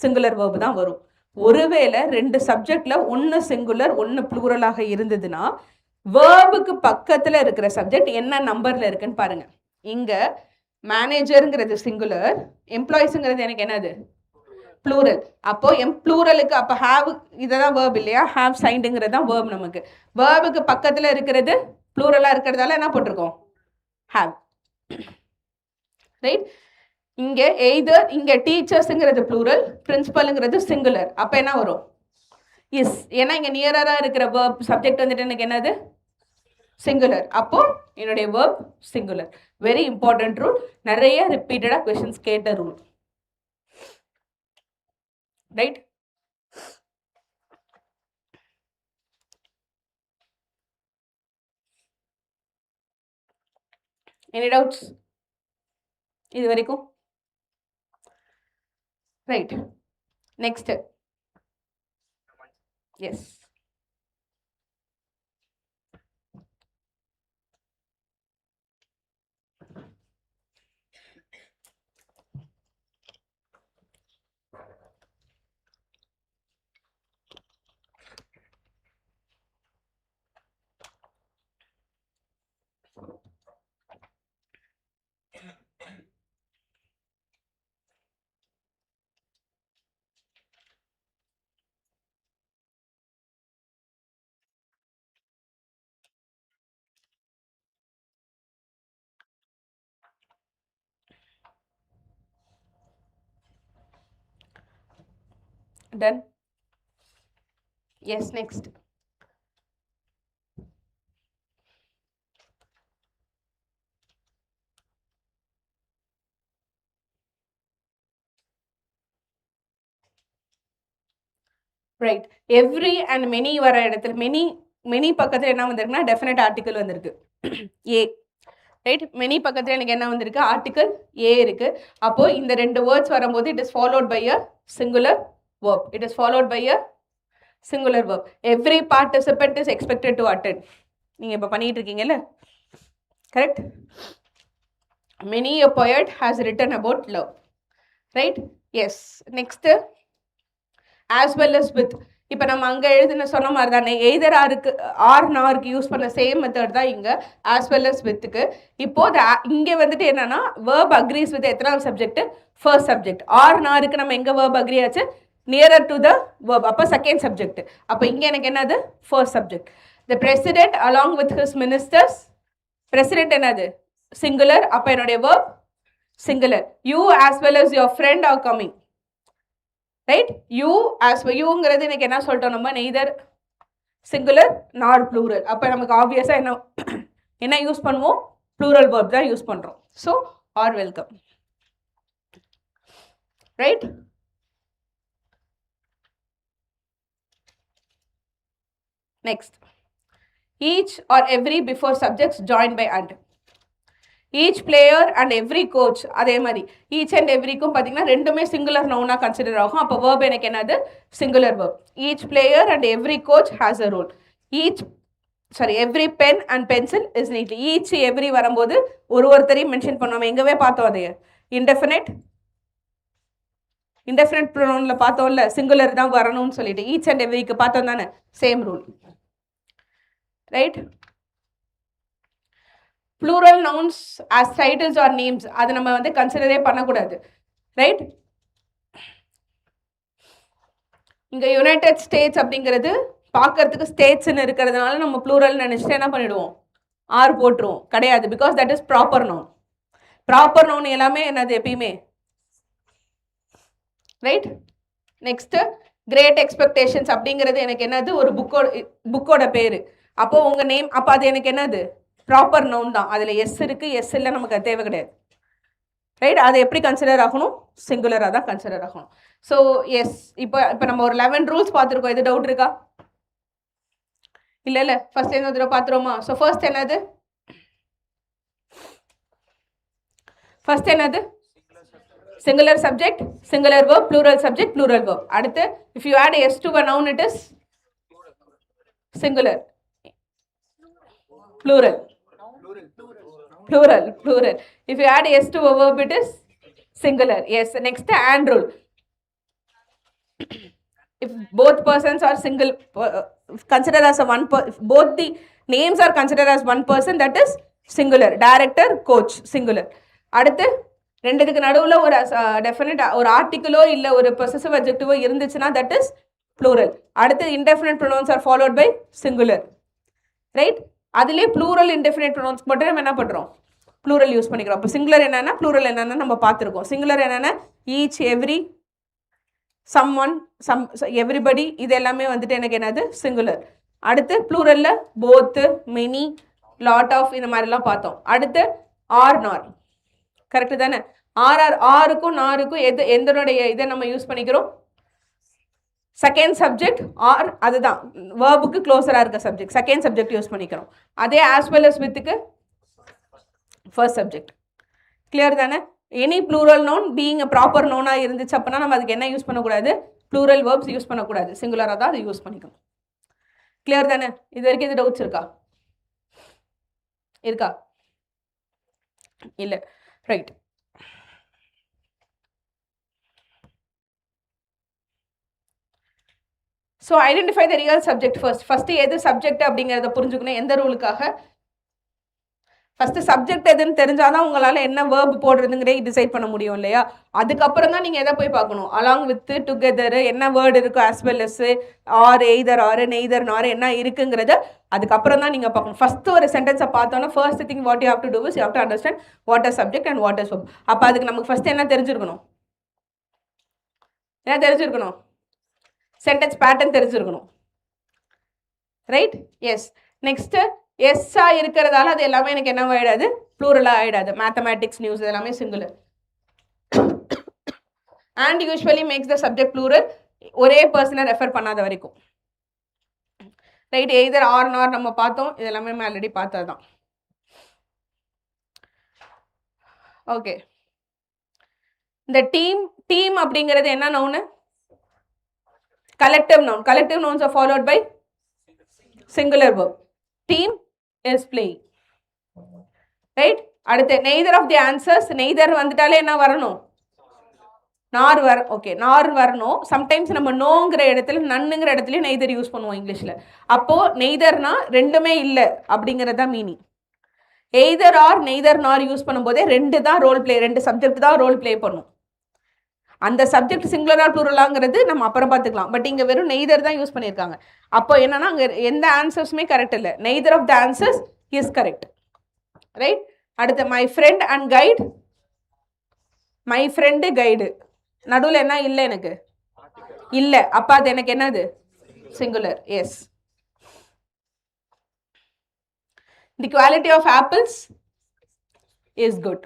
சிங்குலர் வேர்ப் தான் வரும். ஒருவேளை 2 சப்ஜெக்ட்ல ஒன்னு சிங்குலர் ஒன்னு ப்ளூரலாக இருந்ததுன்னா வேர்புக்கு பக்கத்துல இருக்கிற சப்ஜெக்ட் என்ன நம்பர்ல இருக்குன்னு பாருங்க. இங்க மேனேஜருங்கிறது சிங்குலர், எம்ப்ளாயிஸ்ங்கிறது எனக்கு என்னது ப்ளூரல். அப்போ ப்ளூரலுக்கு அப்போ ஹாவ் இதெல்லாம் வேர்ப் இல்லையா, ஹாவ் சைண்டுங்கிறது தான் வேர்ப். நமக்கு வேர்புக்கு பக்கத்துல இருக்கிறது ப்ளூரலா இருக்கிறதால என்ன போட்டிருக்கோம் ஹாவ். ரைட்? இங்க எய்தர் இங்க டீச்சர்ஸ்ங்கிறது ப்ளூரல், பிரின்சிபல்ங்கிறது சிங்குலர், அப்ப என்ன வரும் இஸ். ஏன்னா இங்க நியரரா இருக்கிற வேர்ப் சப்ஜெக்ட் வந்துட்டு எனக்கு என்னது சிங்குலர், அப்போ என்னுடைய verb singular. Very important rule, நிறைய ரிப்பீட்டடா क्वेश्चंस கேட்ட ரூல். ரைட்? எனி டவுட்ஸ் இது வரைக்கும்? Right, next. Yes, done. Yes, next. Right, every and many வர இடத்துல மெனி பக்கத்தில் என்ன வந்திருக்குன்னா டெஃபினட் ஆர்டிக்கல் வந்திருக்கு ஏ. ரைட்? மெனி பக்கத்தில் எனக்கு என்ன வந்திருக்கு ஆர்டிக்கல் ஏ இருக்கு. அப்போ இந்த 2 வேர்ட்ஸ் வரும்போது it is followed by a singular verb. It is followed by a singular verb. Every participant is expected to attend. நீங்க இப்போ பண்ணிட்டு இருக்கீங்கல்ல, correct? Many a poet has written about love. Right? S. Next, as well as with. இப்போ நம்ம அங்கே எழுதின சொன்ன மாதிரி தானே எய்தர் ஆருக்கு ஆர் நாருக்கு யூஸ் பண்ண சேம் மெத்தட் தான் இங்கே ஆஸ் வெல் அஸ் வித்துக்கு. இப்போ இங்கே வந்துட்டு என்னன்னா வேர்ப் அக்ரீஸ் வித் எத்தனாவது சப்ஜெக்ட் ஃபர்ஸ்ட் சப்ஜெக்ட். ஆர் நாருக்கு நம்ம எங்கே வேர்ப் அக்ரி ஆச்சு நியரர் டு த வேர்ப், அப்போ செகண்ட் சப்ஜெக்ட். அப்போ இங்கே எனக்கு என்னது first subject. The president along with his ministers, president என்னது சிங்குலர், அப்போ என்னுடைய verb singular. You as well as your friend are coming. Right? You as யூங்கிறது எனக்கு என்ன சொல்லிட்டோம் நம்ம நெய்தர் சிங்குலர் நார் ப்ளூரல். அப்போ நமக்கு ஆப்வியஸாக என்ன யூஸ் பண்ணுவோம் ப்ளூரல் வேர்ப் தான் யூஸ் பண்ணுறோம். So are welcome. Right? Next, each or every before subjects join by and. Each player and every coach, அதே மாதிரி ஈச் அண்ட் எவ்ரிக்கும் பார்த்தீங்கன்னா ரெண்டுமே சிங்குலர் நவுனாக கன்சிடர் ஆகும். அப்போ வேர்ப் எனக்கு என்னது singular verb. Each player and every coach has a role. Every pen and pencil is neatly. Each every வரும்போது ஒருத்தரையும் மென்ஷன் பண்ணுவோம். எங்கவே பார்த்தோம் அது இன்டெஃபினைட் ப்ரொனவுன்ல பார்த்தோம்ல சிங்குலர் தான் வரணும்னு சொல்லிட்டு. ஈச் அண்ட் எவ்ரிக்கு பார்த்தோம் தானே same rule. Right? plural nouns as titles or names அது நம்ம வந்து கன்சிடரே பண்ணக்கூடாது. ரைட்? இங்க யுனைடெட் ஸ்டேட்ஸ் அப்படிங்கிறது பார்க்கறதுக்கு ஸ்டேட்ஸ்ன்னு இருக்கிறதுனால நம்ம ப்ளூரல் நினைச்சிட்டு என்ன பண்ணிடுவோம் ஆர் போட்டுருவோம். கிடையாது, because that is proper noun. Proper noun எல்லாமே என்னது எப்பயுமே. ரைட்? நெக்ஸ்ட், கிரேட் எக்ஸ்பெக்டேஷன்ஸ் அப்படிங்கிறது எனக்கு என்னது ஒரு புக்கோட பேரு. அப்போ உங்க நேம், அப்போ அது எனக்கு என்னது ப்ராப்பர் நவுன் தான். அதில் எஸ் இருக்கு, எஸ் இல்லை நமக்கு அது தேவை கிடையாது. ரைட். அது எப்படி கன்சிடர் ஆகணும்? சிங்குலராக தான் கன்சிடர் ஆகணும். ஸோ எஸ், இப்போ நம்ம ஒரு 11 ரூல்ஸ் பார்த்துருக்கோம். எது டவுட் இருக்கா? இல்லை ஃபர்ஸ்ட் என்ன தடவை பார்த்துருவோமா? ஸோ ஃபர்ஸ்ட் என்னது? ஃபர்ஸ்ட் என்னது? Singular subject, singular verb, plural subject, plural verb. அடுத்து if you add s to a noun it is singular, plural, plural. If you add s to a verb it is singular. Yes. Next, and rule. If both persons are single, considered as a one if both the names are considered as one person, that is singular. Director, coach, singular. அடுத்து ரெண்டுத்துக்கு நடுவில் ஒரு definite ஒரு ஆர்டிக்கிளோ இல்லை ஒரு possessive அட்ஜெக்டிவோ இருந்துச்சுன்னா that is plural. அடுத்து indefinite pronouns are followed by singular. Right. அதுலேயே ப்ளூரல் இன்டெஃபினட் ப்ரொனவுன்ஸ் மட்டும் நம்ம என்ன பண்ணுறோம்? ப்ளூரல் யூஸ் பண்ணிக்கிறோம். அப்போ சிங்குலர் என்னென்னா, ப்ளூரல் என்னென்னா நம்ம பார்த்துருக்கோம். சிங்குலர் என்னென்னா each, every, someone, some, everybody, இது எல்லாமே வந்துட்டு எனக்கு என்னது? சிங்குலர். அடுத்து ப்ளூரலில் போத்து, மெனி, லாட் ஆஃப், இந்த மாதிரிலாம் பார்த்தோம். அடுத்து ஆர், நார். கரெக்டு தானே? ஆருக்கும் நாருக்கும் எந்தனுடைய இதை நம்ம யூஸ் பண்ணிக்கிறோம்? செகண்ட் சப்ஜெக்ட் ஆர், அதுதான் வேர்புக்கு க்ளோஸராக இருக்க சப்ஜெக்ட், செகண்ட் சப்ஜெக்ட் யூஸ் பண்ணிக்கிறோம். அதே ஆஸ் வெல் அஸ் வித்துக்கு ஃபர்ஸ்ட் சப்ஜெக்ட். கிளியர் தானே? Any plural noun being a proper நோனாக இருந்துச்சு அப்படின்னா நம்ம அதுக்கு என்ன யூஸ் பண்ணக்கூடாது? ப்ளூரல் வேர்ப்ஸ் யூஸ் பண்ணக்கூடாது. சிங்குலராக தான் அது யூஸ் பண்ணிக்கணும். கிளியர் தானே? இது வரைக்கும் இது டவுட்ஸ் இருக்கா? இல்லை. Right. So identify the real subject first எது சப்ஜெக்ட் அப்படிங்கிறத புரிஞ்சுக்கணும். எந்த ரூலுக்காக? ஃபர்ஸ்ட் சப்ஜெக்ட் எதுன்னு தெரிஞ்சாதான் உங்களால் என்ன வேர்ப் போடுறதுங்கிறே டிசைட் பண்ண முடியும் இல்லையா? அதுக்கப்புறம் தான் நீங்கள் எதை போய் பார்க்கணும்? அலாங் வித், டுகெதர், என்ன வேர்டு இருக்கும், as well as, or, either or, neither nor என்ன இருக்குங்கிறத அதுக்கப்புறம் தான் நீங்கள் பார்க்கணும். ஃபர்ஸ்ட் ஒரு சென்டென்ஸை பார்த்தோன்னா first thing what you have to do is you have to understand what is subject and what is verb. அப்போ அதுக்கு நமக்கு ஃபர்ஸ்ட் என்ன தெரிஞ்சிருக்கணும்? என்ன தெரிஞ்சிருக்கணும்? சென்டென்ஸ் பேட்டர்ன் தெரிஞ்சிருக்கணும். ரைட். எஸ். நெக்ஸ்ட், எஸ்ஸா இருக்கிறதால அது எல்லாமே எனக்கு என்ன ஆகிடாது? ப்ளூரலாக ஆகிடாது. மேத்தமேட்டிக்ஸ், நியூஸ் இதெல்லாமே singular. And usually makes the subject plural, ஒரே பர்சனை ரெஃபர் பண்ணாத வரைக்கும். ரைட். எய்தர் ஆர், நார் நம்ம பார்த்தோம். இதெல்லாமே ஆல்ரெடி பார்த்தது தான். ஓகே. இந்த டீம் அப்படிங்கிறது என்ன noun? collective noun. Collective nouns are followed by singular verb. Team is playing. Right? அடுத்து neither of the answers, neither வந்துட்டாலே என்ன வரணும்? நார் ஓகே, நார் வரணும். சம்டைம்ஸ் நம்ம நோங்கிற இடத்துல, நன்னுங்கிற இடத்துல நெய்தர் யூஸ் பண்ணுவோம் இங்கிலீஷில். அப்போது நெய்தர்னா ரெண்டுமே இல்லை அப்படிங்கிறது தான் மீனிங். எய்தர் ஆர், நெய்தர் நார் யூஸ் பண்ணும்போதே ரெண்டு தான் ரோல் பிளே, ரெண்டு சப்ஜெக்ட் தான் ரோல் பிளே பண்ணும். அந்த சப்ஜெக்ட் சிங்குலரா ப்ளூரலாங்கிறது நம்ம அப்புறம் பார்த்துக்கலாம். பட் இங்கே வெறும் நெய்தர் தான் யூஸ் பண்ணியிருக்காங்க. அப்போ என்னன்னா அங்கே எந்த ஆன்சர்ஸுமே கரெக்ட் இல்லை. Neither of the answers is correct. Right. அடுத்து my friend and guide. My friend, guide நடுவில் என்ன இல்லை? எனக்கு இல்லை. அப்போ அது எனக்கு என்னது? Singular. Yes. The quality of apples is good.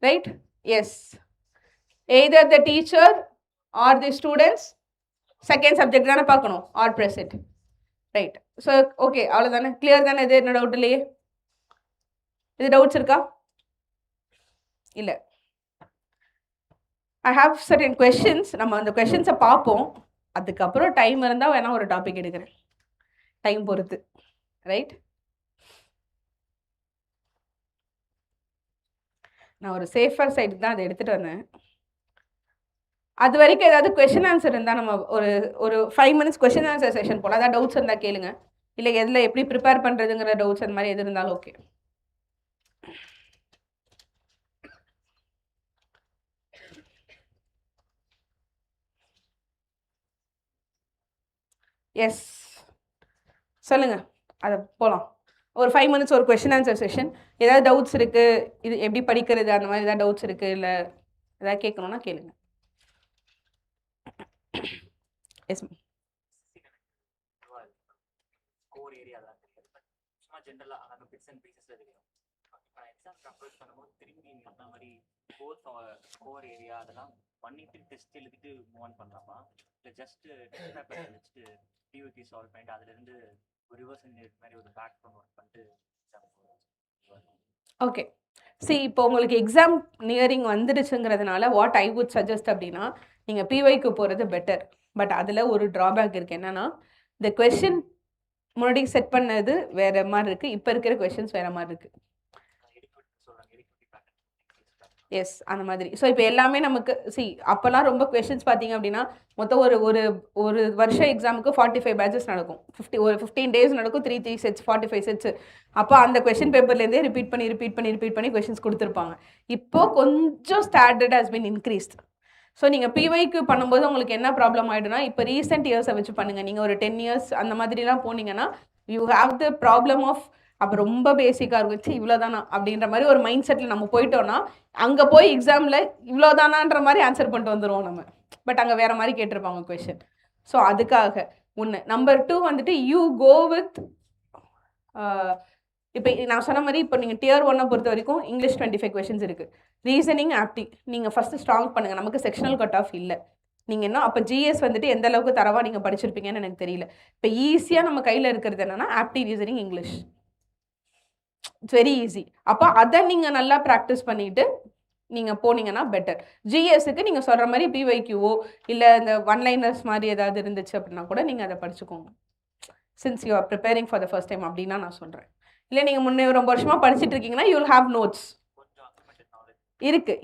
Right. Yes. Either the teacher or the students, second subject தானே பார்க்கணும், or present. Right. So okay, அவ்வளோதானே? கிளியர் தானே? இது என்ன டவுட் இல்லையே? இது டவுட்ஸ் இருக்கா? இல்லை. I have certain questions. நம்ம அந்த கொஷின்ஸை பார்ப்போம். அதுக்கப்புறம் டைம் இருந்தால் வேணா ஒரு டாபிக் எடுக்கிறேன், டைம் பொறுத்து. ரைட். நான் ஒரு சேஃபர் சைடு தான் அதை எடுத்துகிட்டு வந்தேன். அது வரைக்கும் ஏதாவது கொஷின் ஆன்சர் இருந்தால் நம்ம ஒரு 5 minutes கொஷின் ஆன்சர் செஷன் போல். அதான் டவுட்ஸ் இருந்தால் கேளுங்க. இல்லை எதில் எப்படி ப்ரிப்பேர் பண்ணுறதுங்கிற டவுட்ஸ் அந்த மாதிரி எது இருந்தாலும் ஓகே. எஸ், சொல்லுங்கள். அதை போகலாம். ஒரு 5 minutes ஒரு கொஷின் ஆன்சர் செஷன். ஏதாவது டவுட்ஸ் இருக்குது, இது எப்படி படிக்கிறது அந்த மாதிரி ஏதாவது டவுட்ஸ் இருக்குது, இல்லை ஏதாவது கேட்கணுன்னா கேளுங்க. Yes ma'am. கோர் ஏரியா தான் தெரியாது, பட் சும்மா ஜென்ரலாக அந்த பிட்ஸ் அண்ட் பீசஸில் தெரியும். இப்போ எக்ஸாம் கம்பேர் பண்ணும்போது திரும்பி நம்ம கோர் கோர் ஏரியா அதெல்லாம் பண்ணிட்டு டெஸ்ட் எழுதிட்டு மூவ் ஆன் பண்ணலாமா, இல்லை ஜஸ்ட் டெஸ்ட் பேப்பர் வச்சுட்டு டியூட்டி சால்வ் பண்ணிட்டு அதுலேருந்து ஒரு ரிவர்ஸ் இன்ஜினியர் மாதிரி ஒரு பேக் பண்ண ஒர்க் பண்ணிட்டு ஓகே. இப்போ உங்களுக்கு எக்ஸாம் நியரிங் வந்துடுச்சுங்கிறதுனால வாட் ஐ வுட் சஜஸ்ட் அப்படின்னா, நீங்கள் பிஒய்க்கு போகிறது பெட்டர். பட் அதில் ஒரு ட்ராபேக் இருக்குது. என்னென்னா, இந்த கொஷின் முன்னாடி செட் பண்ணது வேறு மாதிரி இருக்குது, இப்போ இருக்கிற கொஷின்ஸ் வேறு மாதிரி இருக்குது. எஸ், அந்த மாதிரி. ஸோ இப்போ எல்லாமே நமக்கு அப்போல்லாம் ரொம்ப கொஷின்ஸ் பார்த்தீங்க அப்படின்னா மொத்தம் ஒரு ஒரு ஒரு வருஷம் எக்ஸாமுக்கு 45 பேட்சஸ் நடக்கும். ஒரு 15 days நடக்கும், 3 sets 45 sets. அப்போ அந்த கொஷின் பேப்பர்லேருந்தே ரிப்பீட் பண்ணி கொஷின்ஸ் கொடுத்துருப்பாங்க. இப்போது கொஞ்சம் standard has been increased. So நீங்கள் பிஒய்க்கு பண்ணும்போது உங்களுக்கு என்ன ப்ராப்ளம் ஆகிடும்னா, இப்போ ரீசெண்ட் இயர்ஸை வச்சு பண்ணுங்கள். நீங்கள் ஒரு 10 years அந்த மாதிரிலாம் போனீங்கன்னா you have the problem of அப்போ ரொம்ப பேசிக்காக இருக்கும், இவ்வளோதானா அப்படின்ற மாதிரி ஒரு மைண்ட் செட்டில் நம்ம போயிட்டோன்னா அங்கே போய் எக்ஸாமில் இவ்வளோதானான்ற மாதிரி ஆன்சர் பண்ணிட்டு வந்துடுவோம் நம்ம. பட் அங்கே வேறு மாதிரி கேட்டிருப்பாங்க கொஷின். ஸோ அதுக்காக ஒன்று. நம்பர் 2 வந்துட்டு யூ கோ வித் இப்போ நான் சொன்ன மாதிரி இப்போ நீங்கள் Tier 1 பொறுத்த வரைக்கும் இங்கிலீஷ் 25 questions இருக்குது. ரீசனிங் ஆப்டி நீங்கள் ஃபஸ்ட்டு ஸ்ட்ராங் பண்ணுங்கள். நமக்கு செக்ஷனல் கட் ஆஃப் இல்லை. நீங்கள் என்ன அப்போ ஜிஎஸ் வந்துட்டு எந்த அளவுக்கு தரவாக நீங்கள் படிச்சிருப்பீங்கன்னு எனக்கு தெரியல. இப்போ ஈஸியாக நம்ம கையில் இருக்கிறது என்னென்னா apti, reasoning, English. It's very easy. அப்போ அதை நீங்கள் நல்லா ப்ராக்டிஸ் பண்ணிவிட்டு நீங்கள் போனீங்கன்னா பெட்டர். ஜிஎஸ்க்கு நீங்கள் சொல்கிற மாதிரி பிஒய்க்யூஓ இல்லை இந்த ஒன்லைனர்ஸ் மாதிரி ஏதாவது இருந்துச்சு அப்படின்னா கூட நீங்கள் அதை படிச்சுக்கோங்க. Since you are preparing for the first time அப்படின்னா நான் சொல்கிறேன். இல்லை நீங்கள் முன்னே ரொம்ப வருஷமாக படிச்சுட்டு இருக்கீங்கன்னா யூ வில் ஹாவ் நோட்ஸ்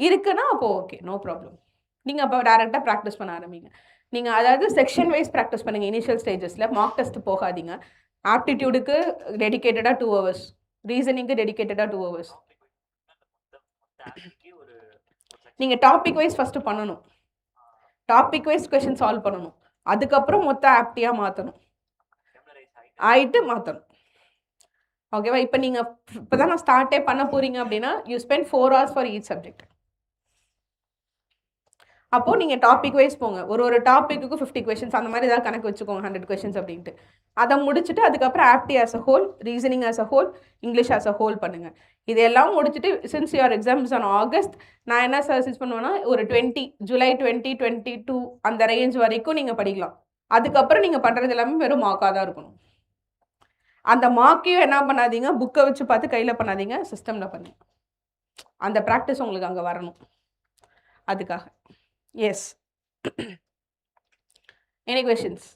இருக்குன்னா அப்போது ஓகே, நோ ப்ராப்ளம். நீங்கள் அப்போ டேரெக்டாக ப்ராக்டிஸ் பண்ண ஆரம்பிங்க. நீங்கள் அதாவது செக்ஷன் வைஸ் ப்ராக்டிஸ் பண்ணுங்கள். இனிஷியல் ஸ்டேஜஸில் மார்க் டெஸ்ட் போகாதீங்க. ஆப்டிடியூடுக்கு டெடிக்கேட்டடாக 2 hours, ரீசனிங்க்கு டெடிக்கேட்டடாக 2 hours. நீங்கள் டாபிக் வைஸ் ஃபஸ்ட்டு பண்ணணும். டாபிக் வைஸ் கொஷின் சால்வ் பண்ணணும். அதுக்கப்புறம் மொத்த ஆப்டியாக மாற்றணும், ஆகிட்டு மாற்றணும். ஓகேவா? இப்போ நீங்கள் இப்போ தான் நான் ஸ்டார்ட்டே பண்ண போகிறீங்க அப்படின்னா you spend 4 hours for each subject. அப்போது நீங்கள் டாபிக் வைஸ் போங்க. ஒரு டாப்பிக்கு 50 questions அந்த மாதிரி ஏதாவது கணக்கு வச்சுக்கோங்க, 100 questions அப்படின்ட்டு. அதை முடிச்சுட்டு அதுக்கப்புறம் ஆப்டி as a whole, reasoning as a whole, English as a whole பண்ணுங்கள். இதெல்லாம் முடிச்சுட்டு since your exams on August, நான் என்ன சஜஸ்ட் பண்ணுவேன்னா ஒரு ஜூலை 2022 அந்த ரேஞ்ச் வரைக்கும் நீங்கள் படிக்கலாம். அதுக்கப்புறம் நீங்கள் பண்ணுறது எல்லாமே வெறும் மார்க்காக தான் இருக்கணும். அந்த மார்க்கையும் என்ன பண்ணாதீங்க, புக்கை வச்சு பார்த்து கையில் பண்ணாதீங்க, சிஸ்டமில் பண்ணுங்க. அந்த ப்ராக்டிஸ் உங்களுக்கு அங்கே வரணும். அதுக்காக. S, any questions?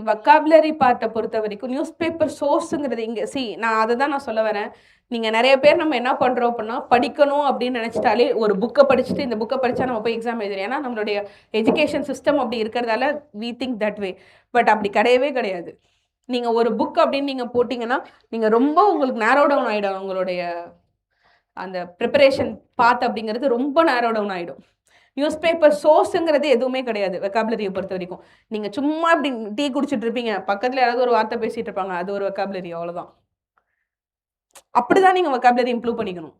வொக்காபுலரி பார்ட்டை பொறுத்த வரைக்கும் நியூஸ் பேப்பர் சோர்ஸுங்கிறது இங்கே நான் அதை தான் நான் சொல்ல வரேன். நீங்கள் நிறைய பேர் நம்ம என்ன பண்ணுறோம் அப்படின்னா படிக்கணும் அப்படின்னு நினச்சிட்டாலே ஒரு புக்கை படிச்சுட்டு இந்த புக்கை படித்தா நம்ம போய் எக்ஸாம் எழுதுறோம். ஏன்னா நம்மளுடைய எஜுகேஷன் சிஸ்டம் அப்படி இருக்கிறதால we think that way. But அப்படி கிடையவே கிடையாது. நீங்கள் ஒரு புக் அப்படின்னு நீங்கள் போட்டிங்கன்னா நீங்கள் ரொம்ப உங்களுக்கு நேரோ டவுன் ஆகிடும். உங்களுடைய அந்த ப்ரிப்பரேஷன் பாத் அப்படிங்கிறது ரொம்ப நேரோ டவுன் ஆகிடும். நியூஸ் பேப்பர் சோர்ஸுங்கிறது எதுவுமே கிடையாது வெக்காபுலரியை பொறுத்த வரைக்கும். நீங்கள் சும்மா இப்படி டீ குடிச்சிட்டு இருப்பீங்க, பக்கத்தில் யாராவது ஒரு வார்த்தை பேசிகிட்டு இருப்பாங்க, அது ஒரு வெக்காபுலரி, அவ்வளோதான். அப்படி தான் நீங்கள் வெக்காபுலரி இம்ப்ரூவ் பண்ணிக்கணும்.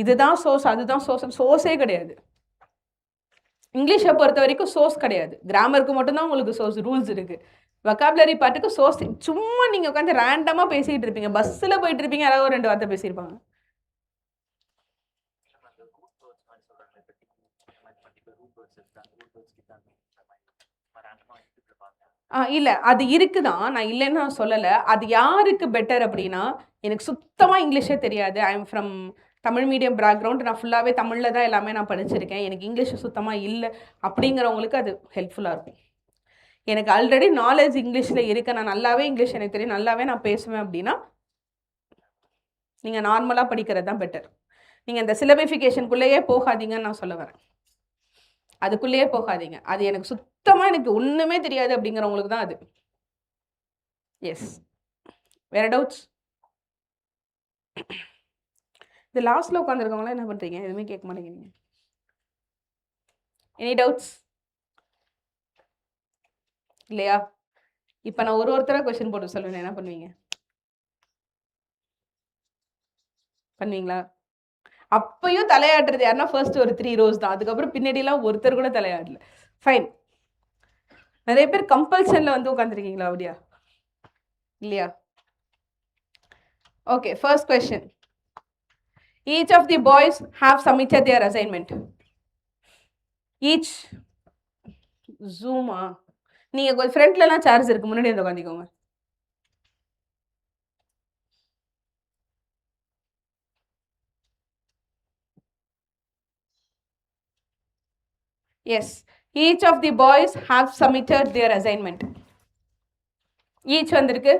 இதுதான் சோர்ஸ், அதுதான் சோர்ஸே கிடையாது. இங்கிலீஷை பொறுத்த வரைக்கும் சோர்ஸ் கிடையாது. கிராமருக்கு மட்டும்தான் உங்களுக்கு சோர்ஸ், ரூல்ஸ் இருக்குது. வெக்காபுலரி பாட்டுக்கு சோர்ஸ் சும்மா நீங்கள் உட்காந்து ரேண்டமாக பேசிகிட்டு இருப்பீங்க, பஸ்ஸில் போயிட்டு இருப்பீங்க, யாராவது ஒரு 2 வார்த்தை பேசியிருப்பாங்க. இல்லை, அது இருக்குதான், நான் இல்லைன்னு நான் சொல்லலை. அது யாருக்கு பெட்டர் அப்படின்னா, எனக்கு சுத்தமாக இங்கிலீஷே தெரியாது, I am from Tamil medium background, நான் ஃபுல்லாகவே தமிழில் தான் எல்லாமே நான் படிச்சிருக்கேன், எனக்கு இங்கிலீஷ் சுத்தமாக இல்லை அப்படிங்கிறவங்களுக்கு அது ஹெல்ப்ஃபுல்லாக இருக்கும். எனக்கு ஆல்ரெடி நாலேஜ் இங்கிலீஷில் இருக்கு, நான் நல்லாவே இங்கிலீஷ் எனக்கு தெரியும், நல்லாவே நான் பேசுவேன் அப்படின்னா நீங்கள் நார்மலாக படிக்கிறது தான் பெட்டர். நீங்கள் இந்த சிலபிஃபிகேஷனுக்குள்ளேயே போகாதீங்கன்னு நான் சொல்ல வரேன். அதுக்குள்ளேயே போகாதீங்க. அது எனக்கு சுத்தமாக எனக்கு ஒன்றுமே தெரியாது அப்படிங்கிறவங்களுக்கு தான் அது. எஸ், வேறு டவுட்ஸ்? இந்த லாஸ்ட்டில் உட்காந்துருக்கவங்களாம் என்ன பண்ணுறீங்க? எதுவுமே கேட்க மாட்டேங்கிறீங்க. எனி டவுட்ஸ் இல்லையா? இப்போ நான் ஒருத்தராக கொஸ்டின் போட்டு சொல்லுவேன், என்ன பண்ணுவீங்க? பண்ணுவீங்களா? அப்பயும் தலையாட்டுறது யாருன்னா ஃபர்ஸ்ட் ஒரு 3 rows தான், அதுக்கப்புறம் பின்னாடிலாம் ஒருத்தர் கூட தலையாடல. ஃபைன், நிறைய பேர் கம்பல்ஷனில் வந்து உட்காந்துருக்கீங்களா அப்படியா இல்லையா? Okay, first question. Each of the boys have submitted their assignment. Each Zoom-ஆ நீங்கள் ஃப்ரண்ட்லலாம் சார்ஜ் இருக்கு, முன்னாடி வந்து உட்காந்துக்கோங்க. Yes, each of the boys have submitted their assignment. Each வந்திருக்கு.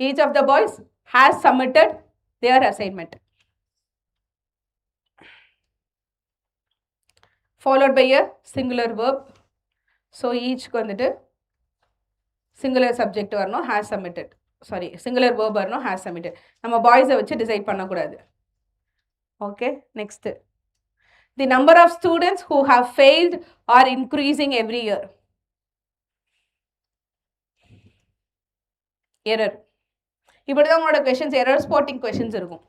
Each of the boys has submitted their assignment. Followed by a singular verb. So each வந்துட்டு singular subject வரணும், has submitted. Sorry, singular verb வரணும், has submitted. நம்ம பாய்ஸை வச்சு decide பண்ணக்கூடாது. Okay, next. The number of students who have failed are increasing every year. Error. இப்படி தான் உங்களோட questions error spotting questions இருக்கும்.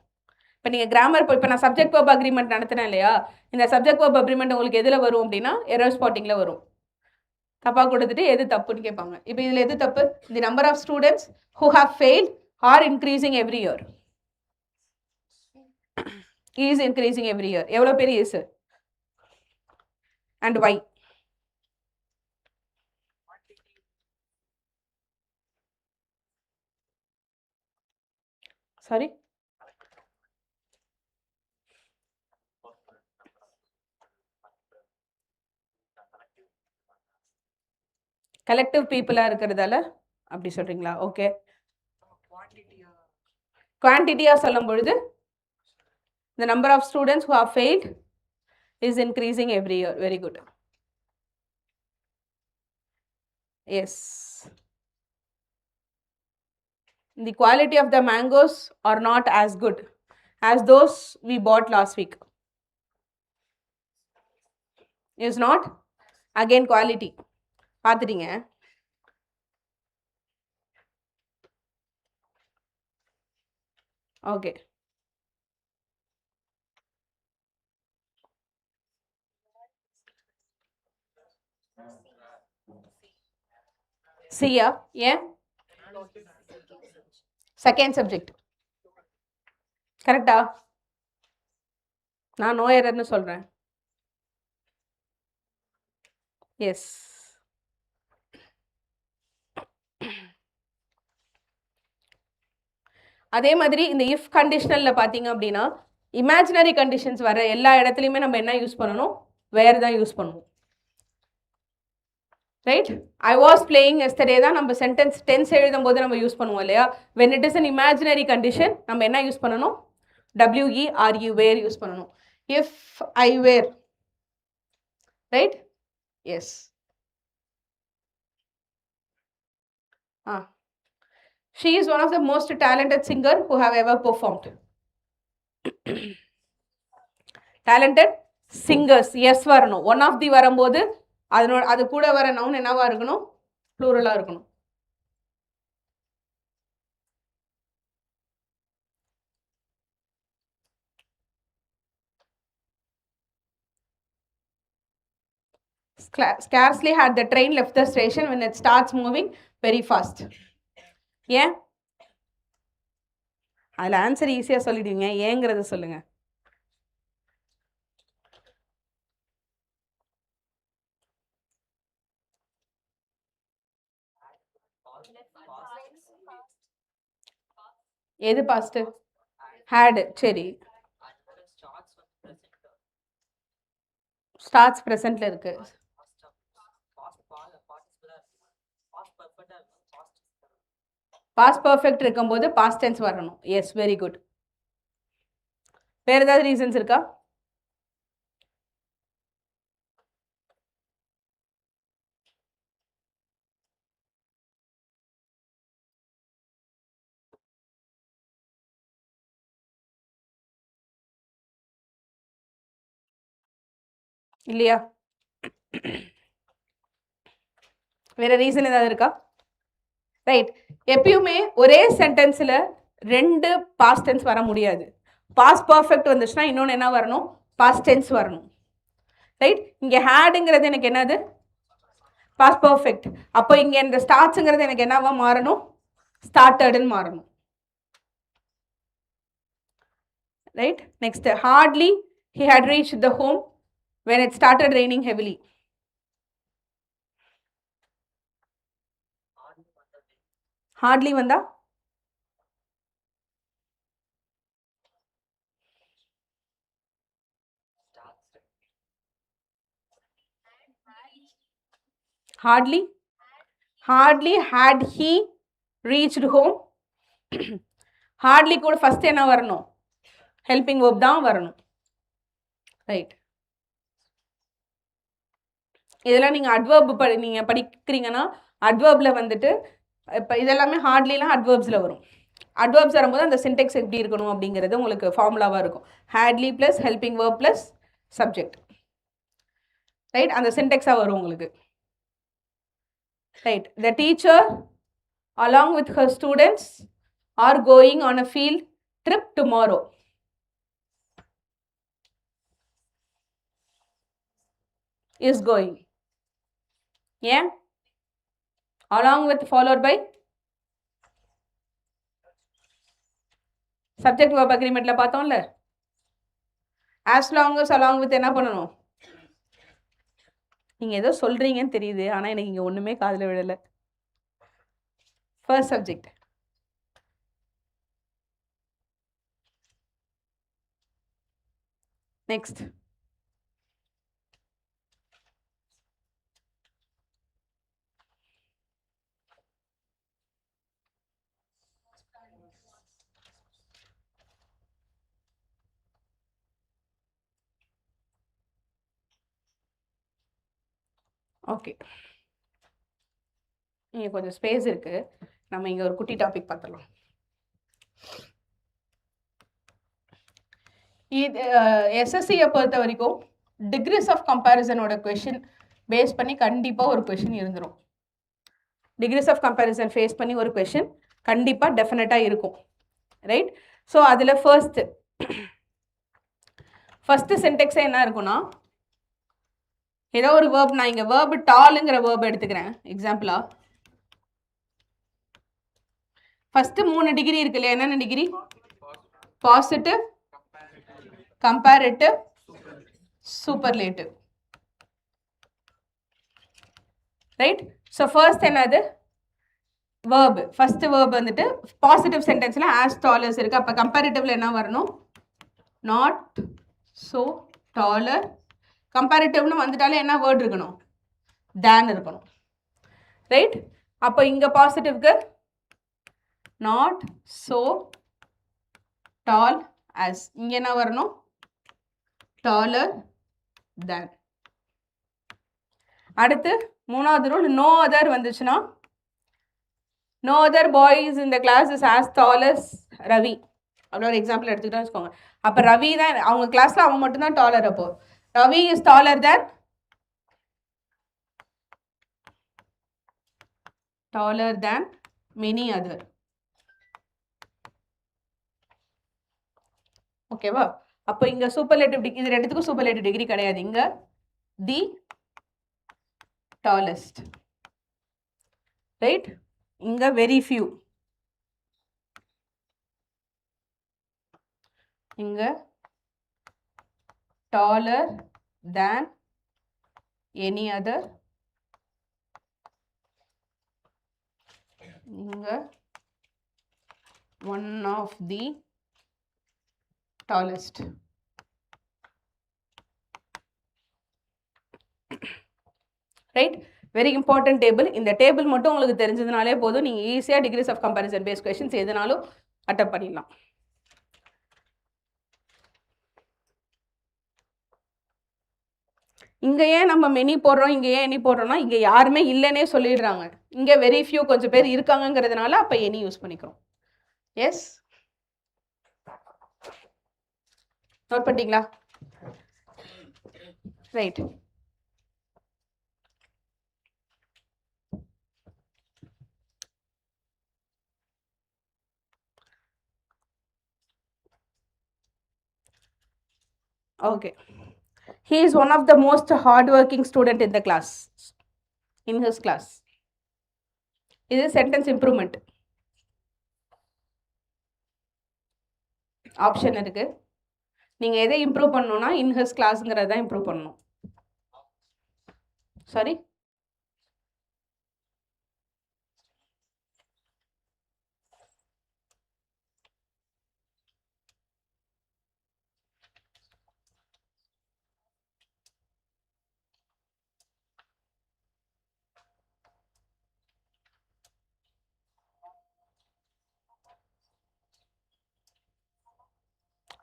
இப்போ நீங்கள் கிராமர் இப்போ நான் சப்ஜெக்ட் வேர்ப் அக்ரிமெண்ட் நடத்தினேன் இல்லையா, இந்த சப்ஜெக்ட் வேர்ப் அக்ரிமெண்ட் உங்களுக்கு எதில் வரும் அப்படின்னா எரர் ஸ்பாட்டிங்கில் வரும். தப்பாக கொடுத்துட்டு எது தப்புன்னு கேட்பாங்க. இப்போ இதில் எது தப்பு? The number of students who have failed are increasing every year. Is increasing every year. எவ்வளோ பேர் is and why? Sorry, collective பீப்புளாக இருக்கிறதால அப்படி சொல்கிறீங்களா? ஓகே, குவான்டிட்டியாக சொல்லும் பொழுது the number of students who have failed is increasing every year. Very good. Yes. The quality of the mangoes are not as good as those we bought last week. Is not? Again quality. பார்த்துட்டீங்க. Okay, சியா? ஏன்? Second subject கரெக்டா? நான் no எரர்னு சொல்கிறேன். S. அதே மாதிரி இந்த if கண்டிஷனலில் பார்த்தீங்க அப்படின்னா இமேஜினரி கண்டிஷன்ஸ் வர எல்லா இடத்துலையுமே நம்ம என்ன யூஸ் பண்ணணும்? வேர் தான் யூஸ் பண்ணுவோம். Right? I was playing yesterday தான் நம்ம சென்டென்ஸ் டென்ஸ் எழுதும் போது நம்ம யூஸ் பண்ணுவோம் இல்லையா? When it is an imaginary condition நம்ம என்ன யூஸ் பண்ணணும்? WERE, வேர் யூஸ் பண்ணணும். If I were, right? Yes. She is one of the most talented singer who have ever performed. Talented singers, yes வரணும். One of தி வரும்போது அதனோட அது கூட வர நவுன் என்னவா இருக்கணும்? ப்ளூரலா இருக்கணும். Scarcely had the train left the station when it starts moving very fast. ஏன்? அதில் ஆன்சர் ஈஸியாக சொல்லிடுவீங்க, ஏங்கிறத சொல்லுங்க. எது பாஸ்ட்? ஹேடு. சரி, ஸ்டார்ட்ஸ் ப்ரெசென்ட்ல இருக்கு. பாஸ்ட் பர்ஃபெக்ட் இருக்கும்போது பாஸ்ட் டென்ஸ் வரணும். Yes, very good. வேறு ஏதாவது ரீசன்ஸ் இருக்கா? இல்லையா? வேற ரீசன் ஏதாவது இருக்கா? ரைட். எப்பயுமே ஒரே சென்டென்ஸில் ரெண்டு பாஸ்ட் டென்ஸ் வர முடியாது. பாஸ்ட் பர்ஃபெக்ட் வந்துச்சுன்னா இன்னொன்று என்ன வரணும்? பாஸ்ட் டென்ஸ் வரணும். ரைட்? இங்கே ஹேடுங்கிறது எனக்கு என்னது? Past perfect. அப்போ இங்கே இந்த ஸ்டார்ட்ஸுங்கிறது எனக்கு என்னவா மாறணும்? ஸ்டார்டடுன்னு மாறணும். Right? Next, hardly he had reached the home when it started raining heavily. Hardly வந்தா hardly had he reached home. hardly கூட ஃபர்ஸ்ட் என்ன வரணும்? ஹெல்பிங் verb தான் வரணும். ரைட்? இதெல்லாம் நீங்கள் அட்வர்ப் நீங்கள் படிக்கிறீங்கன்னா அட்வர்பில் வந்துட்டு இப்போ இதெல்லாமே ஹார்ட்லிலாம் அட்வர்ப்ஸில் வரும். அட்வர்ப்ஸ் வரும்போது அந்த சின்டெக்ஸ் எப்படி இருக்கணும் அப்படிங்கிறது உங்களுக்கு ஃபார்முலாவாக இருக்கும். Hardly plus helping verb plus subject. Right? அந்த சின்டெக்ஸாக வரும் உங்களுக்கு. Right? The teacher along with her students are going on a field trip tomorrow. Is going. ஏன்? along with followed by subject verb agreementல பார்த்தோம்ல, as long as along with என்ன பண்ணணும்? நீங்க ஏதோ சொல்றீங்கன்னு தெரியுது, ஆனா எனக்கு இங்க ஒண்ணுமே காதுல விழல. first subject. next, ஓகே, இங்கே கொஞ்சம் ஸ்பேஸ் இருக்கு, நம்ம இங்கே ஒரு குட்டி டாபிக் பார்த்துடலாம். இது எஸ்எஸ்சியை பொறுத்த வரைக்கும் டிகிரிஸ் ஆஃப் கம்பேரிசனோட கொஷின் பேஸ் பண்ணி கண்டிப்பாக ஒரு கொஷின் இருந்துடும். டிகிரிஸ் ஆஃப் கம்பேரிசன் ஃபேஸ் பண்ணி ஒரு கொஷின் கண்டிப்பாக டெஃபினட்டாக இருக்கும். ரைட்? ஸோ அதில் ஃபஸ்ட்டு சின்டெக்ஸே என்ன இருக்குன்னா, ஏதோ ஒரு வேர்ப், நான் இங்கே வேர்பு டாலுங்கிற வேர்ப் எடுத்துக்கிறேன் எக்ஸாம்பிளா. ஃபஸ்ட்டு 3 டிகிரி இருக்கு இல்லையா? என்னென்ன degree? Positive, comparative, superlative. Right? So first என்னது? வேர்பு. ஃபர்ஸ்ட் வேர்ப் வந்துட்டு பாசிட்டிவ் சென்டென்ஸில் ஆஸ் டாலர்ஸ் இருக்குது. அப்போ கம்பேரிட்டிவ்ல என்ன வரணும்? Not so dollar. கம்பேரிட்டிவ்னு வந்துட்டாலே என்ன வேர்ட் இருக்கணும்? தேன் இருக்கணும். ரைட்? அப்போ இங்கே பாசிட்டிவ்க்கு நாட் ஸோ டால் ஆஸ். இங்கே என்ன வரணும்? Taller than. அடுத்து மூணாவது ரூல், நோ அதர் வந்துச்சுன்னா, நோ அதர் பாய்ஸ் இந்த class is as tall as Ravi அப்படி ஒரு எக்ஸாம்பிள் எடுத்துக்கிட்டோம் வச்சுக்கோங்க. அப்போ ரவி தான் அவங்க கிளாஸில் அவன் மட்டும்தான் டாலர். அப்போ Ravi is taller than many other. ஓகேவா? அப்போ இங்கே சூப்பர்லேட்டிவ் டிகிரி, இது ரெண்டுத்துக்கும் சூப்பர்லேட்டிவ் டிகிரி கிடையாது. இங்கே தி டாலஸ்ட். ரைட்? இங்கே வெரி ஃபியூ. இங்கே டாலர் தேன் எனி அதர். இங்கே one of the tallest. Right? Very important table. இந்த டேபிள் மட்டும் உங்களுக்கு தெரிஞ்சதுனாலே போதும், நீங்கள் ஈஸியாக degrees of comparison based questions எதுனாலும் அட்டெம்ப்ட் பண்ணிடலாம். இங்கே ஏன் நம்ம மெனி போடுறோம், இங்கே ஏன் எனி போடுறோம்னா, இங்கே யாருமே இல்லைன்னே சொல்லிடுறாங்க. இங்கே வெரி ஃபியூ கொஞ்சம் பேர் இருக்காங்கங்கிறதுனால அப்போ எனி யூஸ் பண்ணிக்கிறோம். எஸ், நோட் பண்ணிட்டீங்களா? Right. Okay, He is one of the most hardworking student in the class. In his class. இது sentence improvement. ஆப்ஷன் இருக்கு. நீங்கள் எதை இம்ப்ரூவ் பண்ணணும்னா in his classங்கிறத தான் இம்ப்ரூவ் பண்ணணும். Sorry,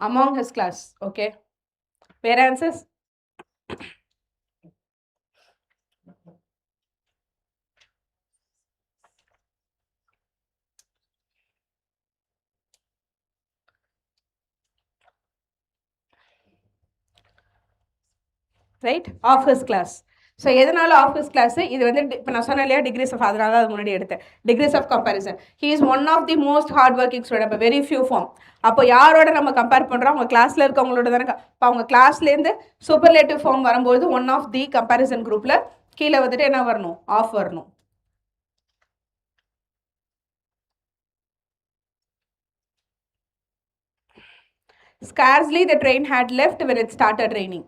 among his class. Okay, where answers? Right, of his class. So எதனால of his class? இது வந்து இப்போ நான் சொன்னேன் இல்லையா, டிகிரிஸ் ஆஃப், அதனால தான் அது முன்னாடி எடுத்தேன். Degrees of comparison. He is one of the most hard working student. இப்போ வெரி ஃபியூ ஃபார்ம். அப்போ யாரோட நம்ம கம்பேர் பண்ணுறோம்? அவங்க கிளாஸில் இருக்கவங்களோட தானே. இப்போ அவங்க கிளாஸ்லேருந்து சூப்பர்லேட்டிவ் ஃபார்ம் வரும்போது ஒன் ஆஃப் தி கம்பேரிசன் குரூப்பில் கீழே வந்துட்டு என்ன வரணும்? ஆஃப் வரணும். Scarcely the train had left when it started raining.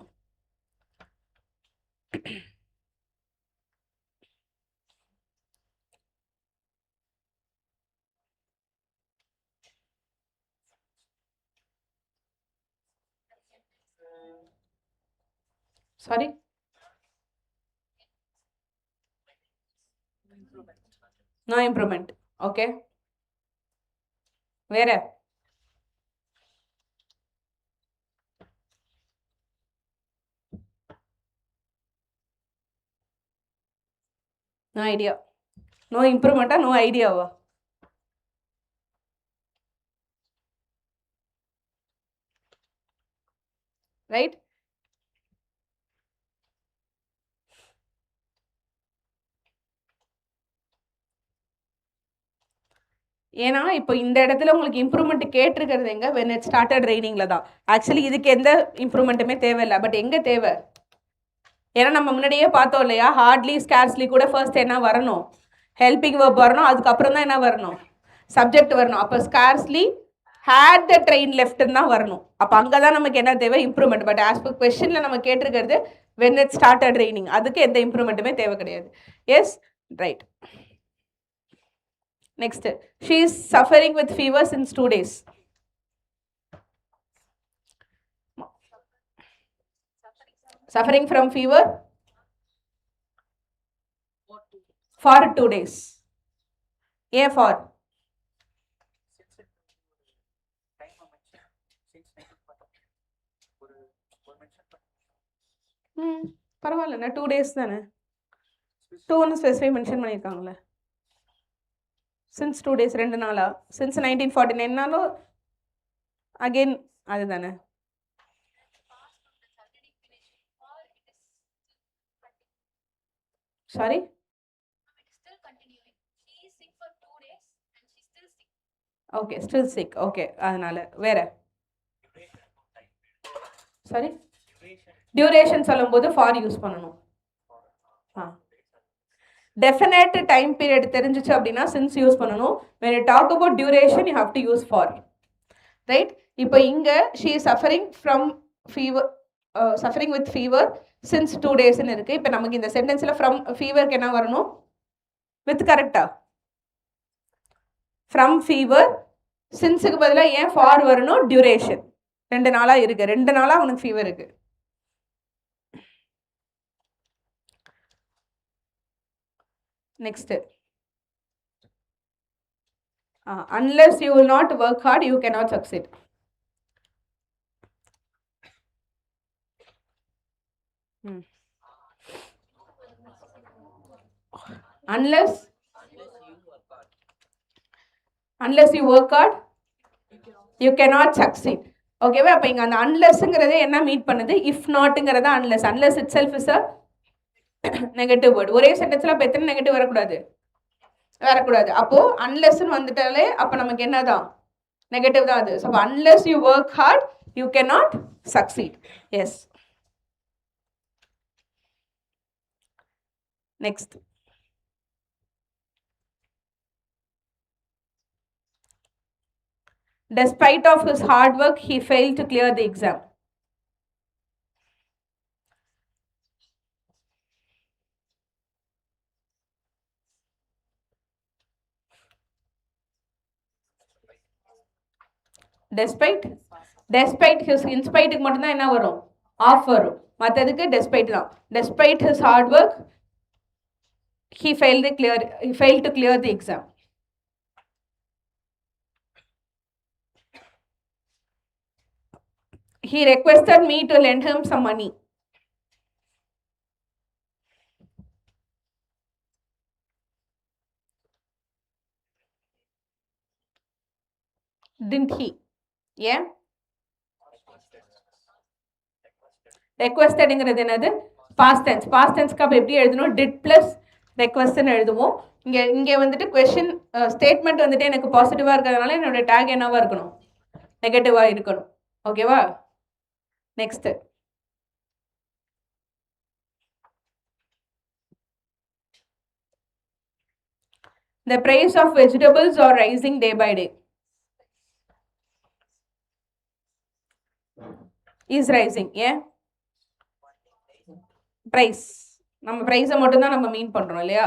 Sorry? No improvement. Okay. Where? No idea. No improvement, no idea. Right? ஏன்னா இப்போ இந்த இடத்துல உங்களுக்கு இம்ப்ரூவ்மெண்ட் கேட்டிருக்கிறது எங்க? when it started rainingல தான். ஆக்சுவலி இதுக்கு எந்த இம்ப்ரூவ்மெண்ட்டுமே தேவையில்லை. பட் எங்கே தேவை? ஏன்னா நம்ம முன்னாடியே பார்த்தோம் இல்லையா, ஹார்ட்லி ஸ்கேர்ஸ்லி கூட ஃபர்ஸ்ட் என்ன வரணும்? ஹெல்பிங் வேர்ப் வரணும். அதுக்கப்புறம் தான் என்ன வரணும்? சப்ஜெக்ட் வரணும். அப்போ ஸ்கேர்ஸ்லி ஹேட் த ட்ரெயின் லெஃப்ட்னு தான் வரணும். அப்போ அங்கே தான் நமக்கு என்ன தேவை? இம்ப்ரூவ்மெண்ட். பட் ஆஸ் பர் கொஸ்டினில் நம்ம கேட்டிருக்கிறது when it started raining. அதுக்கு எந்த இம்ப்ரூவ்மெண்ட்டுமே தேவை கிடையாது. Yes, right. Next, she is suffering with fever since 2 days. Suffering from fever for 2 days. Yeah, for. பரவாயில்ல, 2 days தானே. 2ன்னு ஸ்பெசிஃபை மென்ஷன் பண்ணியிருக்காங்களே. since 2 days, 2 நாளா? since 1949 அகெயின் அதுதானே. Sorry, okay, still sick. Okay, அதனால வேற. சாரி, டியூரேஷன் சொல்லும்போது for use பண்ணணும். டெஃபினட் டைம் பீரியட் தெரிஞ்சிச்சு அப்படின்னா சின்ஸ் யூஸ் பண்ணணும். when you talk about duration you have to use for. Right? இப்போ இங்கே she is suffering from fever, suffering with fever since 2 daysன்னு இருக்குது. இப்போ நமக்கு இந்த சென்டென்ஸில் ஃப்ரம் ஃபீவருக்கு என்ன வரணும்? வித் கரெக்டா? From fever. சின்ஸுக்கு பதிலாக ஏன் ஃபார் வரணும்? டியூரேஷன். 2 நாளாக இருக்குது. 2 நாளாக அவனுக்கு ஃபீவர் இருக்குது. Next, unless you will not work hard, you cannot succeed. Unless you work hard, you cannot succeed. ஓகேவா? அப்போ இங்கே அந்த அன்லெஸ்ங்கிறதே என்ன மீட் பண்ணுது? இஃப் நாட்டுங்கிறதா unless. Unless itself is a negative word. ஒரே சென்டென்ஸ்ல அப்போ எத்தனை நெகட்டிவ் வரக்கூடாது? அப்போ அன்லெஸ்ன்னு வந்துட்டாலே அப்போ நமக்கு என்னதான்? நெகட்டிவ் தான் அது. So unless you work hard you cannot succeed. Yes. Next. Despite of his hard work, he failed to clear the exam. Despite his inspite மட்டும்தான் என்ன வரும், ஆஃப் வரும். மற்றதுக்கு despite தான். Despite his hard work, he failed to clear the exam. He requested me to lend him some money. Didn't he? Yeah. ரெக்வெஸ்டட்ங்கிறது என்னது, past tense. Past டென்ஸ்க்கு அப்போ எப்படி எழுதணும், did plus ரெக்வெஸ்ட்னு எழுதுவோம். இங்கே வந்துட்டு கொஷின் ஸ்டேட்மெண்ட் வந்துட்டு எனக்கு பாசிட்டிவாக இருக்கிறதுனால என்னோட டேக் என்னவாக இருக்கணும், நெகட்டிவாக இருக்கணும். ஓகேவா? Next. The price of vegetables are rising day by day. Is rising. Yeah. Price. நம்ம பிரைஸை மட்டும்தான் நம்ம மீன் பண்றோம் இல்லையா?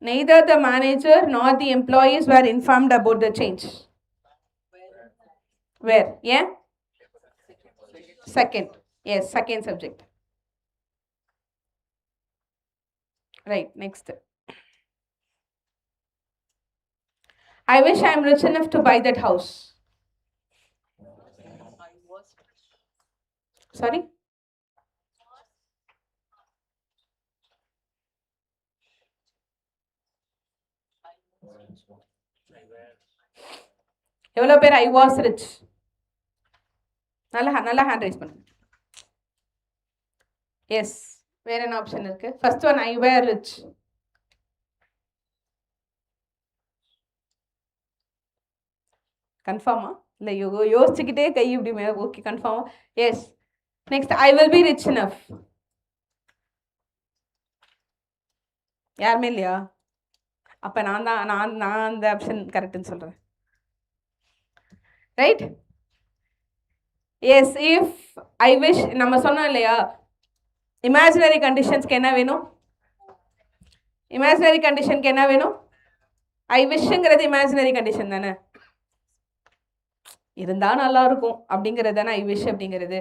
Neither the manager nor the employees were informed about the change. Where? Yeah? Second. Yes, second subject. Right, next. I wish I am rich enough to buy that house. Sorry? எவ்வளோ பேர் I was rich? நல்லா hand raise பண்ணுங்க. Yes. வேற என்ன option இருக்கு? First one I were rich. கன்ஃபார்மா? இல்லை யோசிச்சுக்கிட்டே கை இப்படி மேலே. ஓகே, கன்ஃபார்மா? Yes. Next I will be rich enough. யாருமே இல்லையா? அப்போ நான் அந்த ஆப்ஷன் கரெக்டுன்னு சொல்கிறேன். Right? Yes. If I wish நம்ம சொன்னோம் இல்லையா, இமேஜினரி கண்டிஷன்ஸ்க்கு என்ன வேணும்? இமேஜினரி கண்டிஷனுக்கு என்ன வேணும்? ஐ விஷுங்கிறது இமேஜினரி கண்டிஷன் தானே, இருந்தா நல்லா இருக்கும் அப்படிங்கிறது தானே ஐ விஷ் அப்படிங்கிறது.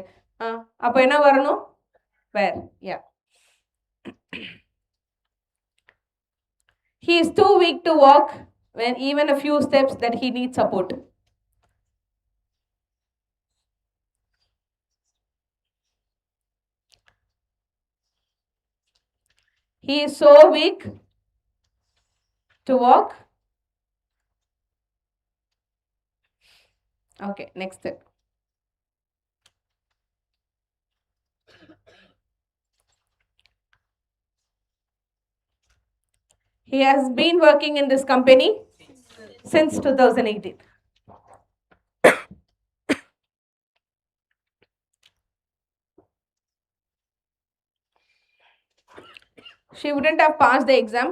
அப்போ என்ன வரணும்? வேர். யா. He is too weak to walk when even a few steps that he needs support. He is so weak to walk. Okay, next step. He has been working in this company since 2018. She wouldn't have passed the exam.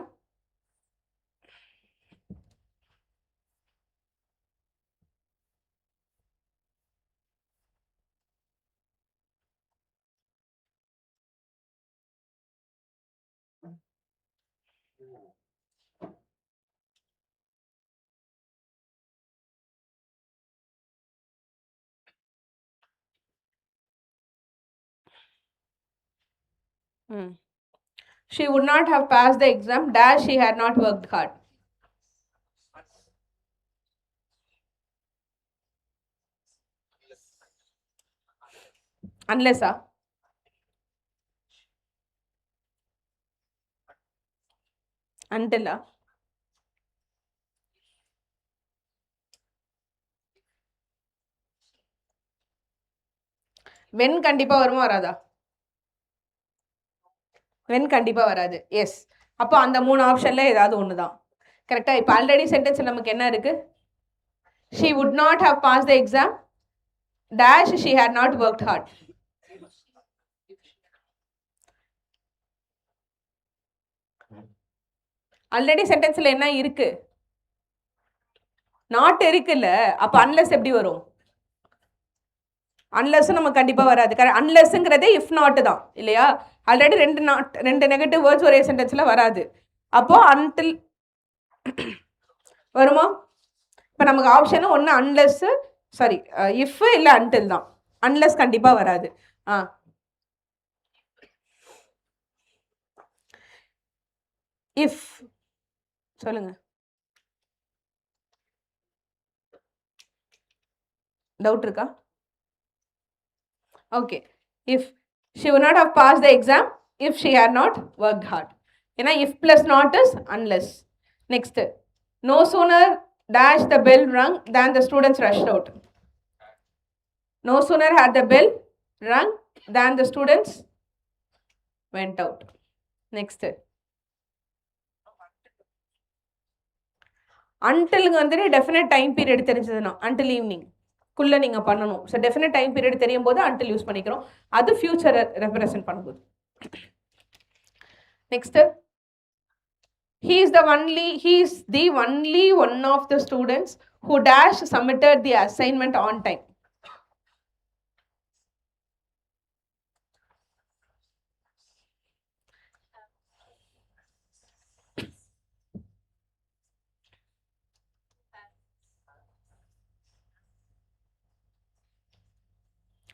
She would not have passed the exam dash she had not worked hard. Unless until when கண்டிப்பா வருமா வராதா? When கண்டிப்பாக வராது. S. அப்போ அந்த 3 ஆப்ஷனில் ஏதாவது ஒன்று தான் கரெக்டாக. இப்போ ஆல்ரெடி சென்டென்ஸில் நமக்கு என்ன இருக்குது? She would not have pass the exam dash she had not worked hard. Already சென்டென்ஸ்ல என்ன இருக்கு? நாட் இருக்குல்ல, அப்ப அன்லெஸ் எப்படி வரும்? அன்லெஸ் நமக்கு கண்டிப்பா வராது. அன்லெஸ்ங்கிறதே இஃப் நாட் தான் இல்லையா? ஆல்ரெடி ரெண்டு நெகட்டிவ் வேர்ட்ஸ் ஒரே சென்டென்ஸ்ல வராது. அப்போ அன்டில் வருமா? இப்போ நமக்கு ஆப்ஷன் ஒன்று அன்லெஸ், சாரி இஃப் இல்லை அன்டில் தான். அன்லெஸ் கண்டிப்பா வராது. இஃப் சொல்லுங்க. டவுட் இருக்கா? Okay. If she would not have passed the exam if she had not worked hard. ஏன்னா if plus not is unless. Next, no sooner dash the bell rung than the students rushed out. No sooner had the bell rung than the students went out. Next, until வந்துட்டு definite time period தெரிஞ்சதுன்னா until evening குள்ள நீங்க பண்ணணும். So definite time period தெரியும் போது until use பண்ணிக்கிறோம். அது ஃபியூச்சரை ரெப்ரசென்ட் பண்ணும்போது. Next, he is the only one of the students who dash submitted the assignment on time.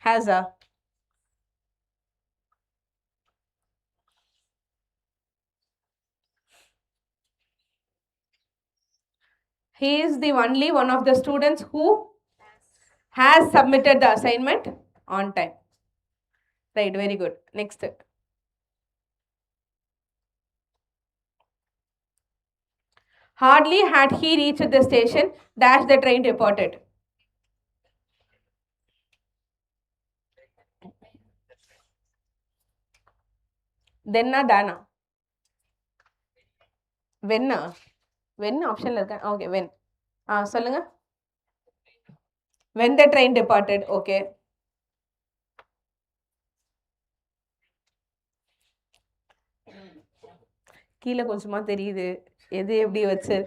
Has a. He is the only one of the students who has submitted the assignment on time. Right, very good. Next. Hardly had he reached the station, dash the train departed. தென்னா தானா? வென்னா? When ஆப்ஷன்ல இருக்கேன். Okay, when. சொல்லுங்க. when the train departed. Okay, கீழே கொஞ்சமா தெரியுது எது எப்படி வச்சு.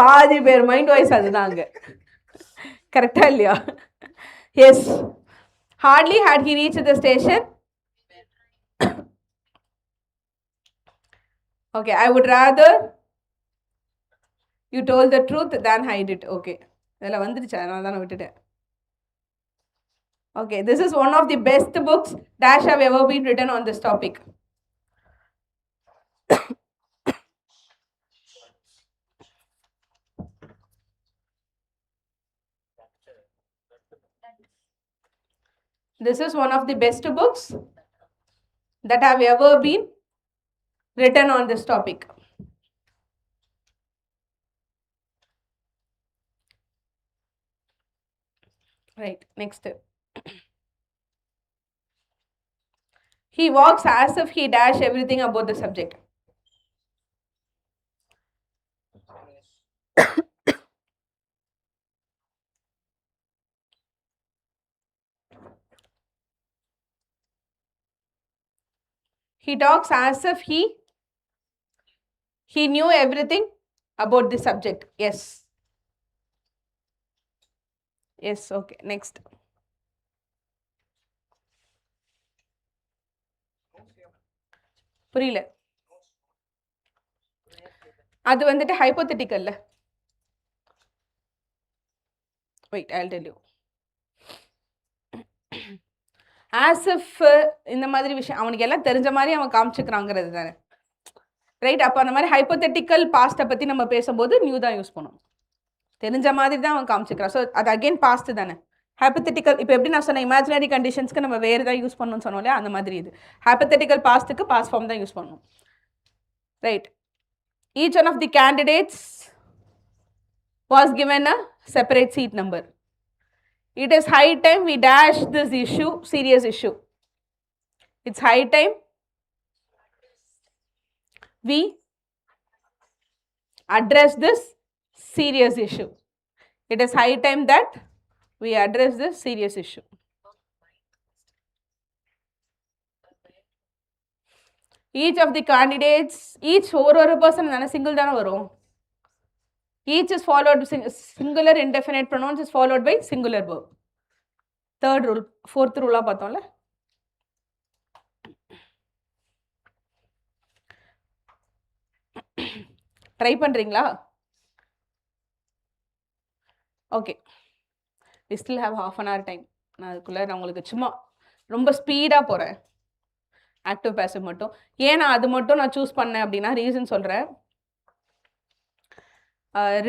பாதி பேர் மைண்ட் வாய்ஸ் அதுதான் அங்க. கரெக்டா இல்லையா? S. hardly had he reached the station. Okay, I would rather you told the truth than hide it. Okay, இதெல்லாம் வந்துருச்சு, அதனால தான் நான் விட்டுட்டேன். Okay, this is one of the best books dash have ever been written on this topic. This is one of the best books that have ever been written on this topic. Right, next. He walks as if he dash everything about the subject. He talks as if he knew everything about the subject. Yes. Yes, okay. Next. புரியல. அது வந்துட்டு ஹைப்போதெட்டிக்கல்ல. Wait, I'll tell you. As if இந்த மாதிரி விஷயம் அவனுக்கு எல்லாம் தெரிஞ்ச மாதிரி அவன் காமிச்சுக்கிறாங்கிறது தானே. ரைட், அப்போ அந்த மாதிரி ஹைப்போதெட்டிக்கல் பாஸ்ட்டை பற்றி நம்ம பேசும்போது நியூ தான் யூஸ் பண்ணுவோம். தெரிஞ்ச மாதிரி தான் அவன் காமிச்சுக்கிறான். ஸோ அது அகெயின் பாஸ்ட் தானே. ஹைப்போதெட்டிக்கல் இப்போ எப்படி நான் சொன்னேன், இமேஜினரி கண்டிஷன்ஸ்க்கு நம்ம வேறு தான் யூஸ் பண்ணணும்னு சொன்னோம் இல்லையா, அந்த மாதிரி இது ஹைப்போதெட்டிக்கல் பாஸ்ட்டுக்கு பாஸ்ட் ஃபார்ம் தான் யூஸ் பண்ணணும். Right, each one of the candidates was given a separate seat number. It is high time we dash this issue, serious issue. It's high time we address this serious issue. It is high time that we address this serious issue. Each of the candidates each ஒரு person தானே single தானே வரும். Each is followed singular indefinite pronouns is followed by singular verb. Third rule. Fourth ரூலாக பார்த்தோம்ல. Try பண்ணுறீங்களா? Okay, we still have half an hour time. நான் அதுக்குள்ளே நான் உங்களுக்கு சும்மா ரொம்ப ஸ்பீடாக போகிறேன். ஆக்டிவ் பேசிவ் மட்டும். ஏன் நான் அது மட்டும் நான் சூஸ் பண்ணேன் அப்படின்னா ரீசன் சொல்கிறேன்.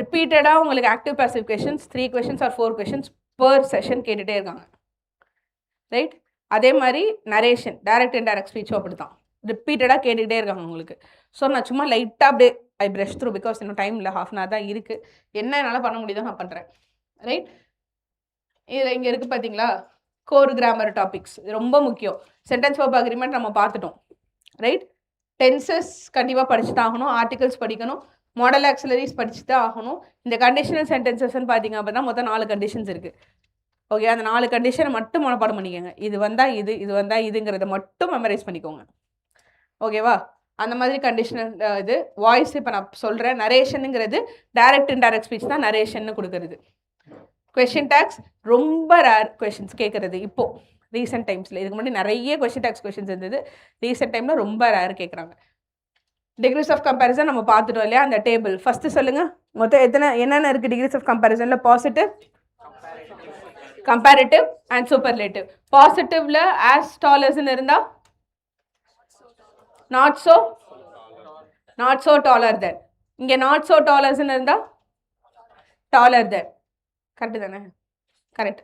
ரிப்பீட்டடாக உங்களுக்கு active passive questions 3 questions or 4 questions per session கேட்டுகிட்டே இருக்காங்க, ரைட்? அதே மாதிரி நரேஷன், டைரக்ட் அண்ட் டைரக்ட் ஸ்பீச்சும் அப்படி தான் ரிப்பீட்டடாக கேட்டுக்கிட்டே இருக்காங்க உங்களுக்கு. ஸோ நான் சும்மா லைட்டாக அப்படியே ஐ பிரஷ் த்ரூ பிகாஸ் இன்னும் டைம் இல்லை, ஹாஃப் அன் ஹவர் தான் இருக்குது. என்ன என்னால் பண்ண முடியுதோ நான் பண்ணுறேன், ரைட்? இதில் இங்கே இருக்குது பார்த்தீங்களா, கோர் கிராமர் டாபிக்ஸ். இது ரொம்ப முக்கியம். சென்டென்ஸ் verb அக்ரிமெண்ட் நம்ம பார்த்துட்டோம், ரைட்? டென்சஸ் கண்டிப்பாக படிச்சு தான் ஆகணும், ஆர்டிகல்ஸ் படிக்கணும், மாடல் ஆக்சிலரிஸ் படிச்சு தான் ஆகணும். இந்த கண்டிஷனல் சென்டென்சஸ்ன்னு பார்த்தீங்க அப்படின்னா மொத்தம் 4 கண்டிஷன்ஸ் இருக்குது. ஓகே, அந்த 4 கண்டிஷனை மட்டும் மனப்பாடம் பண்ணிக்கோங்க. இது வந்தால் இது, இது வந்தால் இதுங்கிறத மட்டும் மெமரைஸ் பண்ணிக்கோங்க, ஓகேவா? அந்த மாதிரி கண்டிஷனல் இது வாய்ஸ் இப்போ நான் சொல்கிறேன். நரேஷனுங்கிறது டைரக்ட் அண்ட் டைரக்ட் ஸ்பீச் தான் நரேஷன்னு கொடுக்குறது. கொஷின் டேக்ஸ் ரொம்ப ரேர் கொஷின்ஸ் கேட்குறது இப்போது ரீசெண்ட் டைம்ஸில். இதுக்கு முன்னாடி நிறைய கொஷின் டேக்ஸ் கொஷின்ஸ் இருந்தது, ரீசெண்ட் டைமில் ரொம்ப ரேர் கேட்குறாங்க. டிகிரிஸ் ஆஃப் கம்பேரிசன் நம்ம பார்த்துட்டோம் இல்லையா, அந்த டேபிள். ஃபஸ்ட்டு சொல்லுங்கள், மொத்தம் என்னென்ன இருக்குது டிகிரிஸ் ஆஃப் கம்பேரிசனில்? Positive, comparative and superlative. பாசிட்டிவ்ல ஆஸ் டால் அஸ்ன்னு இருந்தால் not so taller than. இங்கே not so tall asன்னு இருந்தால் taller than. கரெக்டு தானே? கரெக்ட்.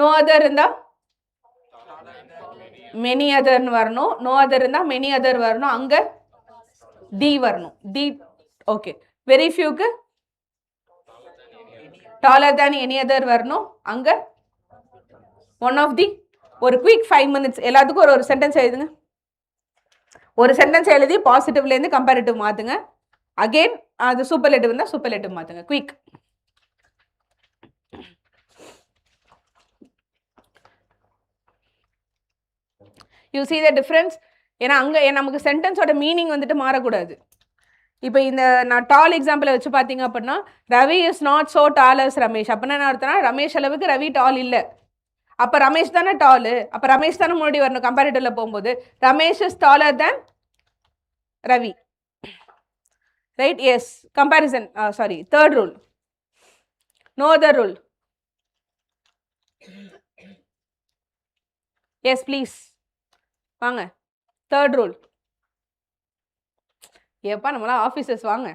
no other இருந்தால் many otherன்னு வரணும். no other இருந்தால் many other வரணும். அங்கே டி வரணும். டி. ஓகே. வெரி ஃபியூக்கு taller than any other வரணும். அங்கே ஒன் ஆஃப் தி. ஒரு குயிக் 5 minutes எல்லாத்துக்கும் ஒரு சென்டென்ஸ் எழுதுங்க. ஒரு சென்டென்ஸ் எழுதி பாசிட்டிவ்லேருந்து கம்பேரிட்டிவ் மாற்றுங்க. அகெயின் அது சூப்பர்லேட்டிவ் இருந்தால் சூப்பர்லேட்டிவ் மாற்றுங்க. Quick. You see the difference? ஏன்னா அங்கே நமக்கு சென்டென்ஸோட மீனிங் வந்துட்டு மாறக்கூடாது. இப்போ இந்த நான் டால் எக்ஸாம்பிளை வச்சு பார்த்தீங்க அப்படின்னா Ravi is not so tall as Ramesh. அப்படின்னா என்ன அர்த்தம்னா ரமேஷ் அளவுக்கு ரவி டால் இல்லை. அப்போ ரமேஷ் தானே டாலு, அப்போ ரமேஷ் தானே முன்னாடி வரணும் கம்பேரிட்டிவ்ல போகும்போது. Ramesh is taller than Ravi, right? Yes. Comparison, sorry, third rule. No other rule. Yes please வாங்க. Third rule. ஏப்பா நம்மளாம் ஆஃபீஸர்ஸ், வாங்க.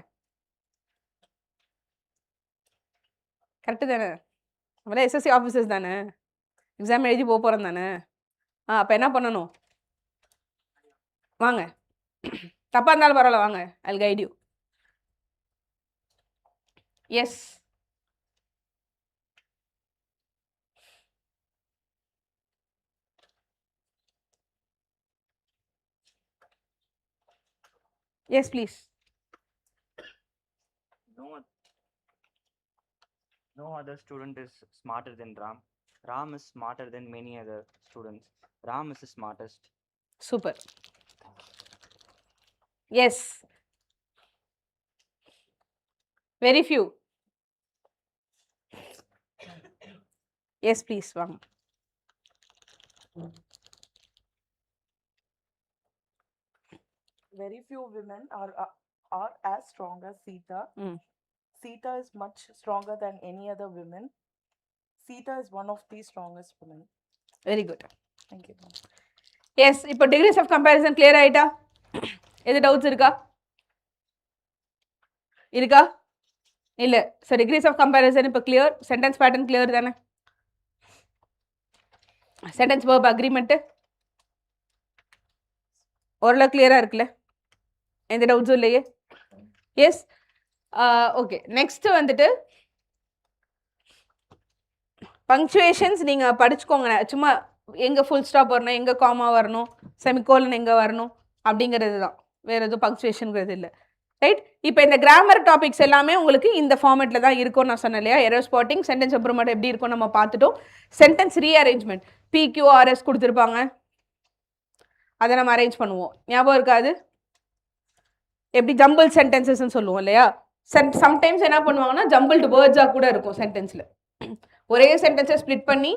கரெக்டு தானே? நம்மளாம் எஸ்எஸ்சி ஆஃபீஸர்ஸ் தானே, எக்ஸாம் எழுதி போகிறோம் தானே. அப்போ என்ன பண்ணணும்? வாங்க. தப்பாக இருந்தாலும் பரவாயில்ல, வாங்க. I'll guide you. Yes. Yes please. No other student is smarter than Ram. Ram is smarter than many other students. Ram is the smartest. Super. Yes. Very few. Yes, please. One. Very few women are as strong as Sita. Sita is much stronger than any other women. Sita is one of the strongest women. Very good. Thank you. Yes, இப்போ degrees of comparison clear ஆயிட்டா? எது doubts இருக்கா? இருக்கா? இல்லை. So degrees of comparison இப்போ clear. Sentence pattern clear தானே? Sentence verb agreement ஓரளவு கிளியராக இருக்குல்ல? எந்த டவுட்ஸும் இல்லையே? எஸ். ஓகே, நெக்ஸ்ட்டு வந்துட்டு பங்க்சுவேஷன்ஸ் நீங்கள் படிச்சுக்கோங்க. சும்மா எங்கே ஃபுல் ஸ்டாப் வரணும், எங்கே காமா வரணும், செமிகோலன் எங்கே வரணும் அப்படிங்கிறது தான், வேறு எதுவும் பங்க்சுவேஷனுங்கிறது இல்லை, ரைட்? இப்போ இந்த கிராமர் டாபிக்ஸ் எல்லாமே உங்களுக்கு இந்த ஃபார்மேட்டில் தான் இருக்கும்னு நான் சொன்னேன் இல்லையா? எரர் ஸ்பாட்டிங், சென்டென்ஸ் இம்ப்ரூவ்மெண்ட் எப்படி இருக்கும் நம்ம பார்த்துட்டோம். சென்டென்ஸ் ரீஅரேஞ்ச்மெண்ட் PQRS கொடுத்துருப்பாங்க, அதை நம்ம அரேஞ்ச் பண்ணுவோம். ஞாபகம் இருக்காது? எப்படி ஜம்பிள் சென்டென்சஸ்ன்னு சொல்லுவோம் இல்லையா? சம்டைம்ஸ் என்ன பண்ணுவாங்கன்னா ஜம்பிள்டு வேர்ட்ஸாக கூட இருக்கும் சென்டென்ஸில். ஒரே சென்டென்ஸை ஸ்ப்ளிட் பண்ணி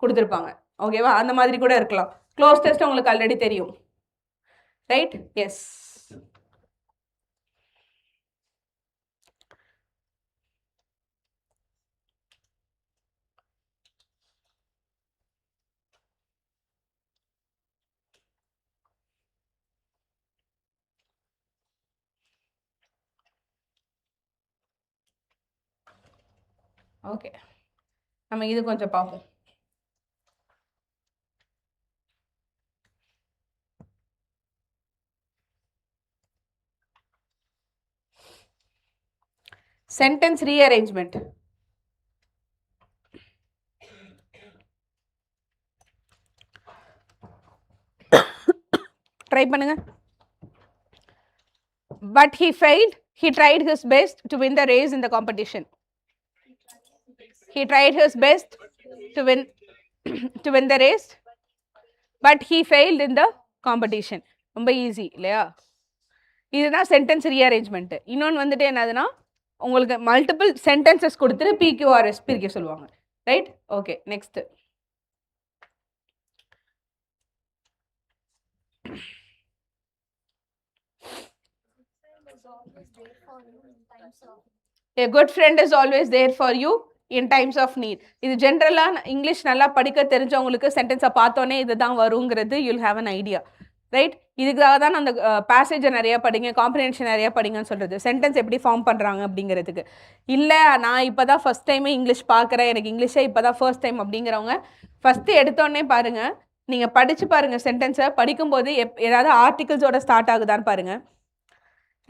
கொடுத்துருப்பாங்க. ஓகேவா? அந்த மாதிரி கூட இருக்கலாம். க்ளோஸ் டெஸ்ட் உங்களுக்கு ஆல்ரெடி தெரியும், ரைட்? எஸ். ஓகே, நம்ம இது கொஞ்சம் பார்ப்போம். Sentence rearrangement. ட்ரை பண்ணுங்க. But he failed. He tried his best to win the race in the competition. He tried his best to win the race, but he failed in the competition. ரொம்ப easy இல்லையா? இதுதான் sentence rearrangement. இன்னொன்று வந்துட்டு என்னதுன்னா, உங்களுக்கு multiple sentences கொடுத்துட்டு PQRS பிரிக்க சொல்லுவாங்க, right? Okay, next. A good friend is always there for you in times of need. இது ஜென்ரலாக இங்கிலீஷ் நல்லா படிக்க தெரிஞ்சவங்களுக்கு சென்டென்ஸை பார்த்தோன்னே இதுதான் வருங்கிறது you'll have an idea, right? இதுக்காக தான் அந்த பேசேஜை நிறையா படிங்க, காம்ப்ரிஹென்ஷன் நிறையா படிங்கன்னு சொல்கிறது, சென்டென்ஸ் எப்படி ஃபார்ம் பண்ணுறாங்க அப்படிங்கிறதுக்கு. இல்லை நான் இப்போ தான் ஃபஸ்ட் டைமே இங்கிலீஷ் பார்க்குறேன், எனக்கு இங்கிலீஷே இப்போ தான் ஃபர்ஸ்ட் டைம் அப்படிங்கிறவங்க ஃபஸ்ட்டு எடுத்தோடனே பாருங்கள், நீங்கள் படித்து பாருங்கள் சென்டென்ஸை. படிக்கும்போது ஏதாவது ஆர்டிகிள்ஸோட ஸ்டார்ட் ஆகுதான்னு பாருங்கள்,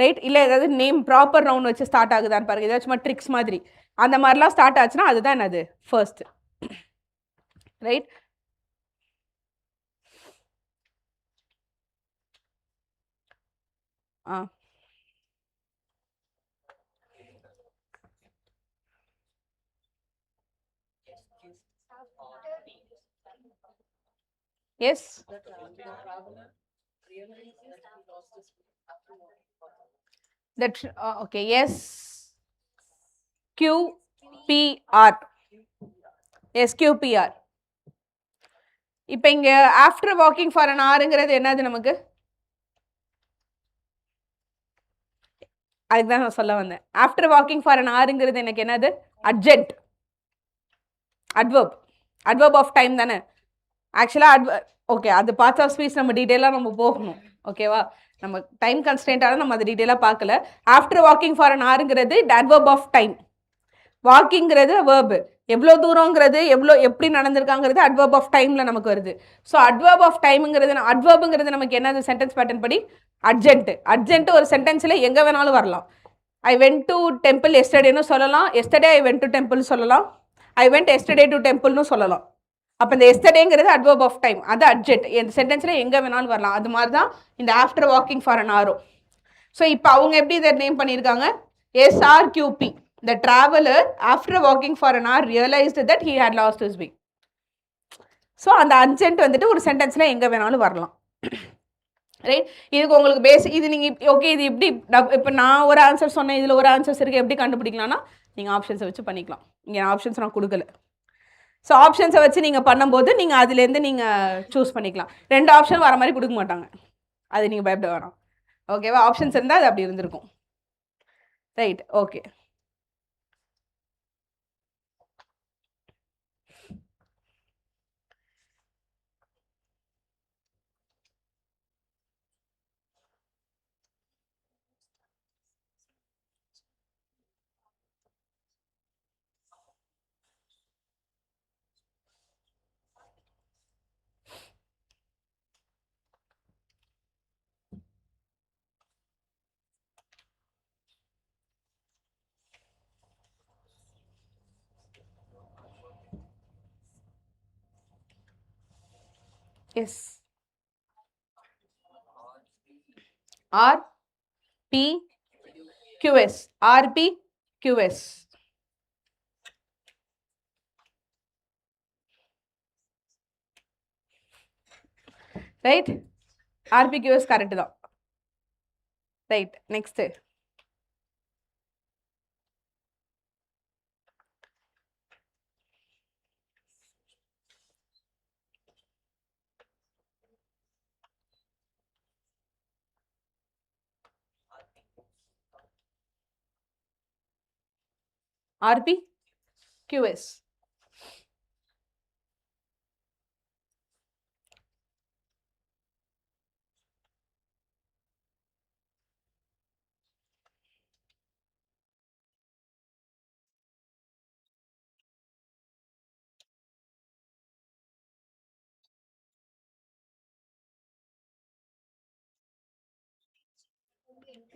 ரைட்? இல்லை ஏதாவது நேம் ப்ராப்பர் நவுன் வச்சு ஸ்டார்ட் ஆகுதான்னு பாருங்கள். ஏதாச்சும் ட்ரிக்ஸ் மாதிரி அந்த மாதிரிலாம் ஸ்டார்ட் ஆச்சுன்னா அதுதான் என்னது first, right? Yes. That okay, yes, QPR, SQPR. இப்போ இங்கே ஆஃப்டர் வாக்கிங் ஃபார் அன் ஹவருங்கிறது என்னது நமக்கு? அதுதான் நான் சொல்ல வந்தேன். ஆஃப்டர் வாக்கிங் ஃபார் அன் ஹவருங்கிறது எனக்கு என்னது? அர்ஜென்ட், அட்வர்ப் ஆஃப் டைம் தானே ஆக்சுவலாக. ஓகே, அது பார்ட்ஸ் ஆஃப் ஸ்பீச் நம்ம டீட்டெயிலாக நம்ம போகணும், ஓகேவா? நம்ம டைம் கன்ஸ்டன்ட்டால நம்ம அதை டீட்டெயிலாக பார்க்கல. ஆஃப்டர் வாக்கிங் ஃபார் அன் ஹவருங்கிறது அட்வர்ப் ஆஃப் டைம். வாக்கிங்கிறது வேர்பு, எவ்வளோ தூரங்கிறது எப்படி நடந்திருக்காங்கிறது அட்வர்ப் ஆஃப் டைமில் நமக்கு வருது. ஸோ அட்வர்ப் ஆஃப் டைமுங்கிறது, அட்வர்புங்கிறது நமக்கு என்னது? சென்டென்ஸ் பேட்டர்ன் படி அர்ஜென்ட் ஒரு சென்டென்ஸில் எங்கே வேணாலும் வரலாம். ஐ வென்ட் டு டெம்பிள் எஸ்டர்டேன்னு சொல்லலாம், yesterday I went to temple சொல்லலாம், ஐ வென்ட் எஸ்டர்டே டு டெம்பிள்னு சொல்லலாம். அப்போ இந்த எஸ்டர்டேங்கிறது அட்வர்ப் ஆஃப் டைம், அது அர்ஜென்ட், இந்த சென்டென்ஸில் எங்கே வேணாலும் வரலாம். அது மாதிரி தான் இந்த ஆஃப்டர் வாக்கிங் ஃபார் அன் ஹவரும். ஸோ இப்போ அவங்க எப்படி இதை நேம் பண்ணியிருக்காங்க? SRQP. The traveler, after walking for an hour, realized that he had lost his way. So அந்த அர்ஜென்ட் வந்துட்டு ஒரு சென்டென்ஸில் எங்கே வேணாலும் வரலாம், ரைட்? இதுக்கு உங்களுக்கு இது நீங்கள் ஓகே, இது எப்படி இப்போ நான் ஒரு ஆன்சர் சொன்னேன், இதில் ஒரு ஆன்சர்ஸ் இருக்குது, எப்படி கண்டுபிடிக்கலாம்னா நீங்கள் ஆப்ஷன்ஸை வச்சு பண்ணிக்கலாம். இங்கே ஆப்ஷன்ஸ் நான் கொடுக்கல. ஸோ ஆப்ஷன்ஸை வச்சு நீங்கள் பண்ணும்போது நீங்கள் அதுலேருந்து நீங்கள் சூஸ் பண்ணிக்கலாம். 2 ஆப்ஷன் வர மாதிரி கொடுக்க மாட்டாங்க, அது நீங்கள் பயப்பட வேணாம், ஓகேவா? ஆப்ஷன்ஸ் இருந்தால் அது அப்படி இருந்திருக்கும், right? Okay, yes. RPQS, RPQS. Right? RPQS correct தான். Right, next. RP QS.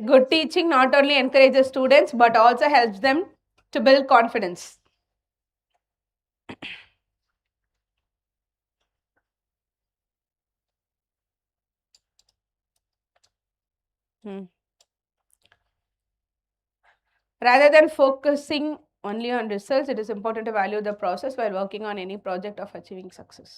Good teaching not only encourages students but also helps them to build confidence. Rather than focusing only on results, it is important to value the process while working on any project of achieving success.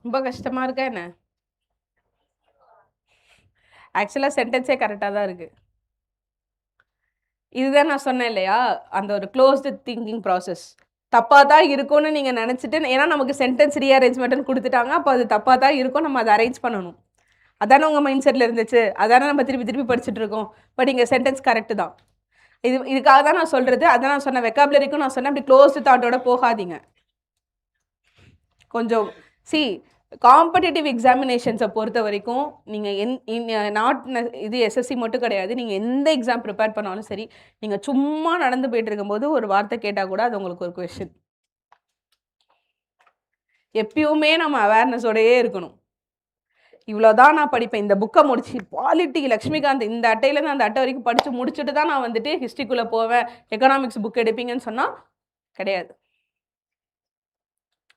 ரொம்ப கஷ்டமா இருக்கா என்ன? ஆக்சுவலாக சென்டென்ஸே கரெக்டாக தான் இருக்குது. இதுதான் நான் சொன்னேன் இல்லையா, அந்த ஒரு க்ளோஸ்டு திங்கிங் ப்ராசஸ். தப்பாக தான் இருக்கும்னு நீங்கள் நினச்சிட்டு, ஏன்னா நமக்கு சென்டென்ஸ் ரீஅரேஞ்ச்மெண்ட்னு கொடுத்துட்டாங்க, அப்போ அது தப்பாக தான் இருக்கும், நம்ம அதை அரேஞ்ச் பண்ணணும். அதானே உங்கள் மைண்ட் செட்டில் இருந்துச்சு, அதானே நம்ம திருப்பி திருப்பி படிச்சுட்டு இருக்கோம். பட் இங்கே சென்டென்ஸ் கரெக்டு தான். இதுக்காக தான் நான் சொல்கிறது. அதான் நான் சொன்னேன், வெக்காபுலரிக்கும் நான் சொன்னேன், அப்படி க்ளோஸ்டு தாட்டோட போகாதீங்க. கொஞ்சம் காம்படிட்டிவ் எக்ஸாமினேஷன்ஸை பொறுத்த வரைக்கும் நீங்கள் இது எஸ்எஸ்சி மட்டும் கிடையாது, நீங்கள் எந்த எக்ஸாம் ப்ரிப்பேர் பண்ணாலும் சரி, நீங்கள் சும்மா நடந்து போயிட்டு இருக்கும்போது ஒரு வார்த்தை கேட்டால் கூட அது உங்களுக்கு ஒரு கொஷின். எப்பயுமே நம்ம அவேர்னஸோடையே இருக்கணும். இவ்வளோதான் நான் படிப்பேன், இந்த புக்கை முடிச்சு பாலிட்டி லக்ஷ்மிகாந்த் இந்த அட்டையிலேருந்து அந்த அட்டை வரைக்கும் படித்து முடிச்சுட்டு தான் நான் வந்துட்டு ஹிஸ்ட்ரிக்குள்ளே போவேன், எக்கனாமிக்ஸ் புக் எடுப்பீங்கன்னு சொன்னால் கிடையாது.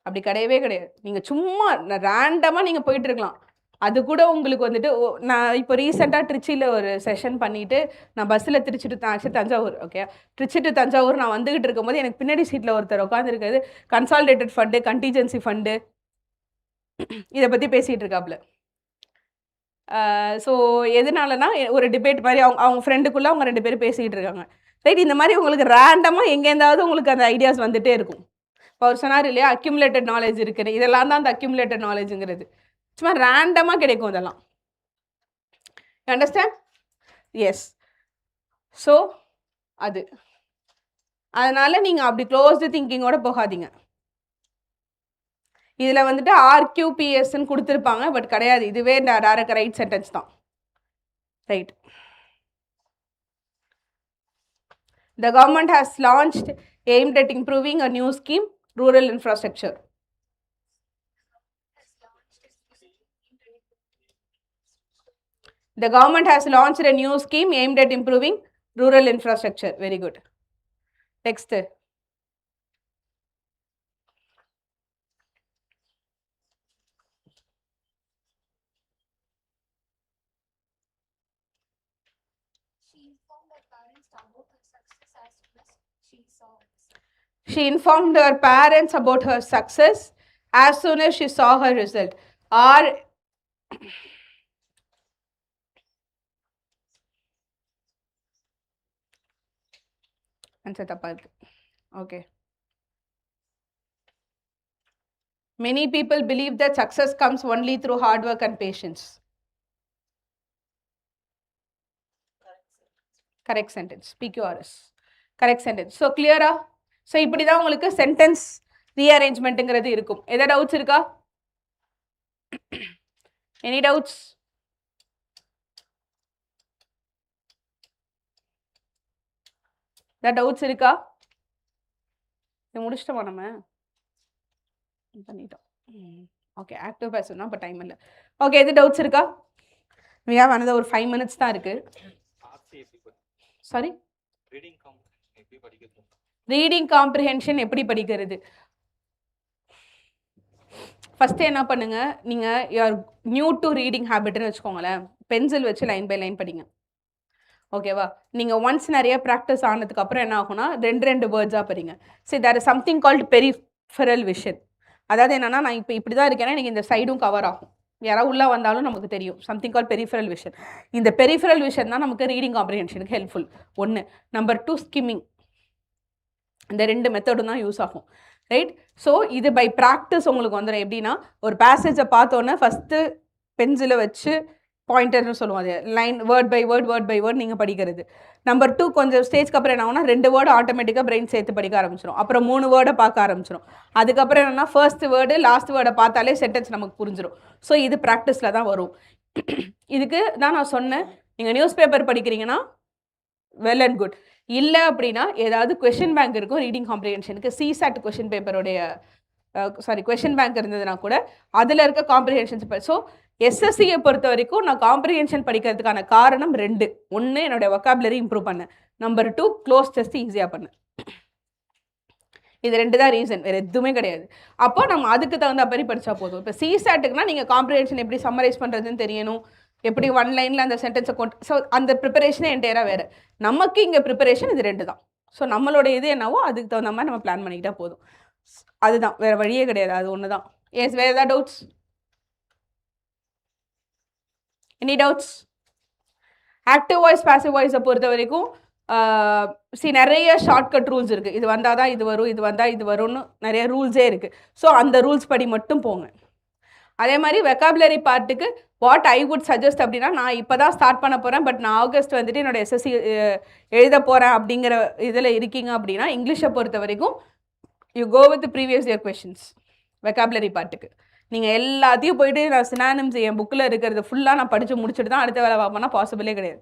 அப்படி கிடையவே கிடையாது. நீங்கள் சும்மா ரேண்டமாக நீங்கள் போயிட்டு இருக்கலாம். அது கூட உங்களுக்கு வந்துட்டு நான் இப்போ ரீசெண்டாக ட்ரிச்சியில் ஒரு செஷன் பண்ணிவிட்டு நான் பஸ்ஸில் actually Thanjavur, okay, Trichy to Thanjavur நான் வந்துக்கிட்டு இருக்கும்போது எனக்கு பின்னாடி சீட்டில் ஒருத்தர் உட்காந்துருக்காது, கன்சால்டேட்டட் ஃபண்டு, கண்டிஜென்சி ஃபண்டு இதை பற்றி பேசிகிட்டு இருக்காப்புல. ஸோ எதனாலனா ஒரு டிபேட் மாதிரி அவங்க ஃப்ரெண்டுக்குள்ளே அவங்க 2 பேரும் பேசிக்கிட்டு இருக்காங்க. ரைட், இந்த மாதிரி உங்களுக்கு ரேண்டமாக எங்கேருந்தாவது உங்களுக்கு அந்த ஐடியாஸ் வந்துகிட்டே இருக்கும். இப்போ அவர் சொன்னார் இல்லையா, அக்யூமுலேட்டட் நாலேஜ் இருக்குது, இதெல்லாம் தான் அந்த அக்யூமுலேட்டட் நாலேஜுங்கிறது. சும்மா ரேண்டமாக கிடைக்கும் இதெல்லாம். அண்டர்ஸ்டாண்ட்? எஸ். ஸோ அதனால் நீங்கள் அப்படி க்ளோஸ்டு திங்கிங்கோட போகாதீங்க. இதில் வந்துட்டு ஆர்கியூபிஎஸ்ன்னு கொடுத்துருப்பாங்க, பட் கிடையாது, இதுவே டேரக்ட் ரைட் சென்டென்ஸ் தான். Right. The government has launched aimed at improving a new scheme, rural infrastructure. The government has launched a new scheme aimed at improving rural infrastructure. Very good. Next. She informed her parents about her success as soon as she saw her result. Or answer தப்பா இருக்கு. Okay. Many people believe that success comes only through hard work and patience. Correct sentence. PQRS. Correct sentence. So clear? So இப்படி தான் உங்களுக்கு sentence ரீஅரேஞ்ச்மெண்ட்டுங்கிறது இருக்கும். எதாவது doubts இருக்கா? Any doubts? Doubts இருக்கா? இது முடிச்சிட்டோமா நம்ம பண்ணிட்டோம். ஓகே, ஆக்டிவ் பேசணும் அப்போ டைம் இல்லை. ஓகே, எது டவுட்ஸ் இருக்கா? we have another ஒரு 5 minutes தான் இருக்கு. சாரி, ரீடிங் காம்ப்ரிஹென்ஷன் எப்படி படிக்கிறது? ஃபஸ்ட்டு என்ன பண்ணுங்க, நீங்கள் யூஆர் நியூ டு ரீடிங் ஹேபிட்னு வச்சுக்கோங்களேன். பென்சில் வச்சு லைன் பை லைன் படிங்க. ஓகேவா? நீங்கள் ஒன்ஸ் நிறைய ப்ராக்டிஸ் ஆனதுக்கப்புறம் என்ன ஆகும்னா 2 வேர்ட்ஸாக படிங்க. சரி, there is something called peripheral vision. அதாவது என்னன்னா, நான் இப்போ இப்படி தான் இருக்கேன்னா எனக்கு இந்த சைடும் கவர் ஆகும். யாராவது உள்ளே வந்தாலும் நமக்கு தெரியும். சம்திங் கால் பெரிஃபரல் விஷன். இந்த பெரிஃபரல் விஷன் தான் நமக்கு ரீடிங் காம்ப்ரிஹென்ஷனுக்கு ஹெல்ப்ஃபுல். 1. Number 2 skimming. இந்த 2 மெத்தடும் தான் யூஸ் ஆகும். ரைட்? ஸோ இது பை ப்ராக்டிஸ் உங்களுக்கு வந்துடும். எப்படின்னா, ஒரு பேசேஜை பார்த்தோன்னே ஃபஸ்ட்டு பென்சிலை வச்சு பாயிண்டர்னு சொல்லுவோம், அது லைன் வேர்ட் பை வேர்ட் நீங்கள் படிக்கிறது. நம்பர் 2 கொஞ்சம் ஸ்டேஜ்க்கு அப்புறம் என்ன ஆகும்னா 2 வேர்டு ஆட்டோமேட்டிக்காக பிரெயின் சேர்த்து படிக்க ஆரம்பிச்சிடும். அப்புறம் 3 வேர்டை பார்க்க ஆரம்பிச்சிடும். அதுக்கப்புறம் என்னென்னா ஃபர்ஸ்ட் வேர்டு லாஸ்ட் வேர்டை பார்த்தாலே சென்டென்ஸ் நமக்கு புரிஞ்சிடும். ஸோ இது ப்ராக்டிஸில் தான் வரும். இதுக்கு தான் நான் சொன்னேன், நீங்கள் நியூஸ் பேப்பர் படிக்கிறீங்கன்னா வெல் அண்ட் குட். இல்லை அப்படின்னா ஏதாவது கொஷின் பேங்க் இருக்கும் ரீடிங் காம்ப்ரிஹென்ஷனுக்கு. சிசாட் கொஷின் பேப்பருடைய கொஷின் பேங்க் இருந்ததுன்னா கூட அதில் இருக்க காம்ப்ரிஹென்ஷன்ஸ். ஸோ எஸ்எஸ்சியை பொறுத்த வரைக்கும் நான் காம்ப்ரிஹென்ஷன் படிக்கிறதுக்கான காரணம் 2. 1, என்னோடய வொக்காபுலரி இம்ப்ரூவ் பண்ணேன். நம்பர் 2, க்ளோஸ் டெஸ்ட் ஈஸியாக பண்ணேன். இது 2 தான் ரீசன், வேறு எதுவுமே கிடையாது. அப்போ நம்ம அதுக்கு தகுந்த மாதிரி படித்தா போதும். இப்போ சிசாட்டுக்குனா நீங்கள் காம்ப்ரிஹென்ஷன் எப்படி சம்மரைஸ் பண்ணுறதுன்னு தெரியணும், எப்படி 1 லைனில் அந்த சென்டென்ஸை கொண்டு. ஸோ அந்த ப்ரிப்பரேஷனே என்டையராக வேறு. நமக்கு இங்கே ப்ரிப்பரேஷன் இது 2 தான். ஸோ நம்மளோட இது என்னவோ அதுக்கு தகுந்த மாதிரி நம்ம பிளான் பண்ணிக்கிட்டால் போதும். அதுதான், வேறு வழியே கிடையாது. அது ஒன்று தான். எஸ், வேறு ஏதாவது doubts? Any doubts? Active voice passive வாய்ஸை பொறுத்த வரைக்கும் நிறைய ஷார்ட்கட் ரூல்ஸ் இருக்குது. இது வந்தால் தான் இது வரும், இது வந்தால் இது வரும்னு நிறைய ரூல்ஸே இருக்குது. ஸோ அந்த ரூல்ஸ் படி மட்டும் போங்க. அதே மாதிரி வெக்காபுலரி பார்ட்டுக்கு வாட் ஐ வுட் சஜஸ்ட் அப்படின்னா, நான் இப்போ தான் ஸ்டார்ட் பண்ண போகிறேன், பட் நான் ஆகஸ்ட் வந்துட்டு என்னோட எஸ்எஸ்சி எழுத போகிறேன் அப்படிங்கிற இதில் இருக்கீங்க அப்படின்னா, இங்கிலீஷை பொறுத்த வரைக்கும் you go with previous year questions. Vocabulary பார்ட்டுக்கு நீங்கள் எல்லாத்தையும் போயிட்டு நான் சினானிம்ஸ் என் புக்கில் இருக்கிறது ஃபுல்லாக நான் படித்து முடிச்சுட்டு தான் அடுத்த வேலை பார்ப்போம்னா பாசிபிளே கிடையாது.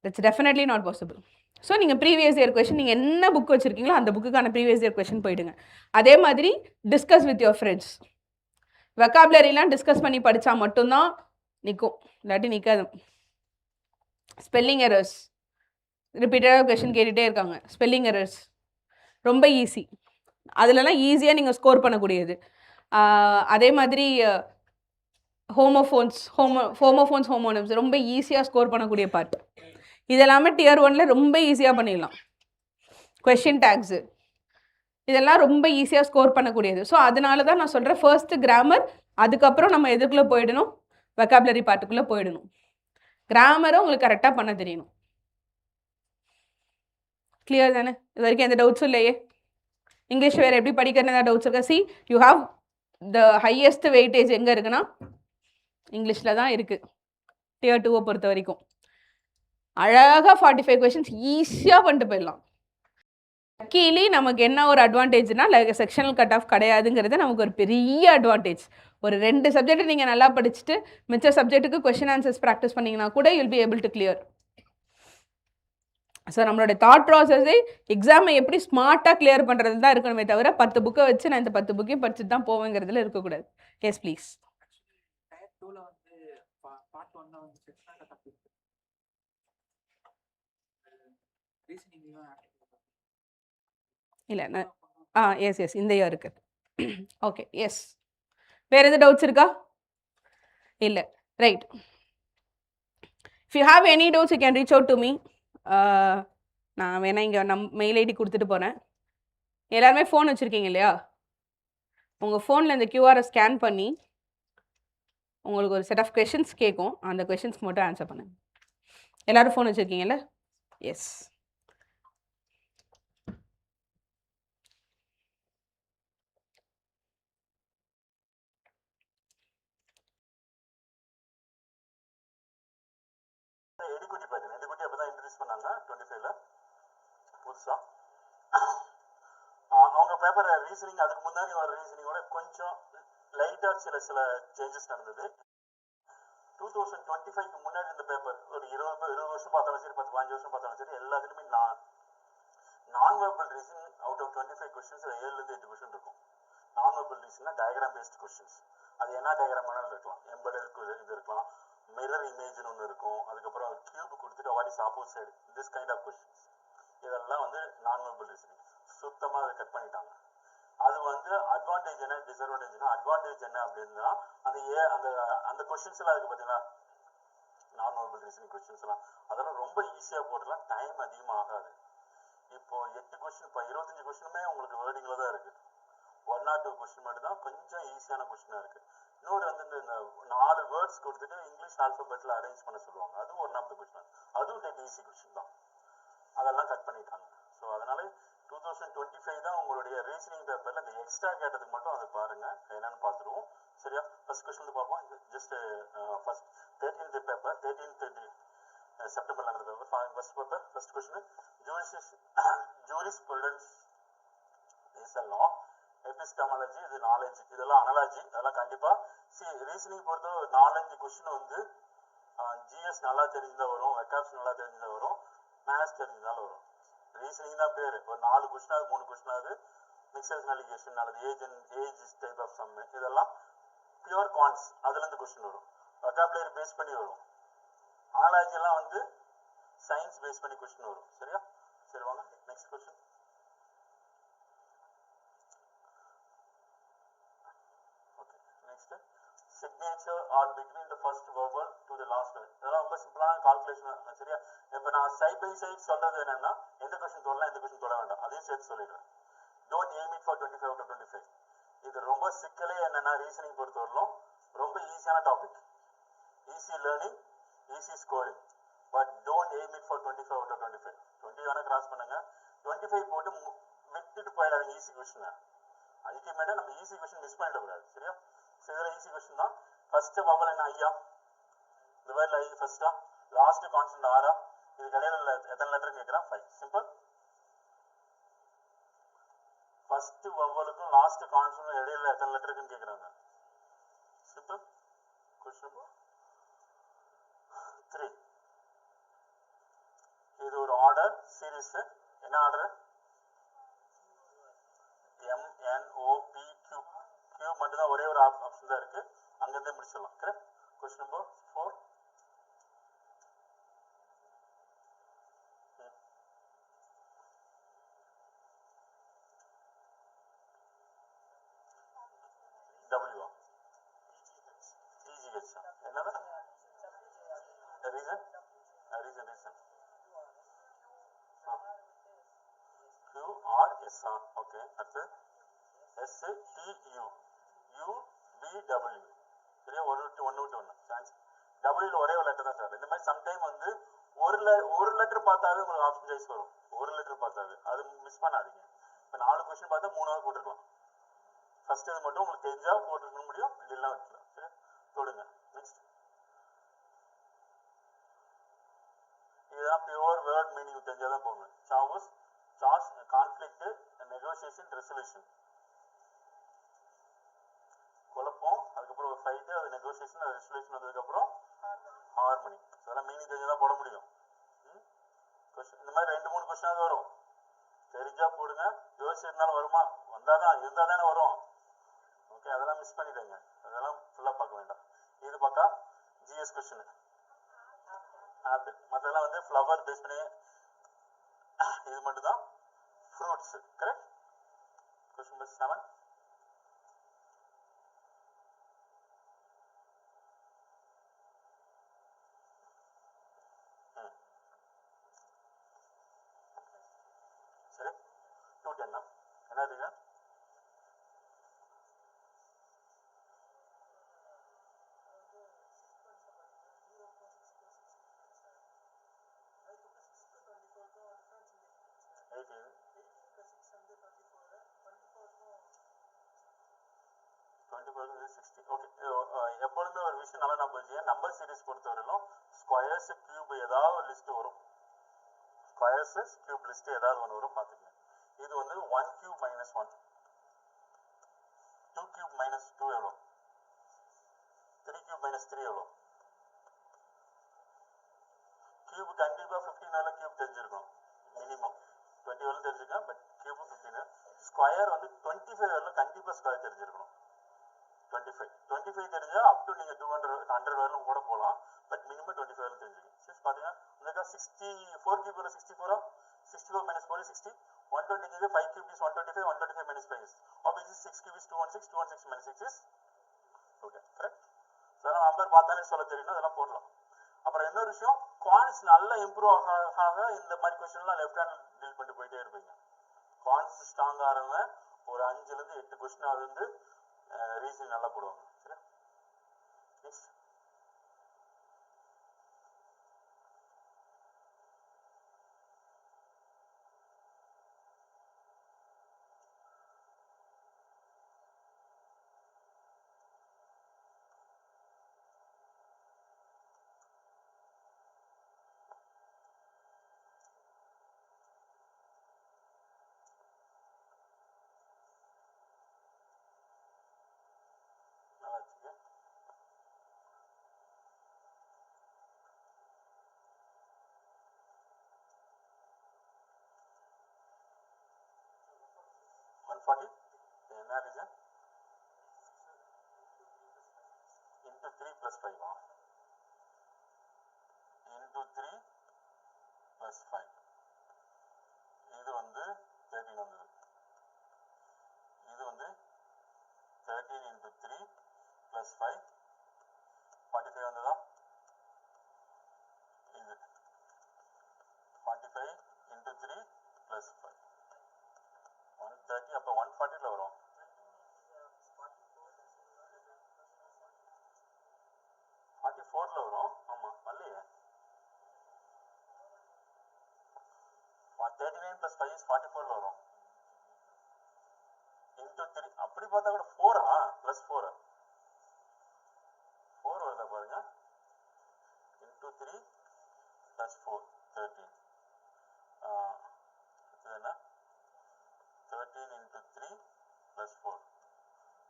It's definitely not possible. So நீங்கள் ப்ரீவியஸ் இயர் கொஷின், நீங்கள் என்ன புக் வச்சுருக்கீங்களோ அந்த புக்குக்கான ப்ரீவியஸ் இயர் கொஷின் போயிடுங்க. அதே மாதிரி டிஸ்கஸ் வித் யுவர் ஃப்ரெண்ட்ஸ். வெக்காபுலரிலாம் டிஸ்கஸ் பண்ணி படித்தா மட்டும்தான் நிற்கும், இல்லாட்டி நிற்காது. ஸ்பெல்லிங் எரர்ஸ் ரிப்பீட்டடாக கொஷின் கேட்டுகிட்டே இருக்காங்க. ஸ்பெல்லிங் எரர்ஸ் ரொம்ப ஈஸி, அதிலலாம் ஈஸியாக நீங்கள் ஸ்கோர் பண்ணக்கூடியது. அதே மாதிரி ஹோமோஃபோன்ஸ் ஹோமோனிம்ஸ் ரொம்ப ஈஸியாக ஸ்கோர் பண்ணக்கூடிய பார்ட். இதெல்லாமே Tier 1 ரொம்ப ஈஸியாக பண்ணிடலாம். கொஷின் டேக்ஸு இதெல்லாம் ரொம்ப ஈஸியாக ஸ்கோர் பண்ணக்கூடியது. ஸோ அதனால தான் நான் சொல்கிறேன், ஃபர்ஸ்ட்டு கிராமர், அதுக்கப்புறம் நம்ம எதுக்குள்ளே போயிடணும், வெக்காபுலரி பார்ட்டுக்குள்ளே போயிடணும். கிராமரை உங்களுக்கு கரெக்டாக பண்ண தெரியணும். கிளியர் தானே? இது வரைக்கும் எந்த டவுட்ஸும் இல்லையே? இங்கிலீஷ் வேறு எப்படி படிக்கிறேன்னு ஏதாவது டவுட்ஸ் இருக்கா? C, you have the highest weightage எங்கே இருக்குன்னா இங்கிலீஷில் தான் இருக்குது. Tier 2 பொறுத்த வரைக்கும் அழகாக 45 கொஷின்ஸ் ஈஸியாக பண்ணிட்டு போயிடலாம். லக்கீலி நமக்கு என்ன ஒரு அட்வான்டேஜ்னா, செக்ஷனல் கட் ஆஃப் கிடையாதுங்கிறது நமக்கு ஒரு பெரிய அட்வான்டேஜ். ஒரு 2 சப்ஜெக்ட் நீங்கள் நல்லா படிச்சுட்டு மிச்ச சப்ஜெக்ட்டுக்கு கொஷின் ஆன்சர்ஸ் ப்ராக்டிஸ் பண்ணிங்கன்னா கூட you'll be able to clear. So நம்மளோட தாட் ப்ராசஸே எக்ஸாமை எப்படி ஸ்மார்ட்டாக கிளியர் பண்ணுறது தான் இருக்கணுமே தவிர 10 புக்கை வச்சு நான் இந்த 10 புக்கையும் படிச்சுட்டு தான் போவேங்கிறதுல இருக்கக்கூடாது. Yes please. இல்லை நான் எஸ் இந்த இயர் இருக்குது. Okay, yes. வேறு எது டவுட்ஸ் இருக்கா? இல்லை, right. If you have any doubts you can reach out to me. நான் வேணா இங்கே மெயில் ஐடி கொடுத்துட்டு போகிறேன். எல்லாருமே ஃபோன் வச்சுருக்கீங்க இல்லையா? உங்கள் ஃபோனில் இந்த கியூஆரை ஸ்கேன் பண்ணி உங்களுக்கு ஒரு செட் ஆஃப் கொஷின்ஸ் கேட்கும், அந்த கொஷின்ஸ்க்கு மட்டும் ஆன்சர் பண்ணுங்கள். எல்லோரும் ஃபோன் வச்சுருக்கீங்கல்ல? எஸ். எடுக்குட்டி பார்த்தேன். எடுக்குட்டி அப்போ தான் இன்ட்ரடியூஸ் பண்ணாங்க 25ல புதுசாக. அவங்க பேப்பர் ரீசனிங் அதுக்கு முன்னாடி வர ரீசனிங்கோட கொஞ்சம் லைட்டாக சில சேஞ்சஸ் நடந்தது. 2025க்கு முன்னாடி இந்த பேப்பர் ஒரு 20 வருஷம் பார்த்தாலும் சரி, 10-15 வருஷம் பார்த்தாலும் சரி, எல்லாத்துலேயுமே நான் verbal reasoning out of 25 questions 7லேருந்து 8 கொஸ்டின் இருக்கும். நான் வெர்பல் ரீசன்னா டயக்ராம் பேஸ்ட் கொஸ்டின்ஸ். அது என்ன டயக்ராம் வேணாலும் இருக்கலாம். எம்பெடட் இது இருக்கலாம், மிரர் இமேஜ்னு ஒன்று இருக்கும், அதுக்கப்புறம் கியூப் கொடுத்துட்டு what is opposite, this kind of questions. இதெல்லாம் வந்து நான் வெர்பல் ரீசனிங். சுத்தமாக அதை கட் பண்ணிட்டாங்க. அது வந்து அட்வான்டேஜ் என்ன, டிஸ்அட்வான்டேஜ்னா, அட்வான்டேஜ் என்ன அப்படின்னா அந்த அந்த அந்த கொஸ்டின்ஸ் எல்லாம் இருக்கு பார்த்தீங்களா, நான் வெர்பல் ரீசனிங் கொஸ்டின்ஸ் எல்லாம் அதெல்லாம் ரொம்ப ஈஸியாக போடலாம், டைம் அதிகமாக ஆகாது. இப்போ 8 கொஸ்டின், இப்போ 25 கொஸ்டினுமே உங்களுக்கு வேர்டிங்கில் தான் இருக்கு. 1 or 2 கொஸ்டின் மட்டும் தான் கொஞ்சம் ஈஸியான கொஸ்டினாக இருக்கு. இன்னொரு வந்து இந்த 4 வேர்ட்ஸ் கொடுத்துட்டு இங்கிலீஷ் ஆல்பபெட்டில் அரேஞ்ச் பண்ண சொல்லுவாங்க, அதுவும் ஒன் ஆஃப் த கொஸ்டின். அதுவும் டெட் ஈஸி கொஸ்டின் தான். அதெல்லாம் கட் பண்ணிட்டாங்க. ஸோ அதனால 2025 தான் உங்களுடைய ரீசனிங் பேப்பரில் இந்த எக்ஸ்ட்ரா கேட்டதுக்கு மட்டும் அதை பாருங்க, என்னன்னு பார்த்துருவோம். சரியா? ஃபர்ஸ்ட் கொஸ்டின் வந்து பார்ப்போம். Just first 13th paper, 13th September நடந்த paper. First paper, first question, jurisprudence is a law, epistemology இது நாலேஜ், இதெல்லாம் அனாலஜி. அதெல்லாம் கண்டிப்பாக ரீசனிங் பொறுத்த 4-5 கொஸ்டின் வந்து ஜிஎஸ் நல்லா தெரிஞ்சுதான் வரும், வெக்காப்ஸ் நல்லா தெரிஞ்சுதான் வரும், மேத்ஸ் தெரிஞ்சுதாலும் வரும். ரீசனிங் தான் பேர். ஒரு 4 கொஸ்டினாவது 3 கொஸ்டினாவது மிக்சர்ஸ் நலிகேஷன் அல்லது ஏஜ் டைப் ஆஃப் சம், இதெல்லாம் பியூர் குவான்ஸ், அதுலேருந்து கொஸ்டின் வரும். வெக்காபுலரி பேஸ் பண்ணி வரும். அனாலஜி எல்லாம் வந்து சயின்ஸ் பேஸ் பண்ணி கொஸ்டின் வரும். சரியா? சரி, வாங்க next question. Okay, next signature are between the first verbal to the last. இதெல்லாம் ரொம்ப சிம்பிளான கால்குலேஷன். சரியா? இப்போ நான் சைட் பை சைட் சொல்றது என்னன்னா, எந்த கொஸ்டின் தொடலாம் எந்த கொஸ்டின் தொட வேண்டாம், அதையும் சேர்த்து சொல்லிடுறேன். Don't aim it for 25 out of 25. இது ரொம்ப சிக்கலே என்னன்னா, ரீசனிங் பொறுத்தவரையிலும் ரொம்ப ஈஸியான topic, easy learning, easy scoring. But don't aim it for 25 out of 25. 20 வேணா கிராஸ் பண்ணுங்க, 25 போட்டு விட்டுட்டு போயிடாதீங்க ஈஸி கொஸ்டின். அல்டிமேட்டா நம்ம ஈஸி கொஸ்டின் மிஸ் பண்ணிடக்கூடாது. சரியா? இதில் ஈஸி கொஸ்டின் தான். ஃபர்ஸ்ட் வவல் என்ன? ஐயா. இந்த வேர்டில் ஐ ஃபர்ஸ்டா, லாஸ்ட் கான்ஸ்டன்ட் ஆரா, இது கடையில் எத்தனை லெட்டர் கேட்குறான்? 5. சிம்பிள். ஃபர்ஸ்ட் வவலுக்கும் லாஸ்ட் கான்ஸ்டன்ட் இடையில எத்தனை லெட்டர் இருக்குன்னு கேட்குறாங்க. சிம்பிள். கொஸ்டின் 3. இது ஒரு ஆர்டர் சீரீஸ். என்ன ஆர்டர்? MNOPQ. Q மட்டும் தான் ஒரே ஒரு ஆப்ஷன் தான் இருக்கு, அங்கிருந்தே முடிச்சிடலாம். Correct? Question number 4. W TGH என்னது? Reason QRS. ஓகே, அடுத்து STU UVW. சரியா? ஒன்று விட்டு ஒன்று சான்ஸ். டபிள்யூல ஒரே ஒரு லெட்டர் தான் சார். இந்த மாதிரி சம்டைம் வந்து ஒரு லெட்டர் பார்த்தாவே உங்களுக்கு ஆப்ஷன் சாய்ஸ் வரும். ஒரு லெட்டர் பார்த்தாவே அது மிஸ் பண்ணாதீங்க. இப்போ 4 கொஸ்டின் பார்த்தா 3வது போட்டுருக்கலாம். ஃபர்ஸ்ட் இது மட்டும் உங்களுக்கு தெரிஞ்சா போட்டுருக்க முடியும், இல்லைன்னா வச்சுக்கலாம். சரி, தொடுங்க. நெக்ஸ்ட், இதுதான் பியூர் வேர்ட் மீனிங் தெரிஞ்சாதான் போகணும். Sauce conflict, negotiation, resolution. குழப்பம், அதுக்கப்புறம் ஒரு ஃபைட்டு, அது நெகோசியேஷன், அது ரெசல்யூஷன் வந்ததுக்கப்புறம் ஹார்மனி. அதெல்லாம் மீனிங் தெரிஞ்சாதான் போட முடியும். இந்த மாதிரி 2-3 கொஸ்டினாவது வரும். தெரிஞ்சா போடுங்க, யோசிச்சிருந்தாலும் வருமா? இருந்தால் தானே வரும். ஓகே, அதெல்லாம் மிஸ் பண்ணிடுங்க, அதெல்லாம் ஃபுல்லாக பார்க்க வேண்டாம். இது பார்த்தா ஜிஎஸ் கொஸ்டின், ஆப்பிள். மற்றெல்லாம் வந்து ஃப்ளவர் பேஸ் பண்ணி, இது மட்டும் தான் ஃப்ரூட்ஸ். கரெக்ட்? Question number 7. சரி, 210 என்ன இருக்கு? எப்பொழுதுமே ஒரு விஷயம் நல்லா நம்ம வச்சுக்க, நம்பர் சீரிஸ் பொறுத்தவரையிலும் ஸ்கொயர்ஸ் கியூப் ஏதாவது ஒரு லிஸ்ட் வரும். ஸ்கொயர்ஸ் கியூப் லிஸ்ட் ஏதாவது ஒன்று வரும், பார்த்துக்கங்க. இது வந்து 1 cube minus 1, 2 cube minus 2 எவ்வளோ? 3 cube minus 3 எவ்வளோ? கியூப் கண்டிப்பாக 15 கியூப் தெரிஞ்சிருக்கணும் மினிமம். 20 30 வரலும் தெரிஞ்சுக்கேன், பட் கியூப் 15. ஸ்கொயர் வந்து 25 வரலும் கண்டிப்பாக ஸ்கொயர் தெரிஞ்சிருக்கணும். 25 தெரிஞ்சால் அப் டு நீங்கள் 200 100 வரலும் கூட போகலாம், பட் மினிமம் 25 வரலும் தெரிஞ்சுக்கணும். சிக்ஸ் பார்த்தீங்கன்னா இந்த 64 cube 64 64 minus 4 is 60, 120 cube 5 cube is 125, 125 minus 5 is obviously 6 cube is 216, 216 minus 6 is 210, correct? அதெல்லாம் நம்பர் பார்த்தாலே சொல்ல தெரியணும், அதெல்லாம் போடலாம். அப்புறம் இன்னொரு விஷயம், குவான்ஸ் நல்லா இம்ப்ரூவ் ஆக இந்த மாதிரி கொஸ்டின்லாம் லெஃப்ட் ஹேண்ட் டீல் பண்ணிட்டு போயிட்டே இருப்பீங்க. குவான்ஸ் ஸ்ட்ராங்காக இருங்க, ஒரு 5லேருந்து 8 கொஸ்டின் அது வந்து ரீசனிங் நல்லா போடுவாங்க. சரியா? நெக்ஸ்ட் நல்லா வச்சுக்க. என்ன ரீசன்? இன்ட்டு 3 + 5 இன்ட்டு 3 + 5 இது வந்து 13 வந்தது. இது வந்து 13 இன்ட்டு 3 + 5 45 வந்ததா? இது 45 இன்ட்டு 3 + 5 130, அப்போ 140ல் வரும். 44ல் வரும். ஆமாம், வரலையே. 39 + 5 is 44ல் வரும். இன்ட்டு 3 அப்படி பார்த்தா கூட 4 +4 வருதா பாருங்க. இன்ட்டு 3 + 4 13. அடுத்தது என்ன? 13 இன்ட்டு 3 + 4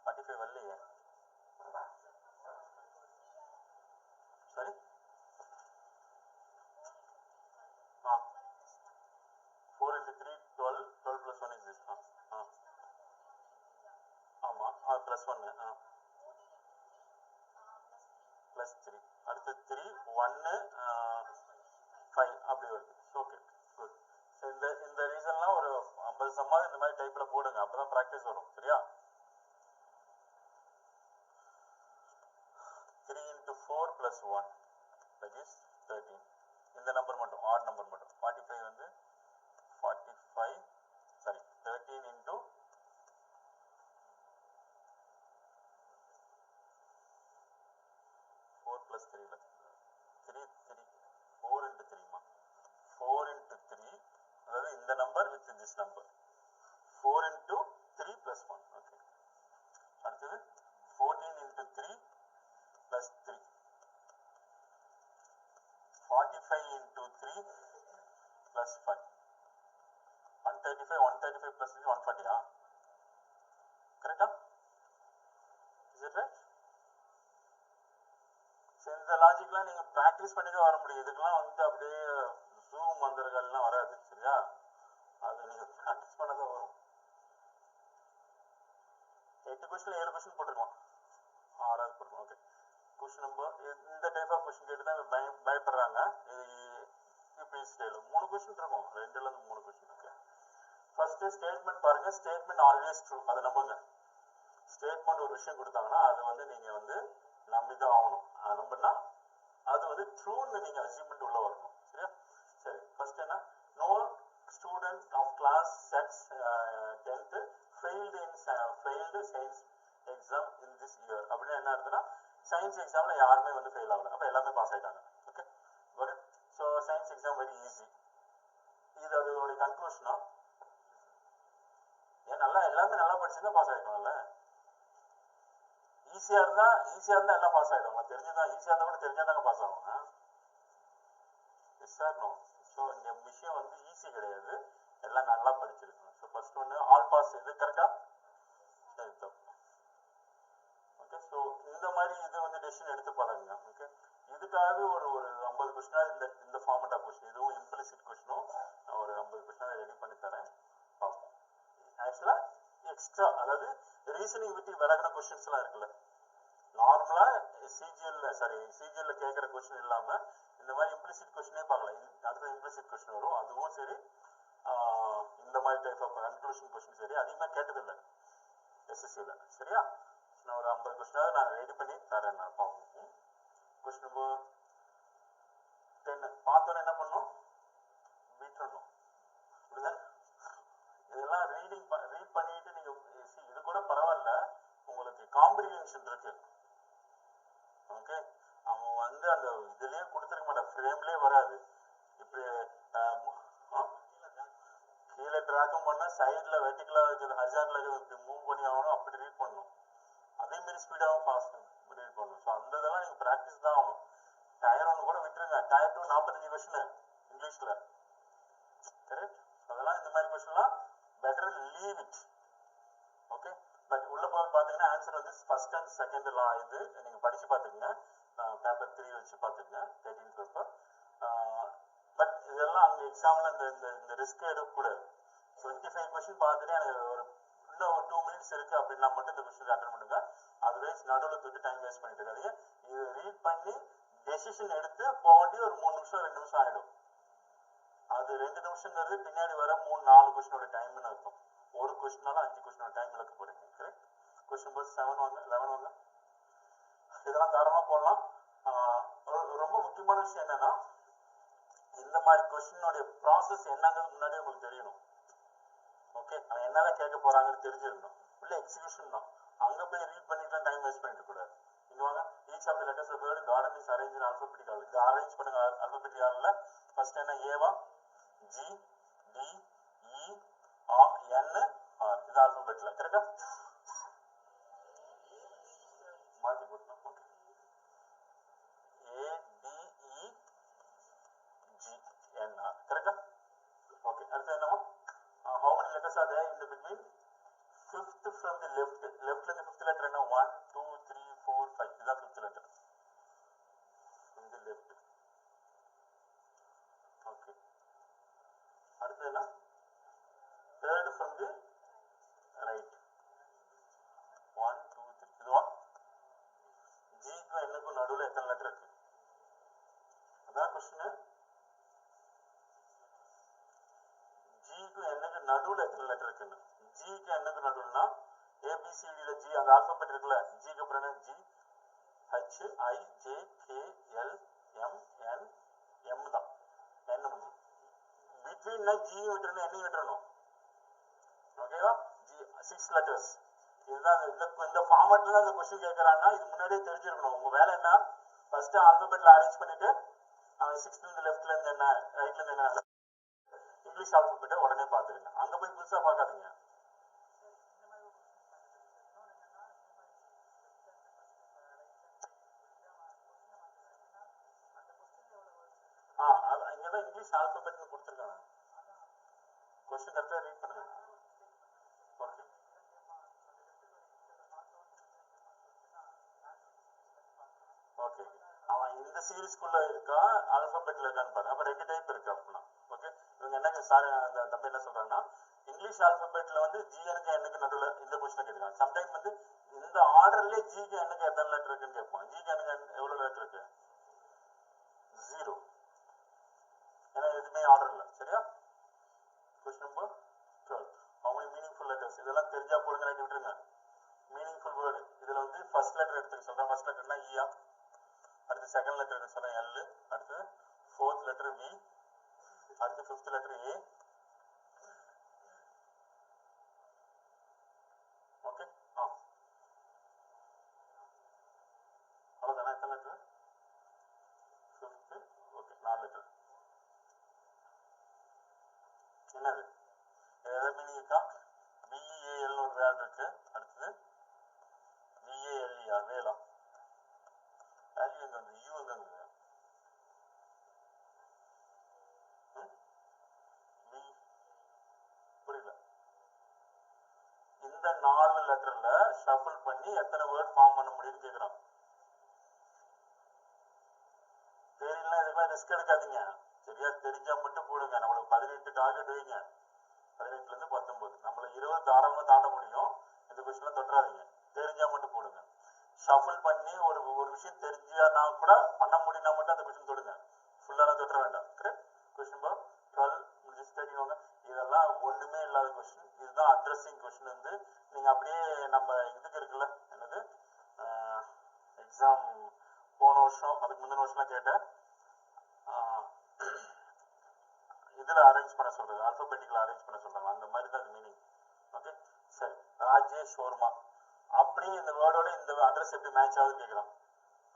45 வரலையே. சரி, 4 இன்ட்டு 3 12, 12 + 1 is this. ஆமாம், +1 +3 அடுத்து 3 1 5 அப்படி வருது. Okay, good. ஸோ இந்த ரீசன்லாம் ஒரு 50 சம்மாவது இந்த மாதிரி டைப்பில் போடுங்க, அப்போ தான் ப்ராக்டிஸ் வரும். சரியா? 3 இன்ட்டு 4 + 1 that is 13. இந்த நம்பர் மட்டும், ஆட் நம்பர் மட்டும். 45 வந்து 45 சாரி 13 இன்ட்டு 4 + 3ல 3 4 இன்ட்டு 3மா 4 இன்ட்டு 3, அதாவது இந்த number with this number 4 into 3 + 1. Okay, அடுத்தது 14 இன்ட்டு 3 + 3 45 இன்ட்டு 3 + 5 135 135 + 3 140. கரெக்டா? Is it right? இந்த லாஜிக்லாம் நீங்கள் ப்ராக்டிஸ் பண்ணி தான் வர முடியும். இதுக்கெல்லாம் வந்து அப்படியே ஜூம் மந்திரங்கள்லாம் வராது. சரியா? அது நீங்கள் ப்ராக்டிஸ் பண்ண தான் வரும். 8 கொஸ்டின் 7 கொஸ்டின் போட்டுருக்கலாம், 6வது போட்டுருக்கலாம். ஓகே, கொஸ்டின் நம்பர் இந்த டைப் ஆஃப் கொஸ்டின் கேட்டு தான் பயப்படுறாங்க. இது யூபிஎஸ்சி ஸ்டைல் 3 கொஸ்டின் இருக்கும், 2லேருந்து 3 கொஸ்டின். ஓகே, ஃபர்ஸ்ட் ஸ்டேட்மெண்ட் பாருங்க. ஸ்டேட்மெண்ட் ஆல்வேஸ் ட்ரூ, அதை நம்புங்க. ஸ்டேட்மெண்ட் ஒரு விஷயம் கொடுத்தாங்கன்னா அது வந்து நீங்கள் வந்து நம்பி தான் ஆகணும். நம்பினா அது வந்து ட்ரூன்னு நீங்கள் அச்சீவ்மெண்ட் உள்ள வரணும். சரியா? சரி, ஃபர்ஸ்ட் என்ன? No student of class 10th failed science exam in this year அப்படின்னு என்ன இருக்குன்னா, சயின்ஸ் எக்ஸாமில் யாருமே வந்து ஃபெயில் ஆகலை, அப்போ எல்லாமே பாஸ் ஆகிட்டாங்க. ஓகே, ஒரு so science exam very easy. இது அதோடைய கன்க்ளூஷனா? ஏன் எல்லாமே நல்லா படிச்சிருந்தா பாஸ் ஆகிருக்கணும்ல. ஈஸியாக இருந்தால் எல்லாம் பாஸ் ஆகிடுவாங்க. தெரிஞ்சுதான் ஈஸியாக இருந்தால் கூட தெரிஞ்சாதாங்க பாஸ் ஆகுங்க. Yes sir no. ஸோ இங்கே விஷயம் வந்து ஈஸி கிடையாது, எல்லாம் நல்லா படிச்சிருக்கணும். ஸோ ஃபர்ஸ்ட் ஒன்று ஆல் பாஸ். இது கரெக்டா? சரி, தப்பு. ஓகே, ஸோ இந்த மாதிரி இது வந்து டெசிஷன் எடுத்து பழகுங்க. ஓகே, இதுக்காகவே ஒரு 50 கொஸ்டினாக இந்த ஃபார்மேட் ஆஃப் கொஸ்டின், இதுவும் இம்ப்ளிசிட் கொஸ்டினும் ஒரு 50 கொஸ்டின் ரெடி பண்ணி தரேன், பார்ப்போம். ஆக்சுவலா எக்ஸ்ட்ரா அதாவது ரீசனிங் விட்டு விலகின கொஸ்டின்ஸ் எல்லாம் இருக்குல்ல, நார்மலா சிஜிஎல்ல கேட்குற கொஸ்டின் இல்லாம இந்த மாதிரி இம்ப்ளிசிட் கொஸ்டினே பார்க்கலாம். அடுத்த இம்ப்ளிசிட் கொஸ்டின் வரும், அதுவும் சரி இந்த மாதிரி டைப் ஆஃப் கன்க்ளூஷன் கொஸ்டின் சரி அதிகமாக கேட்டதில்லை எஸ்எஸ்சியில். சரியா? நான் ஒரு 50 கொஸ்டினாவது நான் ரெடி பண்ணி தரேன், நான் பார்ப்போம். கொஸ்டின் நம்பர் 10 பார்த்தோன்னே என்ன பண்ணணும், விட்டுறணும். அப்படிதான் இதெல்லாம் ரீட் பண்ணிட்டு நீங்க இது கூட பரவாயில்ல, உங்களுக்கு காம்ப்ரிஹென்ஷன் இருக்கு. ஓகே, அவன் வந்து அந்த இதுலயே கொடுத்துருக்க மாட்டான், ஃப்ரேம்லயே வராது. இப்படி கீழே ட்ராக்கும் பண்ண சைட்ல வெர்டிகலா இருக்குது, ஹரிசாண்டலா இருக்குது, இப்படி மூவ் பண்ணி ஆகணும், அப்படி ரீட் பண்ணணும். அதே மாதிரி ஸ்பீடாகவும் ஃபாஸ்ட் ரீட் பண்ணணும். ஸோ அந்த இதெல்லாம் நீங்க ப்ராக்டிஸ் தான் ஆகணும். டயர் 1 கூட விட்டுருங்க, டயர் 2 45 கொஸ்டின் இங்கிலீஷ்ல, கரெக்ட்? அதெல்லாம் இந்த மாதிரி கொஸ்டின்லாம் better leave it. Okay, but உள்ள போய் பார்த்தீங்கன்னா ஆன்சர் வந்து ஃபர்ஸ்ட் அண்ட் செகண்ட் லா இது நீங்க படிச்சு பார்த்துக்குங்க. பேப்பர் 3 வச்சு பார்த்துக்குங்க, 13 பேப்பர். பட் இதெல்லாம் அங்கே எக்ஸாம்ல இந்த ரிஸ்க் எடுக்கக்கூடாது. 25 கொஸ்டின் பார்த்துட்டு எனக்கு ஒரு இன்னும் ஒரு 2 மினிட்ஸ் இருக்கு அப்படின்னா மட்டும் இந்த கொஸ்டின் அட்டன் பண்ணுங்க. அதர்வைஸ் நடுவில் தொட்டு டைம் வேஸ்ட் பண்ணிட்டு இருக்காதீங்க. இது ரீட் பண்ணி டெசிஷன் எடுத்து போக வேண்டிய ஒரு 3 நிமிஷம் 2 நிமிஷம் ஆயிடும். அது 2 நிமிஷங்கிறது பின்னாடி வர 3-4 கொஸ்டினோட டைம்னு அர்த்தம். ஒரு கொஸ்டினால 5 கொஸ்டினோட டைம் இழக்க போறீங்க. கரெக்ட்? கொஸ்டின் நம்பர் 7 வாங்க, 11 வாங்க. இதெல்லாம் தாராளமா போடலாம். ரொம்ப முக்கியமான விஷயம் என்னன்னா, இந்த மாதிரி கொஸ்டினோடைய ப்ராசஸ் என்னங்கிறது முன்னாடியே உங்களுக்கு தெரியணும். ஓகே, அவன் என்னதான் கேட்க போறாங்கன்னு தெரிஞ்சிருக்கணும். உள்ள எக்ஸிகியூஷன் தான், அங்க போய் ரீட் பண்ணிட்டு டைம் வேஸ்ட் பண்ணிட்டு கூடாது. இங்க வாங்க, each of the letters of word garden is arrange in alphabetic order. இது அரேஞ்ச் பண்ணுங்க ஆல்பபெட்டிக் ஆர்டர்ல. ஃபர்ஸ்ட் என்ன, ஏவா, ஜி, டி, இ, ஆ, என், ஆர். இது ஆல்பபெட்ல கரெக்டா? மாத்தி போட்டோம். Okay, A, D, E, G, N, R. கரெக்டா? ஓகே, அடுத்து என்னவா, how many letters are there in the between? Fifth from the left. Leftல இருந்து fifth letter என்ன, 1 2 3 4 5. இதுதான் fifth letter from the left. Okay, அடுத்து என்ன, third from the right. 1 2 3. இதுவா, ஜிக்கும் என்னக்கும் நடுவில் எத்தனை லெட்டர் இருக்கு, அதான் கொஸ்டின். ஜிக்கும் என்னக்கு நடுவில் எத்தனை லெட்டர் இருக்குன்னு. ஜிக்கு என்னக்கு நடுவுலனா ஏபிசிடியில ஜி அந்த ஆல்பபெட் இருக்குல்ல, ஜிக்கு அப்புறம் என்ன, ஜி, ஹச், ஐ, ஜே, கே, எல், எம், என், எம் தான் என்ன முடிஞ்சு. பிட்வீன்னா ஜியும் விட்டுறணும், என்னையும் விட்டுறணும். ஓகேவா? G 6 letters. இதுதான் இந்த ஃபார்மேட்ல தான் இந்த கொஸ்டின் கேட்கறான்னா இது முன்னாடியே தெரிஞ்சிருக்கணும். உங்க வேலை என்ன, ஃபர்ஸ்ட் ஆல்பபெட்ல அரேஞ்ச் பண்ணிட்டு அவன் 6th இருந்து லெஃப்ட்ல இருந்து என்ன, ரைட்ல இருந்து என்ன, இங்கிலீஷ் ஆல்பபெட்டை உடனே பார்த்துருங்க. அங்க போய் புதுசா பார்க்காதீங்க. இங்கதான் இங்கிலீஷ் ஆல்பபெட்னு கொடுத்துருக்காங்க. கொஸ்டின் கரெக்டா ரீட் பண்ணுங்க. ஓகே, ஓகே, அவன் இந்த சீரீஸ்க்குள்ள இருக்கா ஆல்பபெட்ல இருக்கான்னு பாருங்க. அப்ப 2 டைப் இருக்கு அப்படின்னா. ஓகே, இவங்க என்ன சார் அந்த தம்பி என்ன சொல்றாங்கன்னா, இங்கிலீஷ் ஆல்பபெட்ல வந்து ஜிஎனுக்கு என்னக்கு நடுவில் இந்த கொஸ்டின் கேட்கலாம். சம்டைம் வந்து இந்த ஆர்டர்லயே ஜிக்கு என்னக்கு எத்தனை லெட்டர் இருக்குன்னு கேட்பான். ஜிக்கு எனக்கு எவ்வளவு லெட்டர் இருக்கு, 0. ஏன்னா எதுவுமே ஆர்டர் இல்லை. சரியா? Question number 12, how many meaningful letters. இதெல்லாம் தெரிஞ்சா போடுங்க, ரைட் விட்டுருங்க. மீனிங்ஃபுல் வேர்டு இதுல வந்து ஃபர்ஸ்ட் லெட்டர் எடுத்துக்க சொல்றேன். ஃபர்ஸ்ட் லெட்டர்னா இயா, அடுத்து செகண்ட் லெட்டர் சொல்றேன் எல், அடுத்து 4th லெட்டர் வி, அடுத்து 5th லெட்டர் ஏ. ஓகே, அவ்வளவுதானா, எத்தனை லெட்டர், 5th. Okay, 4 letter. என்னது, ஏதாவது மீனிங் இருக்கா? விஇஏஎல்னு ஒரு வேர்டு இருக்கு. அடுத்தது விஏஎல்இஆர், வேலா. வேல்யூ எங்க வந்து, யூ எங்க வந்து, புரியல. இந்த 4 லெட்டர்ல ஷஃபிள் பண்ணி எத்தனை வேர்ட் ஃபார்ம் பண்ண முடியும்னு கேக்குறான். தெரியல, இதுக்கு ரிஸ்க் எடுக்காதீங்க. சரியா? தெரிஞ்சா மட்டும் போடுங்க. நம்மளுக்கு 18 டார்கெட் வைங்க, 18லேருந்து 19. நம்மள 20 தாராளமாக தாண்ட முடியும். இந்த கொஸ்டின்லாம் தொட்டுறாதீங்க, தெரிஞ்சா மட்டும் போடுங்க. ஷஃபிள் பண்ணி ஒரு ஒரு விஷயம் தெரிஞ்சானா கூட பண்ண முடியும்னா மட்டும் அந்த கொஸ்டின் தொடுங்க, ஃபுல்லாலாம் தொட்டுற வேண்டாம். கரெக்ட்? கொஸ்டின் நம்பர் 12 முடிச்சு தேடிவாங்க. இதெல்லாம் ஒன்றுமே இல்லாத கொஸ்டின். இதுதான் அட்ரஸிங் கொஸ்டின். வந்து நீங்கள் அப்படியே நம்ம இதுக்கு இருக்குல்ல, என்னது எக்ஸாம் போன வருஷம் அதுக்கு முந்தின வருஷம்லாம் கேட்டேன், இதில் அரேஞ்ச் பண்ண சொல்கிறது, ஆல்ஃபபெட்டிக்கல் அரேஞ்ச் பண்ண சொல்கிறாங்க, அந்த மாதிரி தான் அது மீனிங். ஓகே சரி. ராஜேஷ் வர்மா, அப்படியே இந்த வேர்டோட இந்த அட்ரஸ் எப்படி மேட்ச் ஆகுதுன்னு கேட்குறான்.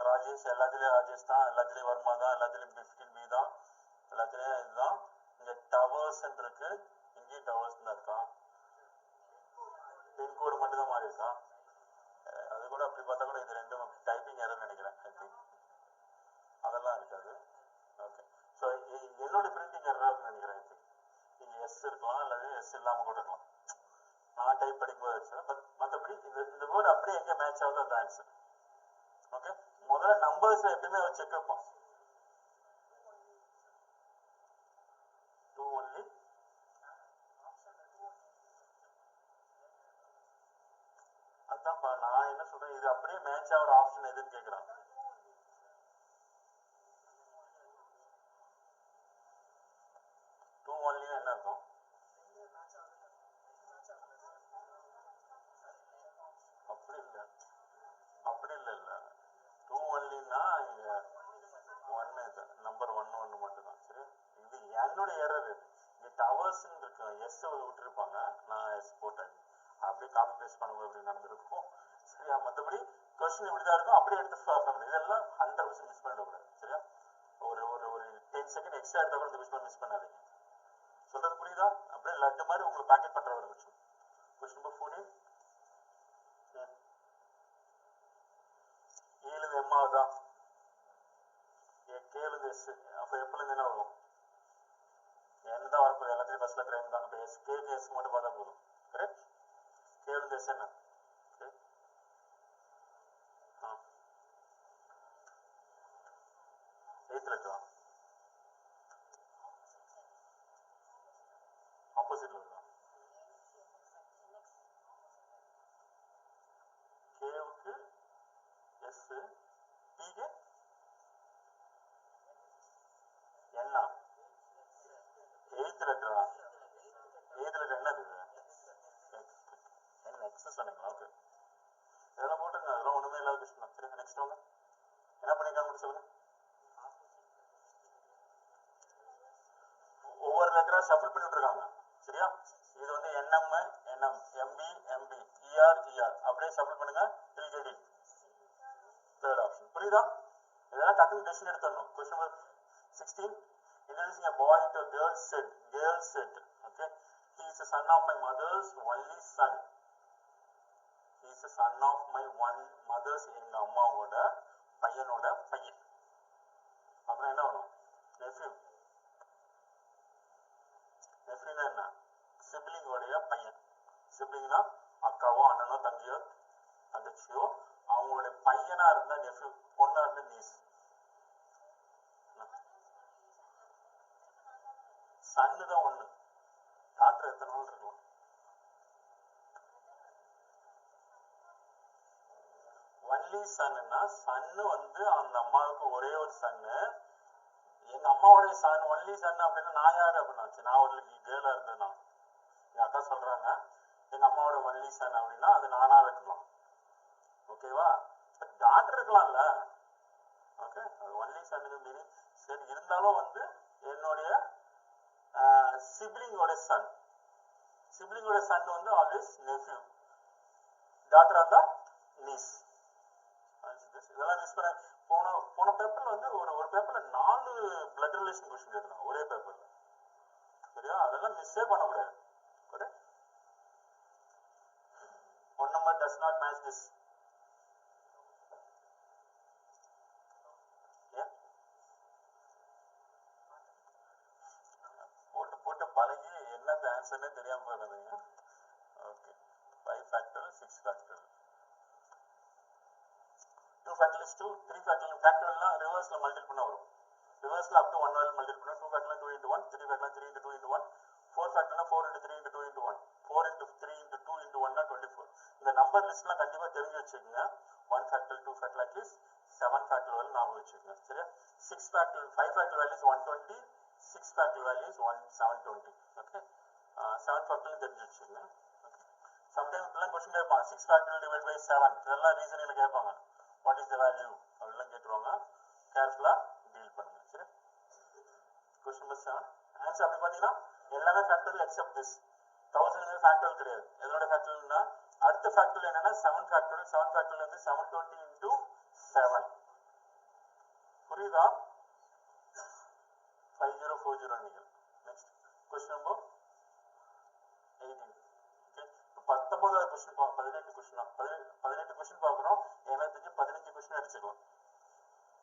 ராஜேஷ் எல்லாத்துலேயும் ராஜேஷ் தான், எல்லாத்துலேயும் வர்மா தான், எல்லாத்துலேயும் 15B தான், எல்லாத்துலேயும் இதுதான். இங்கே டவர்ஸ்ன்னு இருக்கு, இங்கேயும் டவர்ஸ் தான் இருக்கான். பின்கோடு மட்டும் தான் மாறி இருக்கான். அது கூட அப்படி பார்த்தா கூட இது ரெண்டும் டைப்பிங் எரர் நினைக்கிறேன். ஐ திங்க் அதெல்லாம் இருக்காது. ஓகே ஸோ என்னோட பிரிண்டிங் எரர் இருக்குன்னு நினைக்கிறேன். ஐ திங்க் இங்கே எஸ் இருக்கலாம், அல்லது எஸ் இல்லாமல் கூட இருக்கலாம். நான் டைப் படிக்கும்போது வச்சு, பட் மற்றபடி இந்த வேர்டு அப்படியே எங்கே மேட்ச் ஆகுது அது ஆன்சர். ஓகே முதல்ல நம்பர்ஸ் எப்பயுமே ஒரு செக் வைப்போம். 2 only. அதான்ப்பா நான் என்ன சொல்றேன், இது அப்படியே மேட்ச் ஆகிற ஆப்ஷன் எதுன்னு கேட்குறான். 2 only என்ன இருக்கும்? அப்படி இல்லை, அப்படி இல்லை. 2 onlyன்னா இங்கே 1 இது நம்பர் 1 மட்டும்தான். சரி, இது என்னோட எரர். இது இங்கே டவர்ஸ்ன்னு இருக்கு, எஸ் விட்டுருப்பாங்க, நான் எஸ் போட்டேன். அப்படியே காப்பி பேஸ்ட் பண்ணும்போது அப்படி நடந்திருக்கும். சரியா? மற்றபடி கொஸ்டின் இப்படி தான் இருக்கும், அப்படியே எடுத்து இதெல்லாம் 100% மிஸ் பண்ணிடக்கூடாது. சரியா? ஒரு ஒரு ஒரு 10 செகண்ட் எக்ஸ்ட்ரா எடுத்தால் கூட இந்த கொஸ்டின் மிஸ் பண்ணாதீங்க. சொல்றது புரியுதா? அப்படியே லட்டு மாதிரி உங்களுக்கு பேக்கெட் பண்ணுற ஒரு கொஸ்டின். கொஸ்டின் நம்பர் 14 ஏழு எம்மாவதா, கேளு எஸ். அப்போ எப்போலேருந்து என்ன வரும்? என்ன தான் வரப்போகுது, எல்லாத்தையும் ஃபர்ஸ்ட் லெட்டர் என் தான். அப்போ எஸ் கேக்கு எஸ் மட்டும் பார்த்தா போதும். கரெக்ட்? கேளு எஸ் என்ன? எயித் லெட்டரா? ஆப்போசிட்ல இருக்கா? கேவுக்கு எஸ், பிக்கு என்ன? எயித் லெட்டரா? எயித் லெட்டர் என்னது? என்ன எக்ஸஸ் சொன்னீங்களா? ஓகே இதெல்லாம் போட்டுங்க, அதெல்லாம் ஒன்றுமே இல்லாத கொஸ்டின் தான். சரி நெக்ஸ்ட் வாங்க. என்ன பண்ணிருக்காங்க சொல்லுங்க. ஒவ்வொரு லெட்டரா ஷஃபிள் பண்ணி விட்டுருக்காங்க. சரியா? இது வந்து NM, NM, MB, MB, ER, ER, அப்படியே ஷஃபிள் பண்ணுங்க. Will get it. Third option. புரியுதா? இதெல்லாம் டக்குனு டெசிஷன் எடுத்துடணும். Question number 16. Introducing a boy to a girl said. Girl said. Okay. He is a son of my mother's only son. He is a son of my one mother's, எங்க அம்மாவோட பையனோட பையன். அப்புறம் என்ன வரும்? நெஃப்யூ. நெஃப்யூனா என்ன? சிப்ளிங்கோடைய பையன். சிப்ளிங்னா அக்காவோ அண்ணனோ தங்கையோ தங்கச்சியோ, அவங்களுடைய பையனா இருந்தா நெஃப்யூ, பொண்ணா இருந்தா நீஸ். சன்னு தான் ஒண்ணு, டாக்டர் எத்தனை நாள் இருக்கலாம். ஒன்லி சன்னுன்னா சன்னு வந்து அந்த அம்மாவுக்கு ஒரே ஒரு சன்னு. எங்க அம்மாவுடைய சன் ஒன்லி சன் அப்படின்னா நான் யாரு அப்படின்னாச்சு? நான் ஒரு கேர்ளா இருந்தேன்னா எங்க அக்கா சொல்றாங்க எங்க அம்மாவோட ஒன்லி சன் அப்படின்னா அது நானா இருக்கலாம். ஓகேவா? டாக்டர் இருக்கலாம்ல. ஓகே, அது ஒன்லி சன்னுக்கு மீனிங். சரி, இருந்தாலும் வந்து என்னுடைய சிப்ளிங்கோட சன். சிப்ளிங்கோட சன் வந்து ஆல்வேஸ் நெஃப்யூ, டாக்டர் இருந்தா நீஸ். இதெல்லாம் மிஸ் பண்ண. போன பேப்பர்ல வந்து ஒரு பேப்பர்ல 4 பிளட் ரிலேஷன் கொஸ்டின் கேட்கலாம் ஒரே பேப்பர்ல. சரியா? அதெல்லாம் மிஸ்ஸே பண்ணக்கூடாது. Correct? 1 number does not match this. போட்டு பழகி என்னது ஆன்சர்னே தெரியாம போயிருந்தீங்க. Okay, 5 factorial, 6 factorial. 2 factorial is 2, 3 factorial. factorialனா ரிவர்ஸ்ல மல்டிபிள் பண்ண வரும். ரிவர்ஸில் அப் டு 1 வேல்யூ மல்டிபிள் பண்ணால் 2 ஃபேக்டர்லாம் 2 into 1, 3 ஃபேக்டர்லாம் 3 into 2 into 1, 4 ஃபேக்டர்லாம் 4 into 3 into 2 into 1, 4 into 3 into 2 into 1 24. இந்த நம்பர் லிஸ்ட்லாம் கண்டிப்பாக தெரிஞ்சு வச்சுக்கோங்க. 1 factor 2 factor at least 7 factor value ஞாபகம் வச்சுக்கோங்க. சரியா? 6 factor 5 factor value is 120, 6 factor value is 720. Okay, 7 ஃபேக்டர்லையும் தெரிஞ்சு வச்சுக்கோங்க. ஓகே, சம்டைம் இப்பெல்லாம் கொஸ்டின் கேட்பாங்க 6 ஃபேக்டர் டிவைட் பை 7, இதெல்லாம் ரீசனில் கேட்பாங்க. வாட் இஸ் த வேல்யூ அப்படிலாம் கேட்டுருவாங்க. கேர்ஃபுல்லாக டீல் பண்ணுங்க. சரி, கொஸ்டின் நம்பர் 7 ஆன்சர் அப்படி பார்த்தீங்கன்னா எல்லாமே ஃபேக்டரியல் எக்ஸப்ட் திஸ். 1000 ஃபேக்டரியல் கிடையாது. எதோட ஃபேக்டரியல்னா அடுத்த ஃபேக்டரியல் என்னன்னா 7 ஃபேக்டரியல். 7 ஃபேக்டரியல் வந்து 720 into 7. புரியுதா? 5040 நீங்கள். Next question number 18. ஓகே, 19வது கொஸ்டின் 18 கொஸ்டின் 18 கொஸ்டின் பார்க்குறோம். எனக்கு தெரிஞ்சு 15 கொஸ்டின் அடிச்சுக்கலாம்.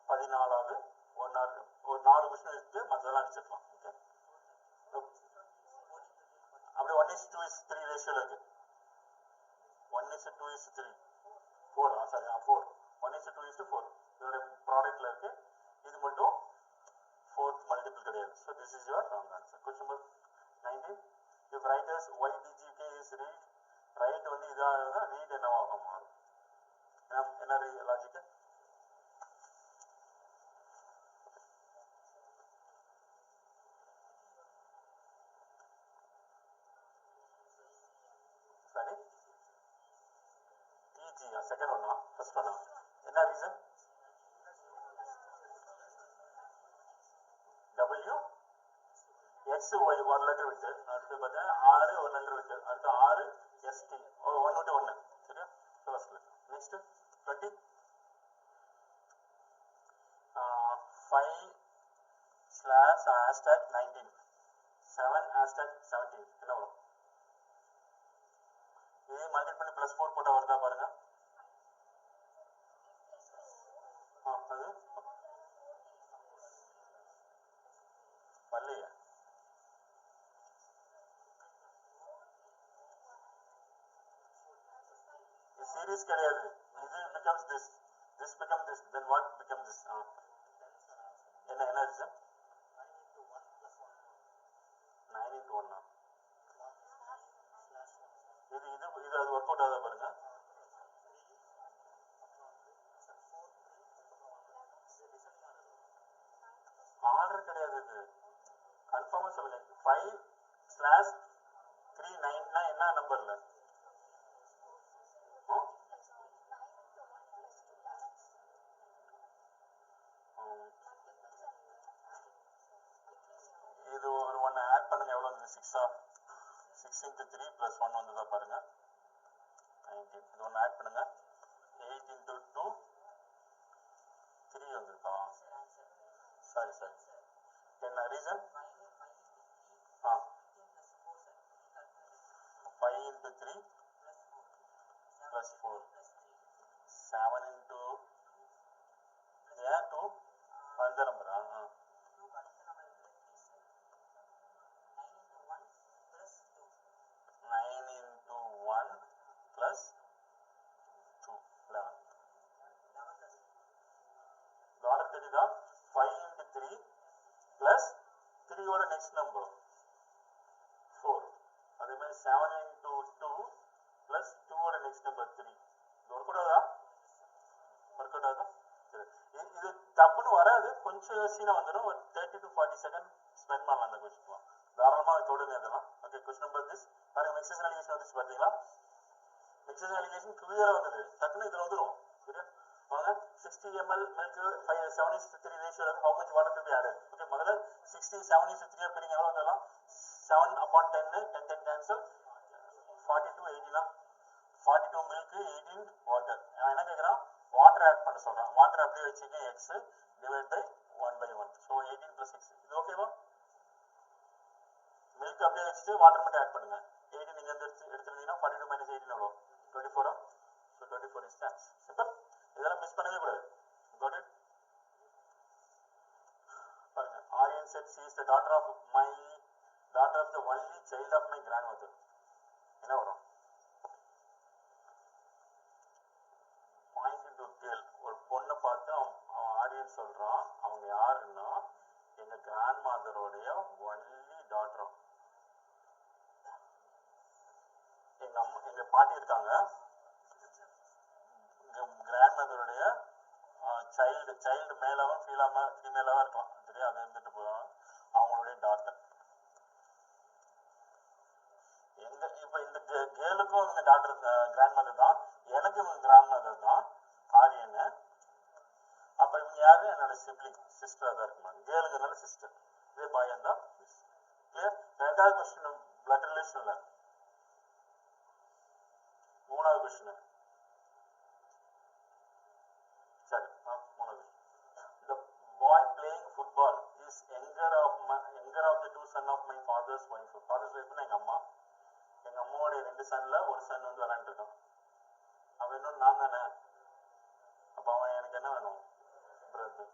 14வது ஒரு 4 கொஸ்டின் எடுத்து மற்றதெல்லாம் அடிச்சிடலாம். ஓகே, அப்படியே 1:2:3 ரேஷியோல இருக்கு. 1:2:3 4 சாரி 4 1:2:4 இதோட ப்ராடக்ட்ல இருக்கு. இது மட்டும் 4th மல்டிபிள் கிடையாது. So this is your wrong answer. Question number 19. If writers YDGK is read, write வந்து இதாக ரீட் என்னவாக மாறும்? என்ன லாஜிக்கு? சரி, TG செகண்ட் ஒன்னா ஃபர்ஸ்ட் ஒன்னா? என்ன ரீசன்? W X Y ஒரு லெட்டர் விட்டு, அடுத்து பார்த்தீங்கன்னா 6 ஒரு லெட்டர் விட்டு, அடுத்து 6 ST 1 விட்டு 1. சரியா? First letter. நெக்ஸ்ட் 20 5/#19 7/17 என்ன வரும்? இதே மல்டிபிள் பண்ணி +4 போட்டா வருதா பாருங்க. அது வரலையே. இது சீரிஸ் கிடையாது. இது becomes this, this becomes this, then what becomes this? என்ன ரீசன்? 9 into 1. இது அது ஒர்க் அவுட் ஆகுதா பாருங்க. ஆர்டர் கிடையாது. இது கன்ஃபார்மா சொல்லுங்க. 5/39 என்ன நம்பர்ல? இது ஒரு 1 ஆட் பண்ணுங்க. எவ்வளவு வந்து 6 into 3 + 1 வந்ததா பாருங்க. 19. இது 1 ஆட் பண்ணுங்க. 8 into 2 3 வந்திருக்கா? சரி 10. ரீசன் 5 into 3 + 4 7 into 2 அந்த நம்பரா? 9 into 1 + 2 11. ஆர்டர் தெரியுதா? 5 into 3 + 3 ஓட நெக்ஸ்ட் நம்பர் 4. அதே மாதிரி 7 into 2 + 2 ஓட நெக்ஸ்ட் நம்பர் 3. இது ஒர்க் அவுட் ஆகுதா? ஒர்க் அவுட் ஆகுதா? சரி, இது தப்புன்னு வராது. கொஞ்சம் யோசிச்சுனா வந்துடும். ஒரு 30 to 40 செகண்ட் ஸ்பெண்ட் பண்ணலாம் அந்த கொஸ்டின். தாராளமாக தொடுங்க இதெல்லாம். ஓகே, கொஸ்டின் நம்பர் திஸ் பாருங்க. மிக்சஸ் அலிகேஷன் வந்துச்சு பார்த்தீங்களா? மிக்சஸ் அலிகேஷன் கிளியரா வந்தது. டக்குன்னு இதில் வந்துடும். சரியா? வாங்க, 60 ml milk 7:3 ratio. how much water to be added? Okay, முதல்ல 60 7:3 பிரிங்க. எவ்வளோ வந்துடலாம்? 7/10 10 cancel 42 18. 42 milk 18 water. என்ன கேட்குறான்? வாட்டர் ஆட் பண்ண சொல்றான். வாட்டர் அப்படியே வச்சுக்க. x divide by 1/1. ஸோ 18 + 6. இது ஓகேவா? மில்க் அப்படியே வச்சுட்டு வாட்டர் மட்டும் ஆட் பண்ணுங்க. 18 நீங்க எடுத்துருந்தீங்கன்னா 42 - 18 எவ்வளோ? 24. So 24 is answer. சிம்பிள். இதெல்லாம் மிஸ் பண்ணவே கூடாது. Got it? பாருங்க, Aryan said she is the daughter of the only child of my grandmother. என்ன வரும்? Point to girl. ஒரு பொண்ணை பார்த்து அவன் ஆரியன் சொல்றான். அவங்க யாருன்னா மதருடைய ஒன்லி டாட்டர். எங்க பாட்டி இருக்காங்க, கிராண்ட் மதருடைய சைல்டு மேலாவும் ஃபீமேலாவும் இருக்கலாம், சரியா? அது இருந்துட்டு போவாங்க, அவங்களுடைய டாட்டர். இப்ப இந்த கேர்ளுக்கும் இவங்க டாக்டர் கிராண்ட் மதர் தான், எனக்கு இவங்க கிராண்ட் மதர் தான் ஆரியன். அப்ப இவங்க யாரு? என்னோட சிப்ளிங் சிஸ்டரா தான் இருக்குமா, கேர்ளுங்கிறதுனால சிஸ்டர், இதே பாய் தான். கிளியர்? ரெண்டாவது கொஸ்டின் பிளட் ரிலேஷன்ல. மூணாவது கொஸ்டின் சரி, மூணாவது the boy playing football is younger of the two son of my father's wife. father's wife னா எங்க அம்மாவோட 2 சன்ல ஒரு சன் வந்து விளையாண்டு இருக்கான். அவன் இன்னும் நான் தானே, அப்ப அவன் எனக்கு என்ன வேணும்? பிரதர்.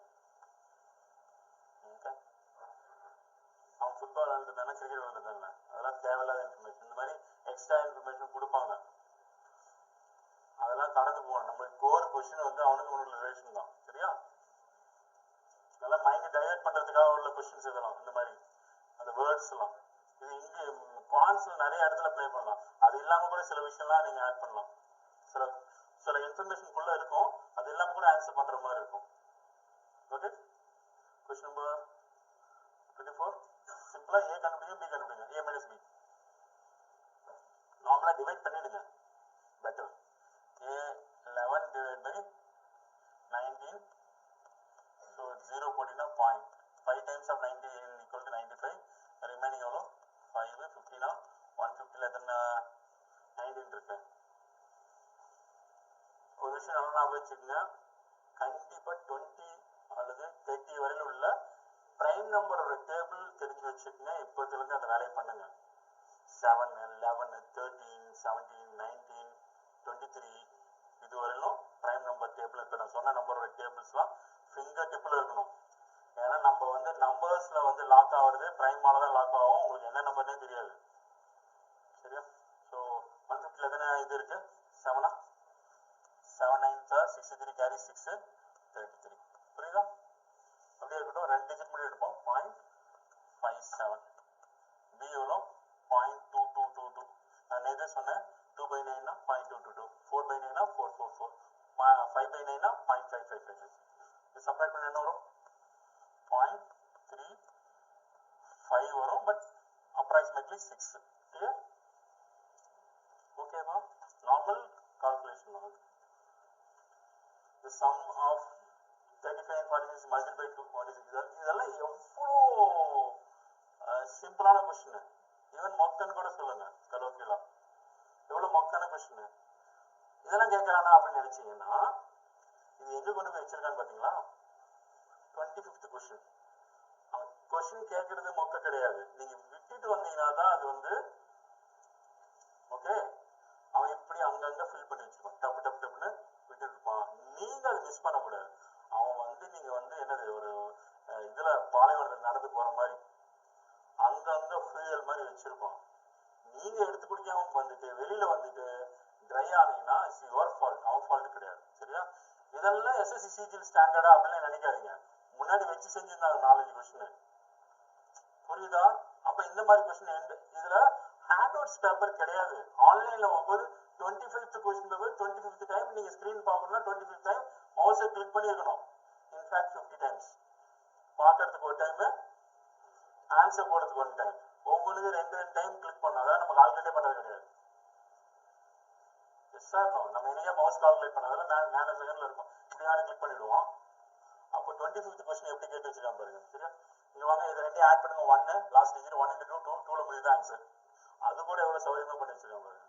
அவன் ஃபுட்பால் விளையாண்டு தானே, கிரிக்கெட் விளையாண்டு தானே, அதெல்லாம் தேவையில்லாத இன்ஃபர்மேஷன். இந்த மாதிரி எக்ஸ்ட்ரா இன்ஃபர்மேஷன் கொடுப்பாங்க, அதெல்லாம் கடந்து போகணும். நம்மளுக்கு கோர் கொஸ்டின் வந்து அவனுக்கு உள்ள ரிலேஷன் தான், சரியா? நல்லா மைண்ட் டைவர்ட் பண்றதுக்காக உள்ள கொஸ்டின்ஸ் இதெல்லாம், இந்த மாதிரி அந்த வேர்ட்ஸ் எல்லாம். இது இங்க குவான்ஸ்ல நிறைய இடத்துல ப்ளே பண்ணலாம். அது இல்லாம கூட சில விஷயம்லாம் நீங்க ஆட் பண்ணலாம். சில இன்ஃபர்மேஷனுக்குள்ள இருக்கும், அது இல்லாம கூட ஆன்சர் பண்ற மாதிரி இருக்கும். Okay, question number 24. சிம்பிளா ஏ கண்டுபிடிங்க, பி கண்டுபிடிங்க. ஏ மைனஸ் பி நார்மலா டிவைட் பண்ணிடுங்க, better. A 11 divide by 19. So 0 போட்டினா 0.5 times of 90 equal to 95. Remaining எவ்வளோ? 5. 15 150ல எத்தனை 19 இருக்கு. ஒரு விஷயம் நல்லா ஞாபகம் வச்சுக்கோங்க, கண்டிப்பா 20 அல்லது 30 வரையில உள்ள பிரைம் நம்பரோட டேபிள் தெரிஞ்சு வச்சுக்கோங்க. இப்போதுல இருந்து அந்த வேலையை பண்ணுங்க. 7 11 13 17 19 23 இது வரையிலும் பிரைம் நம்பர் டேபிள், இப்போ நான் சொன்ன நம்பரோட டேபிள்ஸ்லாம் ஃபிங்கர் டிப்பில் இருக்கணும். ஏன்னா நம்ம வந்து நம்பர்ஸ்ல வந்து லாக் ஆகுறது பிரைமால தான் லாக் ஆகும், உங்களுக்கு என்ன நம்பர்னே தெரியாது, சரியா? ஸோ 150ல எத்தனை இது இருக்கு? 7 7 9 63 கேரி 6 33. புரியுதா? அப்படியே இருக்கட்டும், 2 டிஜிட் மட்டும் எடுப்போம். 0.57. பி எவ்வளோ? 0.2222. நான் நேரே சொன்னேன் 2/9 0.222, 4/9 444, 5/9 0.555. இது சப்ராக்ட் பண்ண என்ன வரும்? 0.35 வரும், பட் approximately 6. clear? ஓகேவா? நார்மல் கால்குலேஷன் தான். the sum of 35 and 46 multiplied by 2 what is it? இதெல்லாம் எவ்வளோ சிம்பிளான கொஸ்டின். ஈவன் மொக்கன்னு கூட சொல்லுங்க, கலோக்கியலா எவ்வளோ மொக்கான கொஸ்டின். இதெல்லாம் கேட்கறானா அப்படின்னு நினைச்சீங்கன்னா இது எங்க கொண்டு போய் வச்சிருக்கான்னு பாத்தீங்களா? 25th question. அவன் கொஸ்டின் கேட்கறது மொக்க கிடையாது, நீங்க விட்டுட்டு வந்தீங்கன்னா தான் அது வந்து ஓகே. அவன் இப்படி அங்கங்க ஃபில் பண்ணி வச்சிருப்பான், டப்பு டப்பு டப்புன்னு விட்டுட்டு இருப்பான். நீங்க அதை மிஸ் பண்ணக்கூடாது. அவன் வந்து நீங்க வந்து என்னது ஒரு இதுல பாலைவனத்தில் நடந்து போற மாதிரி அங்கங்க ஃபியூயல் மாதிரி வச்சிருப்பான். நீங்க எடுத்து குடிக்காம வந்துட்டு வெளியில வந்துட்டு ட்ரை ஆனீங்கன்னா இட்ஸ் யுவர் ஃபால்ட், அவன் ஃபால்ட் கிடையாது, சரியா? இதெல்லாம் SSC CGL ஸ்டாண்டர்டா அப்படின்னு நினைக்காதீங்க. முன்னாடி வச்சு செஞ்சிருந்தாங்க 4-5 கொஸ்டின், புரியுதா? அப்ப இந்த மாதிரி கொஸ்டின் இதுல ஹேண்ட் அவுட்ஸ் பேப்பர் கிடையாது. ஆன்லைன்ல வரும்போது 25th question paper 25th time நீங்க ஸ்கிரீன் பார்க்கணும்னா 25th டைம் மவுஸை கிளிக் பண்ணி இருக்கணும். இன்ஃபேக்ட் 50 டைம்ஸ் பார்க்கறதுக்கு ஒரு டைம், ஆன்சர் போடுறதுக்கு ஒரு டைம், ஒவ்வொன்றுக்கு 2 டைம் கிளிக் பண்ணணும். அதான் நம்ம கால்குலேட்டே பண்றது கிடையாது. எஸ் சார் நோ, நம்ம என்னைக்கே மவுஸ் கால்குலேட் பண்ணதால நானோ செகண்ட்ல இருக்கும், இப்படி கிளிக் பண்ணிடுவோம். அப்போ 25th கொஸ்டின் எப்படி கேட்டு வச்சிருக்கான் பாருங்க, சரியா? இங்க வாங்க, இது 2 ஆட் பண்ணுங்க. 1 லாஸ்ட் டிஜிட் 1 into 2 2ல முடியுது ஆன்சர். அது கூட எவ்வளவு சௌகரியமா பண்ணி வச்சிருக்கான் பாருங்க.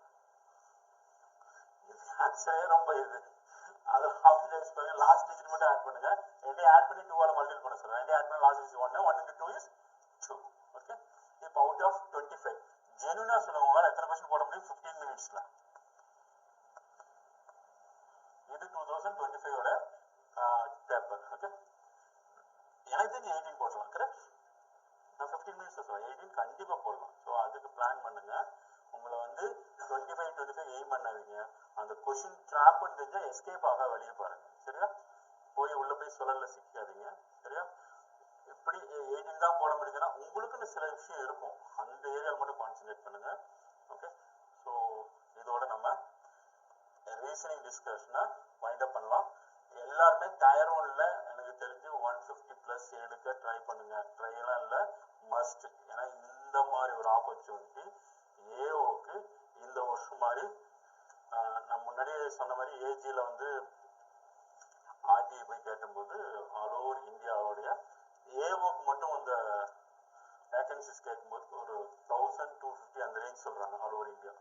இது ஆன்சரே ரொம்ப இது. அது ஆப்ஷன்ஸ் பாருங்க, லாஸ்ட் டிஜிட் மட்டும் ஆட் பண்ணுங்க. 2 ஆட் பண்ணி 2ஆல மல்டிபிள் பண்ண சொல்றேன். 2 ஆட் பண்ணி last digit 1 1 into 2 is 2. Okay, இப்போ அவுட் ஆஃப் 25 ஜெனுனா சொல்லுங்க, உங்களால எத்தனை கொஸ்டின் போட முடியும் 15 மினிட்ஸ்ல? இது 2025 ஓட பேப்பர். ஓகே, எனக்கு தெரிஞ்சு 18 போடலாம், கரெக்ட்? நான் 15 மினிட்ஸ் சொல்றேன், 18 கண்டிப்பா போடலாம். ஸோ அதுக்கு பிளான் பண்ணுங்க. உங்களை வந்து 25 எய்ம் பண்ணாதீங்க. அந்த கொஸ்டின் ட்ராப் தெரிஞ்சா எஸ்கேப் ஆக வெளியே பாருங்க, சரியா? போய் உள்ள போய் சொல்லல சிக்காதீங்க, சரியா? எப்படி 18 தான் போட முடியுதுன்னா உங்களுக்குன்னு சில விஷயம் இருக்கும், அந்த ஏரியாவில் மட்டும் கான்சென்ட்ரேட் பண்ணுங்க. ஓகே, ஸோ இதோட நம்ம ரீசனிங் டிஸ்கஷனை வைண்ட் அப் பண்ணலாம். எல்லாருமே டயர் 1ல எனக்கு தெரிஞ்சு 150+ எடுக்க ட்ரை பண்ணுங்க. ட்ரையெல்லாம் இல்லை, மஸ்ட். ஏன்னா இந்த மாதிரி ஒரு ஆப்பர்ச்சுனிட்டி ஏஓக்கு இந்த வருஷம் மாதிரி நான் முன்னாடியே சொன்ன மாதிரி ஏஜியில் வந்து ஆர்டிஐ போய் கேட்டும்போது ஆல் ஓவர் இந்தியாவுடைய ஏஓக்கு மட்டும் அந்த வேகன்சிஸ் கேட்கும்போது ஒரு 1250 அந்த ரேஞ்ச் சொல்கிறாங்க ஆல் ஓவர் இந்தியா.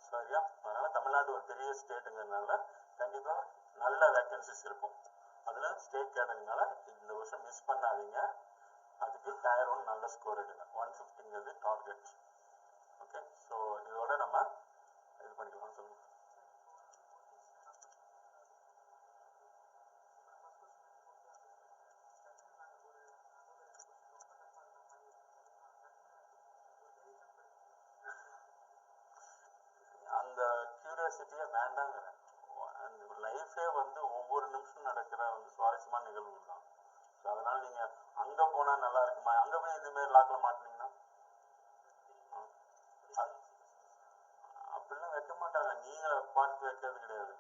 சரியா? அதனால் தமிழ்நாடு ஒரு பெரிய ஸ்டேட்டுங்கிறதுனால கண்டிப்பாக நல்ல வேகன்சிஸ் இருக்கும். அதில் ஸ்டேட் கேட்டதுனால இந்த வருஷம் மிஸ் பண்ணாதீங்க. அதுக்கு டயர் 1 நல்ல ஸ்கோர் எடுங்க. 150ங்கிறது டார்கெட். ஓகே, ஸோ இதோட நம்ம இது பண்ணிக்கலாம். சொல்லுங்கள். அந்த கியூரியாசிட்டியே வேண்டாங்கிறேன். அந்த லைஃபே வந்து ஒவ்வொரு நிமிஷம் நடக்கிற வந்து சுவாரஸ்யமான நிகழ்வுகள் தான். ஸோ அதனால் நீங்கள் அங்கே போனால் நல்லா இருக்குமா, அங்கே போய் இதுமாரி லாக்கில் மாட்டினீங்கன்னா அப்படிலாம் வைக்க மாட்டாங்க. நீங்கள் பார்த்து வைக்கிறது கிடையாது.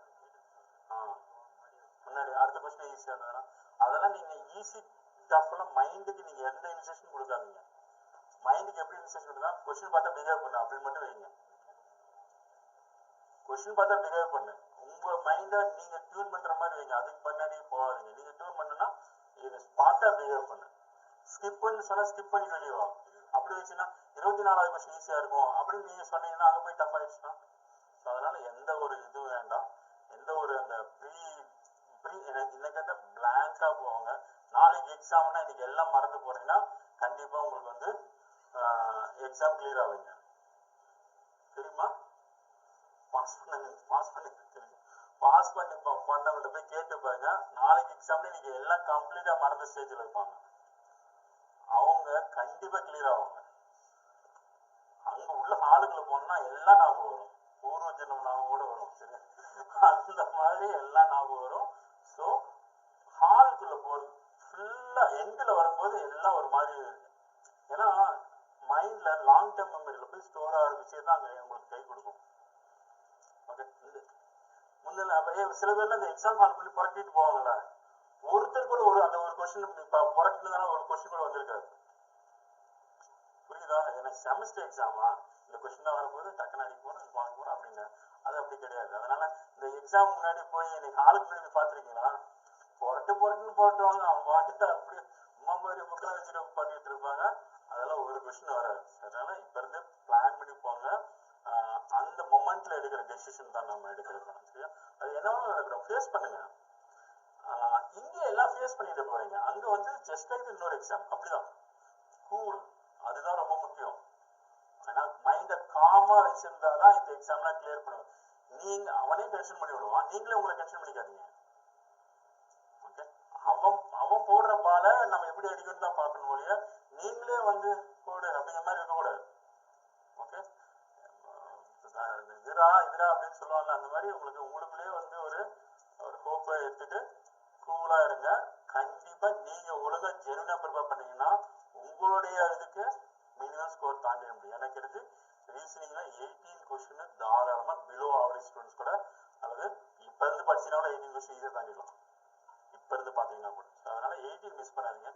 முன்னாடி அடுத்த கொஸ்டின் ஈஸியாக இருந்ததுன்னா அதெல்லாம் நீங்கள் ஈஸி டஃப்லாம் மைண்டுக்கு நீங்கள் எந்த இன்ஸ்ட்ரக்ஷன் கொடுக்காதீங்க. மைண்டுக்கு எப்படி இன்ஸ்ட்ரக்ஷன் கொடுத்தா கொஸ்டின் பார்த்தா பிஹேவ் பண்ணு அப்படின்னு மட்டும் வைங்க. கொஸ்டின் பார்த்தா பிஹேவ் பண்ணு. உங்கள் மைண்டை நீங்கள் டியூன் பண்ணுற மாதிரி வைங்க. அதுக்கு பின்னாடி போகாதீங்க. நீங்கள் டியூன் பண்ணுன்னா இது பார்த்தா பிஹேவ் பண்ணு. ஸ்கிப்புன்னு சொன்னால் ஸ்கிப் பண்ணி வெளியே வா. அப்படி வச்சுன்னா 24வது கொஸ்டின் ஈஸியாக இருக்கும் அப்படின்னு நீங்கள் சொன்னீங்கன்னா அங்கே போய் டஃப் ஆயிடுச்சுன்னா. ஸோ அதனால் எந்த ஒரு இது வேண்டாம். எந்த ஒரு அந்த இன்னைக்கு பிளாங்காக போவாங்க. நாளைக்கு எக்ஸாம்னா இன்னைக்கு எல்லாம் மறந்து போறீங்கன்னா கண்டிப்பாக உங்களுக்கு வந்து எக்ஸாம் கிளியர் ஆகுங்க. தெரியுமா? பாஸ் பண்ணி பண்ணவங்கள்ட்ட போய் கேட்டு பாருங்க. நாளைக்கு எக்ஸாம்ல இன்னைக்கு எல்லாம் கம்ப்ளீட்டா மறந்த ஸ்டேஜில் இருப்பாங்க. அவங்க கண்டிப்பா கிளியர் ஆவாங்க. அங்க உள்ள ஹாலுக்குள்ள போனா எல்லாம் ஞாபகம் வரும். பூர்வ ஜென்மம் ஞாபகம் கூட வரும். சரி, அந்த மாதிரி எல்லாம் ஞாபகம் வரும். ஸோ ஹாலுக்குள்ள போறது ஃபுல்லா எண்டில் வரும்போது எல்லாம் ஒரு மாதிரி, ஏன்னா மைண்ட்ல லாங் டேர்ம் மெமரியில போய் ஸ்டோர் ஆகிற விஷயம் தான் அங்கே உங்களுக்கு கை கொடுக்கும். ஓகே, முந்தின அப்படியே சில பேர்ல அந்த எக்ஸாம் ஹால் பண்ணி புரட்டிட்டு போவாங்கல்ல, ஒருத்தர் கூட அந்த ஒரு கொஸ்டின் புரட்டினதால ஒரு கொஸ்டின் கூட வந்திருக்காது. புரியுதா? எனக்கு செமஸ்டர் எக்ஸாமா இந்த கொஸ்டின் தான் வரும்போது டக்குன்னு அடிக்க போறோம் வாங்க போறோம் அப்படின்னு. அது அப்படி கிடையாது. அதனால இந்த எக்ஸாம் முன்னாடி போய் இன்னைக்கு ஹாலுக்கு முன்னாடி போய் பார்த்துருக்கீங்களா, புரட்டுன்னு போட்டுருவாங்க. அவங்க பாட்டு அப்படியே அம்மா மாதிரி புக்கெல்லாம் வச்சுட்டு பாட்டிட்டு இருப்பாங்க. அதெல்லாம் ஒரு கொஸ்டின் வராது. அதனால இப்ப இருந்து பிளான் பண்ணி போங்க. அந்த மொமெண்ட்ல எடுக்கிற டெசிஷன் தான் நம்ம எடுக்கிறது. சரியா? அது என்னவாலும் நடக்கணும், ஃபேஸ் பண்ணுங்க. இங்க எல்லாம் ஃபேஸ் பண்ணிட்டு போறீங்க, அங்க வந்து ஜஸ்ட் லைக் இன்னொரு எக்ஸாம். அப்படிதான் கூல். அதுதான் ரொம்ப முக்கியம். ஆனா மைண்ட காமா வச்சிருந்தாதான் இந்த எக்ஸாம்லாம் கிளியர் பண்ணுவேன். நீங்க அவனே டென்ஷன் பண்ணி விடுவான், நீங்களே உங்களை டென்ஷன் பண்ணிக்காதீங்க. ஓகே, அவன் போடுற பால நம்ம எப்படி அடிக்கணும் தான் பார்க்கணும் ஒழிய நீங்களே வந்து போடு அப்படிங்கிற மாதிரி இருக்கக்கூடாது. ஓகே, இதுரா அப்படின்னு சொல்லுவாங்க. அந்த மாதிரி உங்களுக்குள்ளேயே வந்து ஒரு ஹோப்பை எடுத்துட்டு கூலா இருங்க. கண்டிப்பா நீங்க ஒழுங்கா ஜெனுவனா ப்ரிப்பேர் பண்ணீங்கன்னா உங்களுடைய இதுக்கு மினிமம் ஸ்கோர் தாண்டிட முடியும். எனக்கு தெரிஞ்சு ரீசனிங்ல 18 கொஸ்டின் தாராளமா பிலோ ஆவரேஜ் ஸ்டூடெண்ட்ஸ் கூட, அல்லது இப்ப இருந்து படிச்சீங்கன்னா 18 கொஸ்டின் ஈஸியாக தாண்டிடலாம். இப்ப இருந்து பாத்தீங்கன்னா கூட. அதனால 18 மிஸ் பண்ணாதீங்க.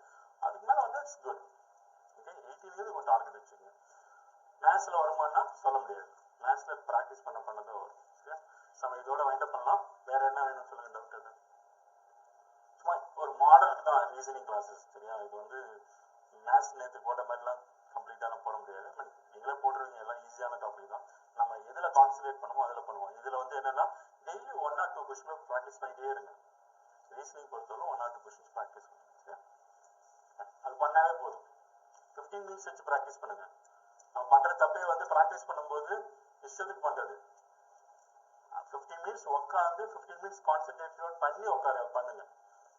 அதுக்கு மேல வந்து இட்ஸ் குட். ஓகே, 18 ஒரு டார்கெட் வச்சுக்கோங்க. மேத்ஸ்ல வருமானா சொல்ல முடியாது. மேத்ஸ்ல ப்ராக்டிஸ் பண்ணதான் வரும். சரியா? நம்ம இதோட வைண்ட் அப் பண்ணலாம். வேற என்ன வேணும் சொல்லுங்க டாக்டர். சும்மா ஒரு மாடலுக்கு தான் ரீசனிங் கிளாஸஸ். சரியா? இது வந்து மேத்ஸ் நேற்று போட்ட மாதிரிலாம் கம்ப்ளீட்டாலாம் போட முடியாது. நீங்களே போட்டுருவீங்க. எல்லாம் ஈஸியான டாபிக் தான். நம்ம எதுல கான்சன்ட்ரேட் பண்ணுமோ அதில் பண்ணுவோம். இதுல வந்து என்னன்னா டெய்லி 1 or 2 கொஸ்டின் ப்ராக்டிஸ் பண்ணிட்டே இருங்க. ரீசனிங் பொறுத்தவரை 1 or 2 கொஸ்டின்ஸ் ப்ராக்டிஸ் பண்ணுங்க. சரியா? அது பண்ணாவே போதும். 15 மினிட்ஸ் வச்சு ப்ராக்டிஸ் பண்ணுங்க. நம்ம பண்ற தப்பே வந்து ப்ராக்டிஸ் பண்ணும்போது இஷ்டத்துக்கு பண்றது. 15 மினிட்ஸ் உட்காந்து 15 மினிட்ஸ் கான்சென்ட்ரேட் பண்ணி பண்ணுங்க.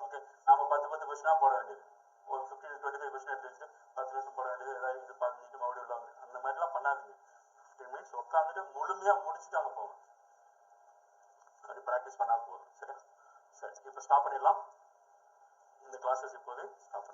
ஓகே, நம்ம 10 கொஸ்டினா போட வேண்டியது, ஒரு 15-25 கொஸ்டின் எடுத்து வச்சுட்டு 10 நிமிஷம் போட வேண்டியது, ஏதாவது இது பண்ணிட்டு மறுபடியும் உள்ள வந்து அந்த மாதிரிலாம் பண்ணாதீங்க. 15 மினிட்ஸ் உட்காந்துட்டு முழுமையா முடிச்சுட்டு அங்கே போங்க. அப்படி ப்ராக்டிஸ் பண்ணா போதும். சரியா? சரி, இப்போ ஸ்டாப் பண்ணிடலாம். இந்த கிளாஸஸ் இப்போதே ஸ்டாப் பண்ணி